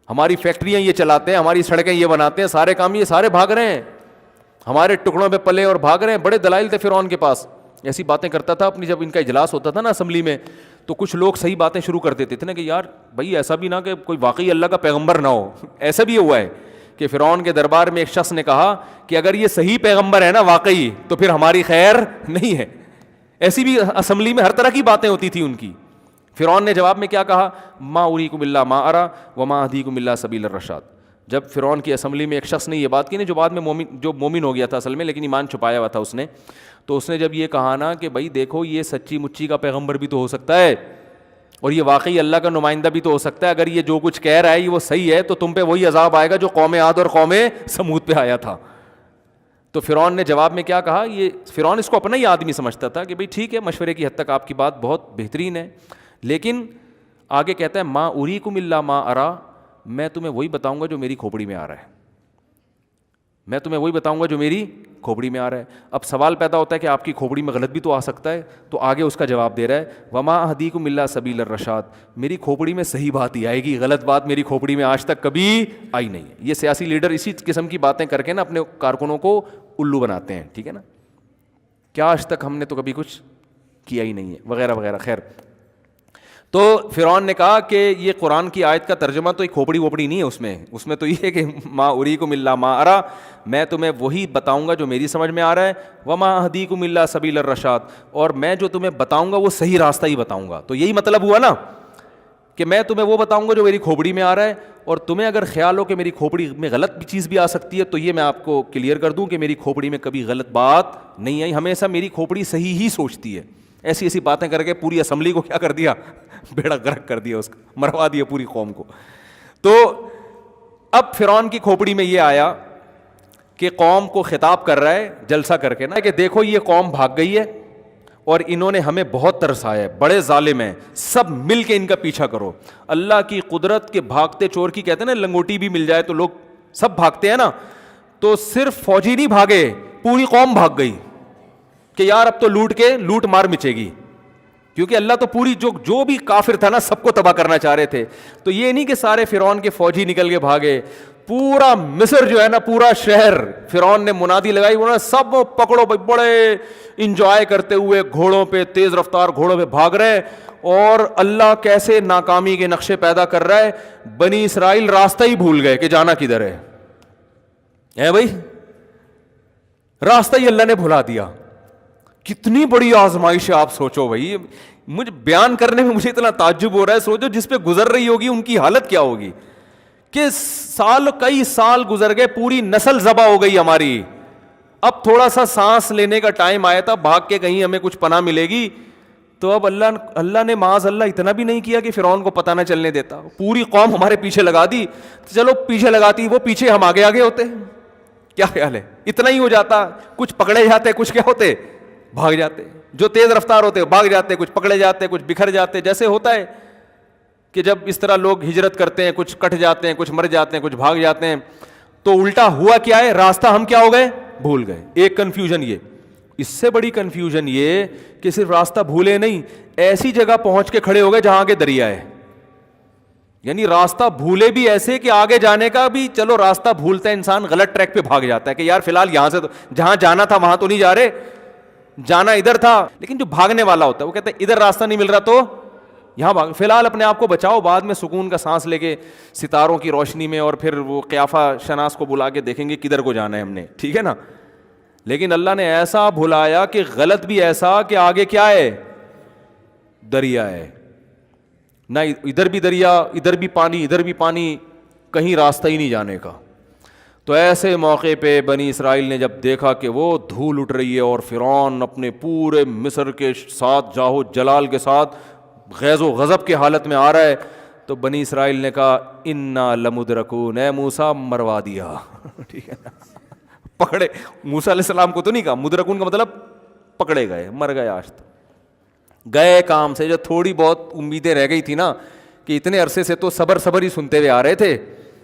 ہماری فیکٹریاں یہ چلاتے ہیں, ہماری سڑکیں یہ بناتے ہیں, سارے کام یہ سارے بھاگ رہے ہیں, ہمارے ٹکڑوں پہ پلے اور بھاگ رہے ہیں. بڑے دلائل تھے فرعون کے پاس. ایسی باتیں کرتا تھا اپنی, جب ان کا اجلاس ہوتا تھا نا اسمبلی میں, تو کچھ لوگ صحیح باتیں شروع کر دیتے تھے نا کہ یار بھائی ایسا بھی نہ کہ کوئی واقعی اللہ کا پیغمبر نہ ہو. ایسا بھی ہوا ہے کہ فرعون کے دربار میں ایک شخص نے کہا کہ اگر یہ صحیح پیغمبر ہے نا واقعی تو پھر ہماری خیر نہیں ہے. ایسی بھی اسمبلی میں ہر طرح کی باتیں ہوتی تھی ان کی. فرعون نے جواب میں کیا کہا, ما اریکم الا ما ارا وما اہدیکم الا سبیل الرشاد. جب فرعون کی اسمبلی میں ایک شخص نے یہ بات کی نا, جو بعد میں جو مومن ہو گیا تھا اصل میں, لیکن ایمان چھپایا ہوا تھا اس نے, تو اس نے جب یہ کہا نا کہ بھائی دیکھو یہ سچی مچی کا پیغمبر بھی تو ہو سکتا ہے اور یہ واقعی اللہ کا نمائندہ بھی تو ہو سکتا ہے, اگر یہ جو کچھ کہہ رہا ہے یہ وہ صحیح ہے تو تم پہ وہی عذاب آئے گا جو قوم عاد اور قوم سمود پہ آیا تھا. تو فرعون نے جواب میں کیا کہا, یہ فرعون اس کو اپنا ہی آدمی سمجھتا تھا کہ بھائی ٹھیک ہے مشورے کی حد تک آپ کی بات بہت بہترین ہے, لیکن آگے کہتا ہے ما اریکم الا ما ارا, میں تمہیں وہی بتاؤں گا جو میری کھوپڑی میں آ رہا ہے, میں تمہیں وہی بتاؤں گا جو میری کھوپڑی میں آ رہا ہے. اب سوال پیدا ہوتا ہے کہ آپ کی کھوپڑی میں غلط بھی تو آ سکتا ہے, تو آگے اس کا جواب دے رہا ہے وما اہدیکم الا سبیل الرشاد, میری کھوپڑی میں صحیح بات ہی آئے گی, غلط بات میری کھوپڑی میں آج تک کبھی آئی نہیں ہے. یہ سیاسی لیڈر اسی قسم کی باتیں کر کے نا اپنے کارکنوں کو الو بناتے ہیں, ٹھیک ہے نا, کیا آج تک ہم نے تو کبھی کچھ کیا ہی نہیں ہے وغیرہ وغیرہ. خیر, تو فرعون نے کہا کہ یہ قرآن کی آیت کا ترجمہ تو ایک کھوپڑی ووپڑی نہیں ہے, اس میں تو یہ ہے کہ ما اریکم الا ما ارا, میں تمہیں وہی بتاؤں گا جو میری سمجھ میں آ رہا ہے, وما اہدیکم الا سبیل الرشاد, اور میں جو تمہیں بتاؤں گا وہ صحیح راستہ ہی بتاؤں گا. تو یہی مطلب ہوا نا کہ میں تمہیں وہ بتاؤں گا جو میری کھوپڑی میں آ رہا ہے, اور تمہیں اگر خیال ہو کہ میری کھوپڑی میں غلط بھی چیز بھی آ سکتی ہے تو یہ میں آپ کو کلیئر کر دوں کہ میری کھوپڑی میں کبھی غلط بات نہیں آئی, ہمیشہ میری کھوپڑی صحیح ہی سوچتی ہے. ایسی ایسی باتیں کر کے پوری اسمبلی کو کیا کر دیا, بیڑا غرق کر دیا, اس کا مروا دیا پوری قوم کو. تو اب فرعون کی کھوپڑی میں یہ آیا کہ قوم کو خطاب کر رہا ہے جلسہ کر کے نا کہ دیکھو یہ قوم بھاگ گئی ہے اور انہوں نے ہمیں بہت ترسایا ہے, بڑے ظالم ہیں, سب مل کے ان کا پیچھا کرو. اللہ کی قدرت کے بھاگتے چور کی کہتے ہیں نا, لنگوٹی بھی مل جائے تو لوگ سب بھاگتے ہیں نا, تو صرف فوجی نہیں بھاگے, پوری قوم بھاگ گئی کہ یار اب تو لوٹ مار مچے گی, کیونکہ اللہ تو پوری جو بھی کافر تھا نا سب کو تباہ کرنا چاہ رہے تھے. تو یہ نہیں کہ سارے فرعون کے فوجی نکل کے بھاگے, پورا مصر جو ہے نا, پورا شہر فرعون نے منادی لگائی, انہوں نے سب پکڑو بھائی, بڑے انجوائے کرتے ہوئے گھوڑوں پہ, تیز رفتار گھوڑوں پہ بھاگ رہے, اور اللہ کیسے ناکامی کے نقشے پیدا کر رہا ہے. بنی اسرائیل راستہ ہی بھول گئے کہ جانا کدھر ہے بھائی, راستہ ہی اللہ نے بھلا دیا. کتنی بڑی آزمائش ہے آپ سوچو بھائی, مجھے بیان کرنے میں مجھے اتنا تعجب ہو رہا ہے. سوچو جس پہ گزر رہی ہوگی ان کی حالت کیا ہوگی کہ کئی سال گزر گئے, پوری نسل ذبح ہو گئی ہماری, اب تھوڑا سا سانس لینے کا ٹائم آیا تھا, بھاگ کے کہیں ہمیں کچھ پناہ ملے گی, تو اب اللہ نے معاذ اللہ اتنا بھی نہیں کیا کہ فرعون کو پتہ نہ چلنے دیتا, پوری قوم ہمارے پیچھے لگا دی. چلو پیچھے لگاتی, وہ پیچھے ہم آگے آگے ہوتے, کیا خیال ہے, اتنا ہی ہو جاتا. کچھ پکڑے جاتے, کچھ کیا ہوتے, بھاگ جاتے. جو تیز رفتار ہوتے بھاگ جاتے, کچھ پکڑے جاتے, کچھ بکھر جاتے. جیسے ہوتا ہے کہ جب اس طرح لوگ ہجرت کرتے ہیں, کچھ کٹ جاتے ہیں, کچھ مر جاتے ہیں, کچھ بھاگ جاتے ہیں. تو الٹا ہوا کیا ہے, راستہ ہم کیا ہو گئے, بھول گئے. ایک کنفیوژن یہ, اس سے بڑی کنفیوژن یہ کہ صرف راستہ بھولے نہیں, ایسی جگہ پہنچ کے کھڑے ہو گئے جہاں آگے دریا ہے. یعنی راستہ بھولے بھی ایسے کہ آگے جانے کا بھی, چلو راستہ بھولتا ہے انسان, غلط ٹریک پہ بھاگ جاتا ہے کہ یار فی الحال یہاں سے تو جہاں جانا تھا وہاں تو نہیں جا رہے, جانا ادھر تھا. لیکن جو بھاگنے والا ہوتا ہے وہ کہتا ہے ادھر راستہ نہیں مل رہا تو یہاں بھاگ, فی الحال اپنے آپ کو بچاؤ, بعد میں سکون کا سانس لے کے ستاروں کی روشنی میں, اور پھر وہ قیافہ شناس کو بلا کے دیکھیں گے کدھر کو جانا ہے ہم نے, ٹھیک ہے نا. لیکن اللہ نے ایسا بھلایا کہ غلط بھی ایسا کہ آگے کیا ہے, دریا ہے, نہ ادھر بھی دریا, ادھر بھی پانی, ادھر بھی پانی, کہیں راستہ ہی نہیں جانے کا. تو ایسے موقع پہ بنی اسرائیل نے جب دیکھا کہ وہ دھول اٹھ رہی ہے اور فرعون اپنے پورے مصر کے ساتھ جاہو جلال کے ساتھ غیظ و غضب کے حالت میں آ رہا ہے, تو بنی اسرائیل نے کہا انا لمدرکون, اے موسیٰ مروا دیا. ٹھیک ہے نا, پکڑے. موسیٰ علیہ السلام کو تو نہیں کہا, مدرکون کا مطلب پکڑے گئے, مر گئے. آج تو گئے کام سے. جو تھوڑی بہت امیدیں رہ گئی تھی نا, کہ اتنے عرصے سے تو صبر ہی سنتے ہوئے آ رہے تھے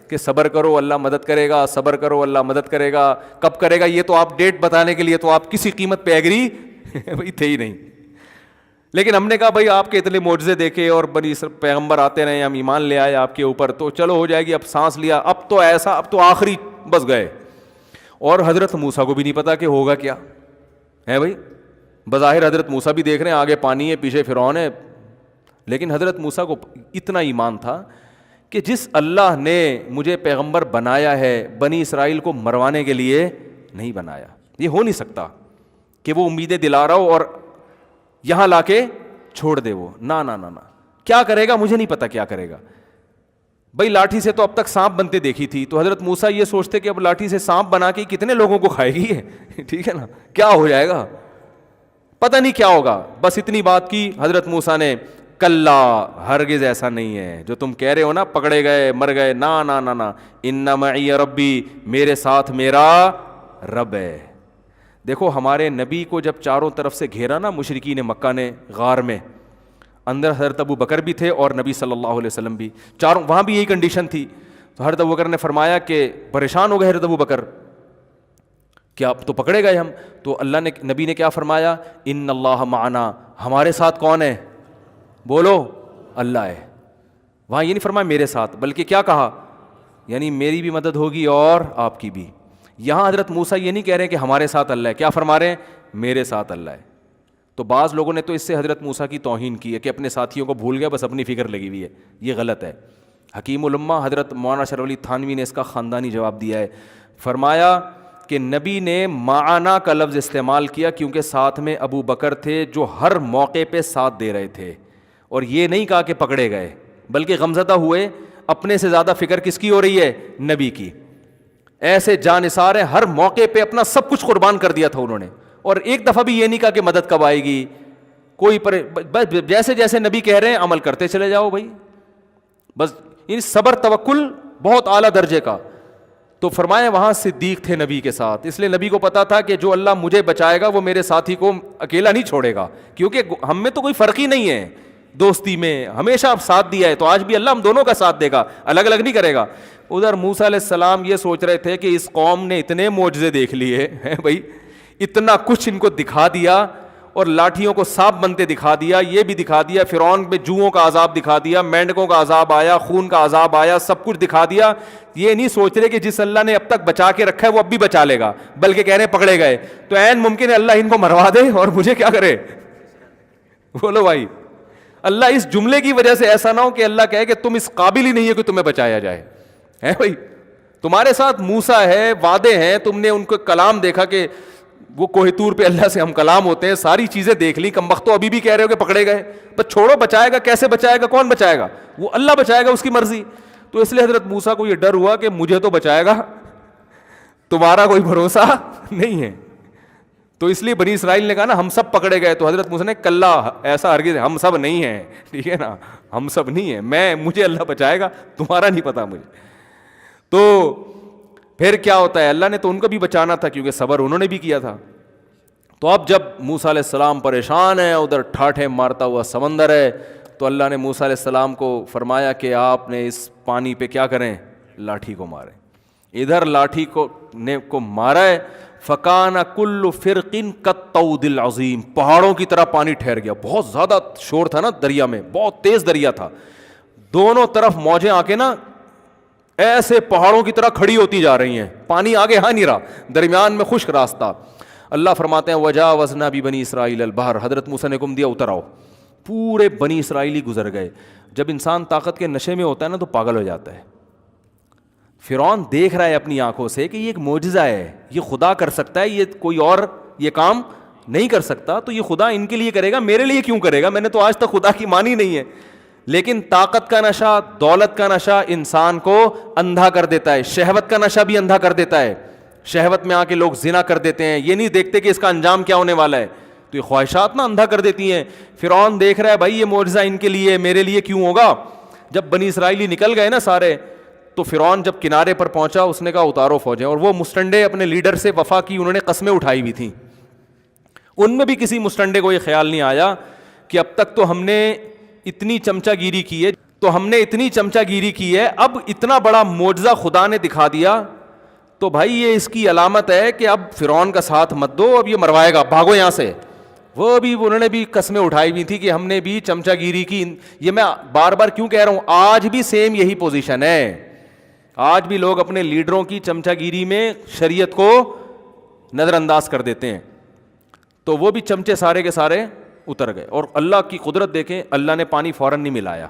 کہ صبر کرو اللہ مدد کرے گا, صبر کرو اللہ مدد کرے گا, کب کرے گا یہ تو آپ ڈیٹ بتانے کے لیے تو آپ کسی قیمت پہ ایگری بھائی تھے ہی نہیں. لیکن ہم نے کہا بھائی آپ کے اتنے معجزے دیکھے اور بنی پیغمبر آتے رہے, ہم ایمان لے آئے آپ کے اوپر, تو چلو ہو جائے گی. اب سانس لیا, اب تو ایسا, اب تو آخری بس گئے. اور حضرت موسیٰ کو بھی نہیں پتا کہ ہوگا کیا ہے بھائی, بظاہر حضرت موسیٰ بھی دیکھ رہے ہیں آگے پانی ہے پیچھے فرعون ہے, لیکن حضرت موسیٰ کو اتنا ایمان تھا کہ جس اللہ نے مجھے پیغمبر بنایا ہے بنی اسرائیل کو مروانے کے لیے نہیں بنایا. یہ ہو نہیں سکتا کہ وہ امیدیں دلا رہا ہو اور یہاں لا کے چھوڑ دے وہ. نہ نہ نہ, کیا کرے گا مجھے نہیں پتا کیا کرے گا. بھائی لاٹھی سے تو اب تک سانپ بنتے دیکھی تھی, تو حضرت موسیٰ یہ سوچتے کہ اب لاٹھی سے سانپ بنا کے کتنے لوگوں کو کھائے گی ہے, ٹھیک ہے نا, کیا ہو جائے گا پتہ نہیں کیا ہوگا. بس اتنی بات کی حضرت موسیٰ نے, کلا ہرگز ایسا نہیں ہے جو تم کہہ رہے ہو نا پکڑے گئے مر گئے, نا نا نا نا, ان معی ربی, میرے ساتھ میرا رب ہے. دیکھو ہمارے نبی کو جب چاروں طرف سے گھیرا نا مشرکین مکہ نے غار میں, اندر حضرت ابو بکر بھی تھے اور نبی صلی اللہ علیہ وسلم بھی, چاروں وہاں بھی یہی کنڈیشن تھی. تو حضرت ابو بکر نے فرمایا کہ پریشان ہو گئے حضرت ابو بکر, کیا اب تو پکڑے گئے ہم. تو اللہ نے, نبی نے کیا فرمایا, ان اللہ معنا, ہمارے ساتھ کون ہے, بولو اللہ ہے. وہاں یہ نہیں فرمایا میرے ساتھ, بلکہ کیا کہا, یعنی میری بھی مدد ہوگی اور آپ کی بھی. یہاں حضرت موسیٰ یہ نہیں کہہ رہے کہ ہمارے ساتھ اللہ ہے, کیا فرما رہے ہیں, میرے ساتھ اللہ ہے. تو بعض لوگوں نے تو اس سے حضرت موسیٰ کی توہین کی ہے کہ اپنے ساتھیوں کو بھول گیا, بس اپنی فکر لگی ہوئی ہے. یہ غلط ہے. حکیم الامہ حضرت مولانا شرف علی تھانوی نے اس کا خاندانی جواب دیا ہے. فرمایا کہ نبی نے معنا کا لفظ استعمال کیا کیونکہ ساتھ میں ابو بکر تھے جو ہر موقع پہ ساتھ دے رہے تھے, اور یہ نہیں کہا کہ پکڑے گئے, بلکہ غمزدہ ہوئے. اپنے سے زیادہ فکر کس کی ہو رہی ہے, نبی کی. ایسے جانثار ہیں, ہر موقع پہ اپنا سب کچھ قربان کر دیا تھا انہوں نے, اور ایک دفعہ بھی یہ نہیں کہا کہ مدد کب آئے گی کوئی بس جیسے جیسے نبی کہہ رہے ہیں عمل کرتے چلے جاؤ بھائی, بس ان صبر توکل بہت اعلیٰ درجے کا. تو فرمایا وہاں صدیق تھے نبی کے ساتھ, اس لیے نبی کو پتا تھا کہ جو اللہ مجھے بچائے گا وہ میرے ساتھی کو اکیلا نہیں چھوڑے گا, کیونکہ ہم میں تو کوئی فرق ہی نہیں ہے دوستی میں, ہمیشہ آپ ساتھ دیا ہے, تو آج بھی اللہ ہم دونوں کا ساتھ دے گا, الگ الگ نہیں کرے گا. ادھر موسیٰ علیہ السلام یہ سوچ رہے تھے کہ اس قوم نے اتنے معجزے دیکھ لیے ہیں بھائی, اتنا کچھ ان کو دکھا دیا, اور لاٹھیوں کو سانپ بنتے دکھا دیا, یہ بھی دکھا دیا, فرعون پہ جوؤں کا عذاب دکھا دیا, مینڈکوں کا عذاب آیا, خون کا عذاب آیا, سب کچھ دکھا دیا. یہ نہیں سوچ رہے کہ جس اللہ نے اب تک بچا کے رکھا ہے وہ اب بھی بچا لے گا, بلکہ کہہ رہے پکڑے گئے تو عین ممکن ہے اللہ ان کو مروا دے اور مجھے کیا کرے. بولو بھائی, اللہ اس جملے کی وجہ سے ایسا نہ ہو کہ اللہ کہے کہ تم اس قابل ہی نہیں ہے کہ تمہیں بچایا جائے. ہے بھائی, تمہارے ساتھ موسیٰ ہے, وعدے ہیں, تم نے ان کو کلام دیکھا کہ وہ کوہ طور پہ اللہ سے ہم کلام ہوتے ہیں, ساری چیزیں دیکھ لی, کم بختو ابھی بھی کہہ رہے ہو کہ پکڑے گئے. بس چھوڑو, بچائے گا کیسے بچائے گا, کون بچائے گا, وہ اللہ بچائے گا, اس کی مرضی. تو اس لیے حضرت موسیٰ کو یہ ڈر ہوا کہ مجھے تو بچائے گا, تمہارا کوئی بھروسہ نہیں ہے. تو اس لیے بنی اسرائیل نے کہا نا ہم سب پکڑے گئے, تو حضرت موسیٰ نے کلا ایسا ہرگز, ہم سب نہیں ہیں, ٹھیک ہے نا, ہم سب نہیں ہیں, مجھے اللہ بچائے گا, تمہارا نہیں پتا مجھے. تو پھر کیا ہوتا ہے, اللہ نے تو ان کو بھی بچانا تھا کیونکہ صبر انہوں نے بھی کیا تھا. تو اب جب موسیٰ علیہ السلام پریشان ہیں, ادھر ٹھاٹھے مارتا ہوا سمندر ہے, تو اللہ نے موسیٰ علیہ السلام کو فرمایا کہ آپ نے اس پانی پہ کیا کریں, لاٹھی کو ماریں. ادھر لاٹھی کو مارا ہے, فکان کل فرقن کالطود العظیم, پہاڑوں کی طرح پانی ٹھہر گیا. بہت زیادہ شور تھا نا دریا میں, بہت تیز دریا تھا, دونوں طرف موجیں آ کے نا ایسے پہاڑوں کی طرح کھڑی ہوتی جا رہی ہیں, پانی آگے ہاں نہیں رہا, درمیان میں خشک راستہ. اللہ فرماتے ہیں وجاوزنا ببنی اسرائیل البحر, حضرت موسیٰ نے حکم دیا اتر آؤ, پورے بنی اسرائیلی گزر گئے. جب انسان طاقت کے نشے میں ہوتا ہے نا تو پاگل ہو جاتا ہے. فرعون دیکھ رہا ہے اپنی آنکھوں سے کہ یہ ایک معجزہ ہے, یہ خدا کر سکتا ہے, یہ کوئی اور یہ کام نہیں کر سکتا, تو یہ خدا ان کے لیے کرے گا, میرے لیے کیوں کرے گا, میں نے تو آج تک خدا کی مانی نہیں ہے. لیکن طاقت کا نشہ, دولت کا نشہ انسان کو اندھا کر دیتا ہے, شہوت کا نشہ بھی اندھا کر دیتا ہے. شہوت میں آ کے لوگ زنا کر دیتے ہیں, یہ نہیں دیکھتے کہ اس کا انجام کیا ہونے والا ہے, تو یہ خواہشات نا اندھا کر دیتی ہیں. فرعون دیکھ رہا ہے بھائی یہ معجزہ ان کے لیے, میرے لیے کیوں ہوگا. جب بنی اسرائیلی نکل گئے نا سارے, تو فرعون جب کنارے پر پہنچا اس نے کہا اتارو فوجیں, اور وہ مستنڈے اپنے لیڈر سے وفا کی, انہوں نے قسمیں اٹھائی ہوئی تھیں. ان میں بھی کسی مستنڈے کو یہ خیال نہیں آیا کہ اب تک تو ہم نے اتنی چمچہ گیری کی ہے, اب اتنا بڑا معجزہ خدا نے دکھا دیا, تو بھائی یہ اس کی علامت ہے کہ اب فرعون کا ساتھ مت دو, اب یہ مروائے گا, بھاگو یہاں سے. وہ بھی انہوں نے بھی قسمیں اٹھائی ہوئی تھی کہ ہم نے بھی چمچہ گیری کی. یہ میں بار بار کیوں کہہ رہا ہوں, آج بھی سیم یہی پوزیشن ہے, آج بھی لوگ اپنے لیڈروں کی چمچہ گیری میں شریعت کو نظر انداز کر دیتے ہیں. تو وہ بھی چمچے سارے کے سارے اتر گئے. اور اللہ کی قدرت دیکھیں, اللہ نے پانی فوراً نہیں ملایا.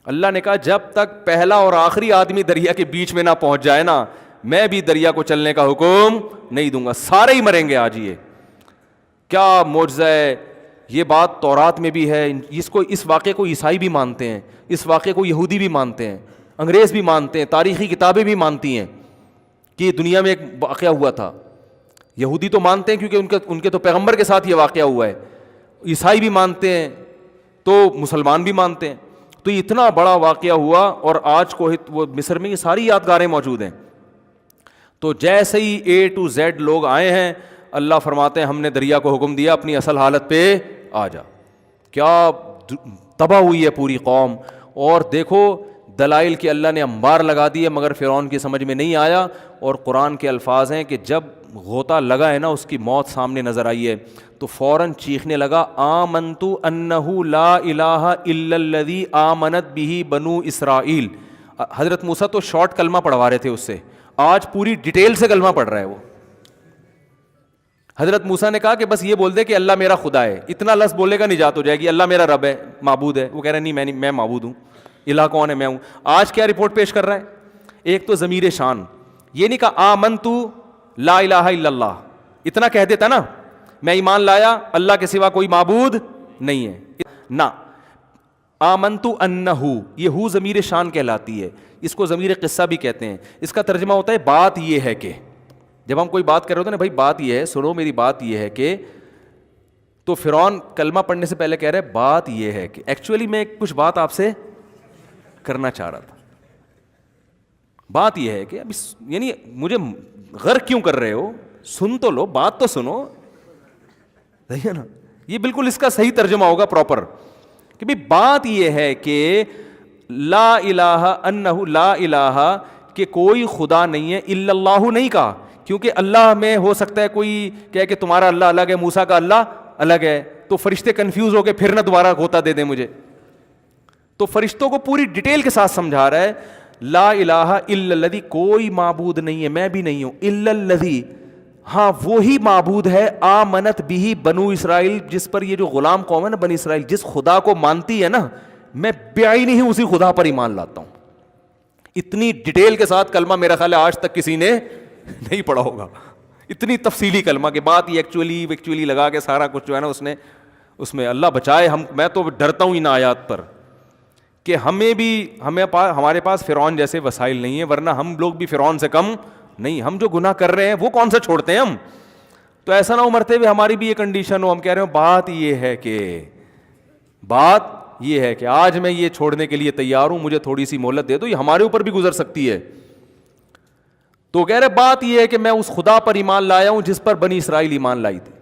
اللہ نے کہا جب تک پہلا اور آخری آدمی دریا کے بیچ میں نہ پہنچ جائے نا, میں بھی دریا کو چلنے کا حکم نہیں دوں گا, سارے ہی مریں گے آج. یہ کیا معجزہ ہے. یہ بات تورات میں بھی ہے. اس واقعے کو عیسائی بھی مانتے ہیں, اس واقعے کو یہودی بھی مانتے ہیں, انگریز بھی مانتے ہیں, تاریخی کتابیں بھی مانتی ہیں کہ یہ دنیا میں ایک واقعہ ہوا تھا. یہودی تو مانتے ہیں کیونکہ ان کے تو پیغمبر کے ساتھ یہ واقعہ ہوا ہے. عیسائی بھی مانتے ہیں, تو مسلمان بھی مانتے ہیں. تو یہ اتنا بڑا واقعہ ہوا, اور آج کو وہ مصر میں یہ ساری یادگاریں موجود ہیں. تو جیسے ہی A to Z لوگ آئے ہیں, اللہ فرماتے ہیں ہم نے دریا کو حکم دیا اپنی اصل حالت پہ آ جا. کیا تباہ ہوئی ہے پوری قوم. اور دیکھو دلائل کہ اللہ نے انبار لگا دیے, مگر فرعون کی سمجھ میں نہیں آیا. اور قرآن کے الفاظ ہیں کہ جب غوطہ لگا ہے نا, اس کی موت سامنے نظر آئی ہے, تو فوراً چیخنے لگا آمنت انہ لا الہ الا الذی آمنت بہ بنو اسرائیل. حضرت موسیٰ تو شارٹ کلمہ پڑھوا رہے تھے اس سے, آج پوری ڈیٹیل سے کلمہ پڑھ رہا ہے وہ. حضرت موسیٰ نے کہا کہ بس یہ بول دے کہ اللہ میرا خدا ہے, اتنا لفظ بولے گا نجات ہو جائے گی. اللہ میرا رب ہے, معبود ہے. وہ کہہ رہا نہیں میں معبود ہوں, الہ کون ہے, میں ہوں. آج کیا رپورٹ پیش کر رہا ہے, ایک تو ضمیر شان, یہ نہیں کہا آمنت لا الہ الا اللہ, اتنا کہہ دیتا نا میں ایمان لایا اللہ کے سوا کوئی معبود نہیں ہے, نہ آمنت انہ, یہ ہو ضمیر شان کہلاتی ہے. اس کو ضمیر قصہ بھی کہتے ہیں. اس کا ترجمہ ہوتا ہے بات یہ ہے کہ, جب ہم کوئی بات کر رہے ہوتے ہیں نا, بھائی بات یہ ہے, سنو میری بات یہ ہے کہ, تو فرعون کلمہ پڑھنے سے پہلے کہہ رہے بات یہ ہے کہ, ایکچولی میں کچھ بات آپ سے کرنا چاہ رہا تھا. بات یہ ہے کہ اب یعنی مجھے غرق کیوں کر رہے ہو, سن تو لو, بات تو سنو, صحیح ہے نا. یہ بالکل اس کا صحیح ترجمہ ہوگا پراپر کہ بھئی بات یہ ہے کہ لا الہ انہ لا الہ, کہ کوئی خدا نہیں ہے, الا اللہ نہیں کہا, کیونکہ اللہ میں ہو سکتا ہے کوئی کہے کہ تمہارا اللہ الگ ہے, موسیٰ کا اللہ الگ ہے, تو فرشتے کنفیوز ہو کے پھر نہ دوبارہ غوطہ دے دیں مجھے. تو فرشتوں کو پوری ڈیٹیل کے ساتھ سمجھا رہا ہے لا الہ الا الذی, کوئی معبود نہیں ہے, میں بھی نہیں ہوں, الا الذی, ہاں وہی معبود ہے, آمنت بہ بنو اسرائیل, جس پر یہ جو غلام قوم ہے نا بنی اسرائیل, جس خدا کو مانتی ہے نا, میں بعینہ ہی اسی خدا پر ایمان لاتا ہوں. اتنی ڈیٹیل کے ساتھ کلمہ میرا خیال ہے آج تک کسی نے نہیں پڑھا ہوگا, اتنی تفصیلی کلمہ کہ بات یہ ایکچولی لگا کے سارا کچھ جو ہے نا اس نے, اس میں اللہ بچائے. میں تو ڈرتا ہوں ان آیات پر کہ ہمارے پاس فرعون جیسے وسائل نہیں ہیں, ورنہ ہم لوگ بھی فرعون سے کم نہیں. ہم جو گناہ کر رہے ہیں وہ کون سا چھوڑتے ہیں ہم. تو ایسا نہ ہو مرتے ہوئے ہماری بھی یہ کنڈیشن ہو, ہم کہہ رہے ہو بات یہ ہے کہ آج میں یہ چھوڑنے کے لیے تیار ہوں, مجھے تھوڑی سی مہلت دے دو, یہ ہمارے اوپر بھی گزر سکتی ہے. تو کہہ رہے بات یہ ہے کہ میں اس خدا پر ایمان لایا ہوں جس پر بنی اسرائیل ایمان لائی تھی.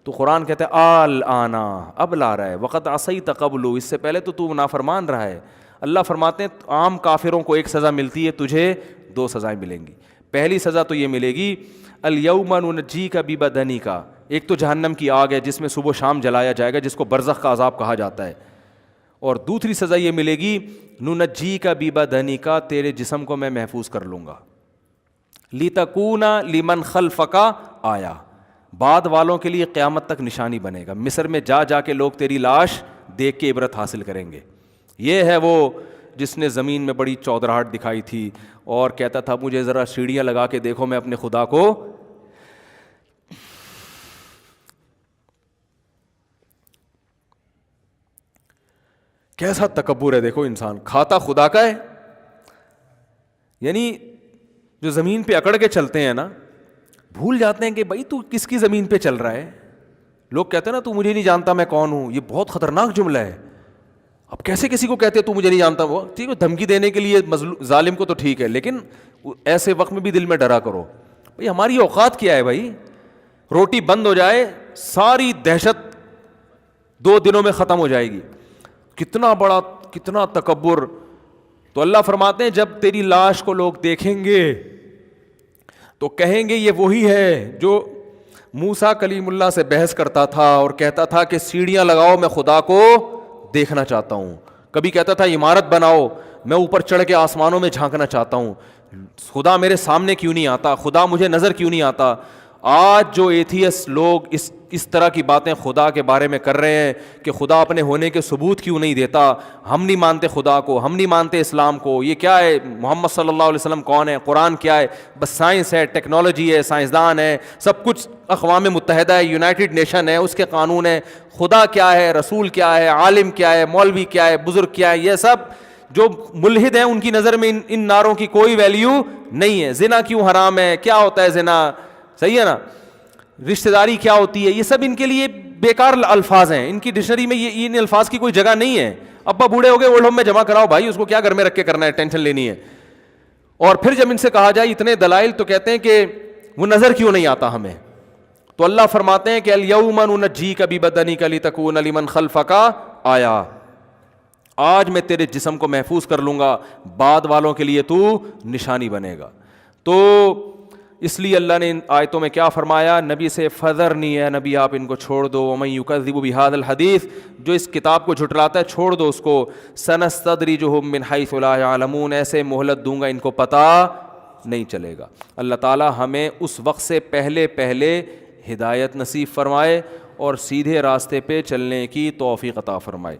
تو قرآن کہتا ہے الآن, اب لا رہا ہے, وقت عصیت قبل, اس سے پہلے تو نافرمان رہا ہے. اللہ فرماتے ہیں عام کافروں کو ایک سزا ملتی ہے, تجھے 2 سزائیں ملیں گی. پہلی سزا تو یہ ملے گی الیوم ننجیک ببدنک, ایک تو جہنم کی آگ ہے جس میں صبح و شام جلایا جائے گا, جس کو برزخ کا عذاب کہا جاتا ہے. اور دوسری سزا یہ ملے گی ننجیک ببدنک, تیرے جسم کو میں محفوظ کر لوں گا, لتکون لمن خلفک آیا, بعد والوں کے لیے قیامت تک نشانی بنے گا. مصر میں جا کے لوگ تیری لاش دیکھ کے عبرت حاصل کریں گے. یہ ہے وہ جس نے زمین میں بڑی چودراہٹ دکھائی تھی اور کہتا تھا مجھے ذرا سیڑھیاں لگا کے دیکھو میں اپنے خدا کو. کیسا تکبر ہے دیکھو, انسان کھاتا خدا کا ہے. یعنی جو زمین پہ اکڑ کے چلتے ہیں نا, بھول جاتے ہیں کہ بھائی تو کس کی زمین پہ چل رہا ہے. لوگ کہتے ہیں نا تو مجھے نہیں جانتا میں کون ہوں, یہ بہت خطرناک جملہ ہے. اب کیسے کسی کو کہتے تو مجھے نہیں جانتا, وہ ٹھیک ہے دھمکی دینے کے لیے ظالم کو تو ٹھیک ہے, لیکن ایسے وقت میں بھی دل میں ڈرا کرو بھائی ہماری اوقات کیا ہے. بھائی روٹی بند ہو جائے ساری دہشت 2 دنوں میں ختم ہو جائے گی. کتنا تکبر. تو اللہ فرماتے ہیں جب تیری لاش کو لوگ دیکھیں گے تو کہیں گے یہ وہی ہے جو موسیٰ کلیم اللہ سے بحث کرتا تھا اور کہتا تھا کہ سیڑھیاں لگاؤ میں خدا کو دیکھنا چاہتا ہوں. کبھی کہتا تھا عمارت بناؤ میں اوپر چڑھ کے آسمانوں میں جھانکنا چاہتا ہوں, خدا میرے سامنے کیوں نہیں آتا, خدا مجھے نظر کیوں نہیں آتا. آج جو ایتھیس لوگ اس طرح کی باتیں خدا کے بارے میں کر رہے ہیں کہ خدا اپنے ہونے کے ثبوت کیوں نہیں دیتا, ہم نہیں مانتے خدا کو, ہم نہیں مانتے اسلام کو, یہ کیا ہے, محمد صلی اللہ علیہ وسلم کون ہے, قرآن کیا ہے, بس سائنس ہے, ٹیکنالوجی ہے, سائنسدان ہے, سب کچھ اقوام متحدہ ہے, یونائٹڈ نیشن ہے, اس کے قانون ہے, خدا کیا ہے, رسول کیا ہے, عالم کیا ہے, مولوی کیا ہے, بزرگ کیا ہے, یہ سب جو ملحد ہیں ان کی نظر میں ان نعروں کی کوئی ویلیو نہیں ہے. زنا کیوں حرام ہے, کیا ہوتا ہے زنا, صحیح ہے نا, رشتہ داری کیا ہوتی ہے, یہ سب ان کے لیے بیکار الفاظ ہیں, ان کی ڈکشنری میں یہ ان الفاظ کی کوئی جگہ نہیں ہے. ابا بوڑھے ہو گئے, اولڈ ہوم میں جمع کراؤ بھائی, اس کو کیا گھر میں رکھ کے کرنا ہے, ٹینشن لینی ہے. اور پھر جب ان سے کہا جائے اتنے دلائل, تو کہتے ہیں کہ وہ نظر کیوں نہیں آتا ہمیں. تو اللہ فرماتے ہیں کہ الیوم ننجیک ببدنک لتکون لمن خلفک آیا, آج میں تیرے جسم کو محفوظ کر لوں گا, بعد والوں کے لیے تو نشانی بنے گا. تو اس لیے اللہ نے ان آیتوں میں کیا فرمایا, نبی سے فذرنی, ہے نبی آپ ان کو چھوڑ دو, ومن یکذب بہذا الحدیث, جو اس کتاب کو جھٹلاتا ہے چھوڑ دو اس کو, سنستدرجہم من حیث لا یعلمون, ایسے مہلت دوں گا ان کو پتہ نہیں چلے گا. اللہ تعالی ہمیں اس وقت سے پہلے ہدایت نصیب فرمائے اور سیدھے راستے پہ چلنے کی توفیق عطا فرمائے.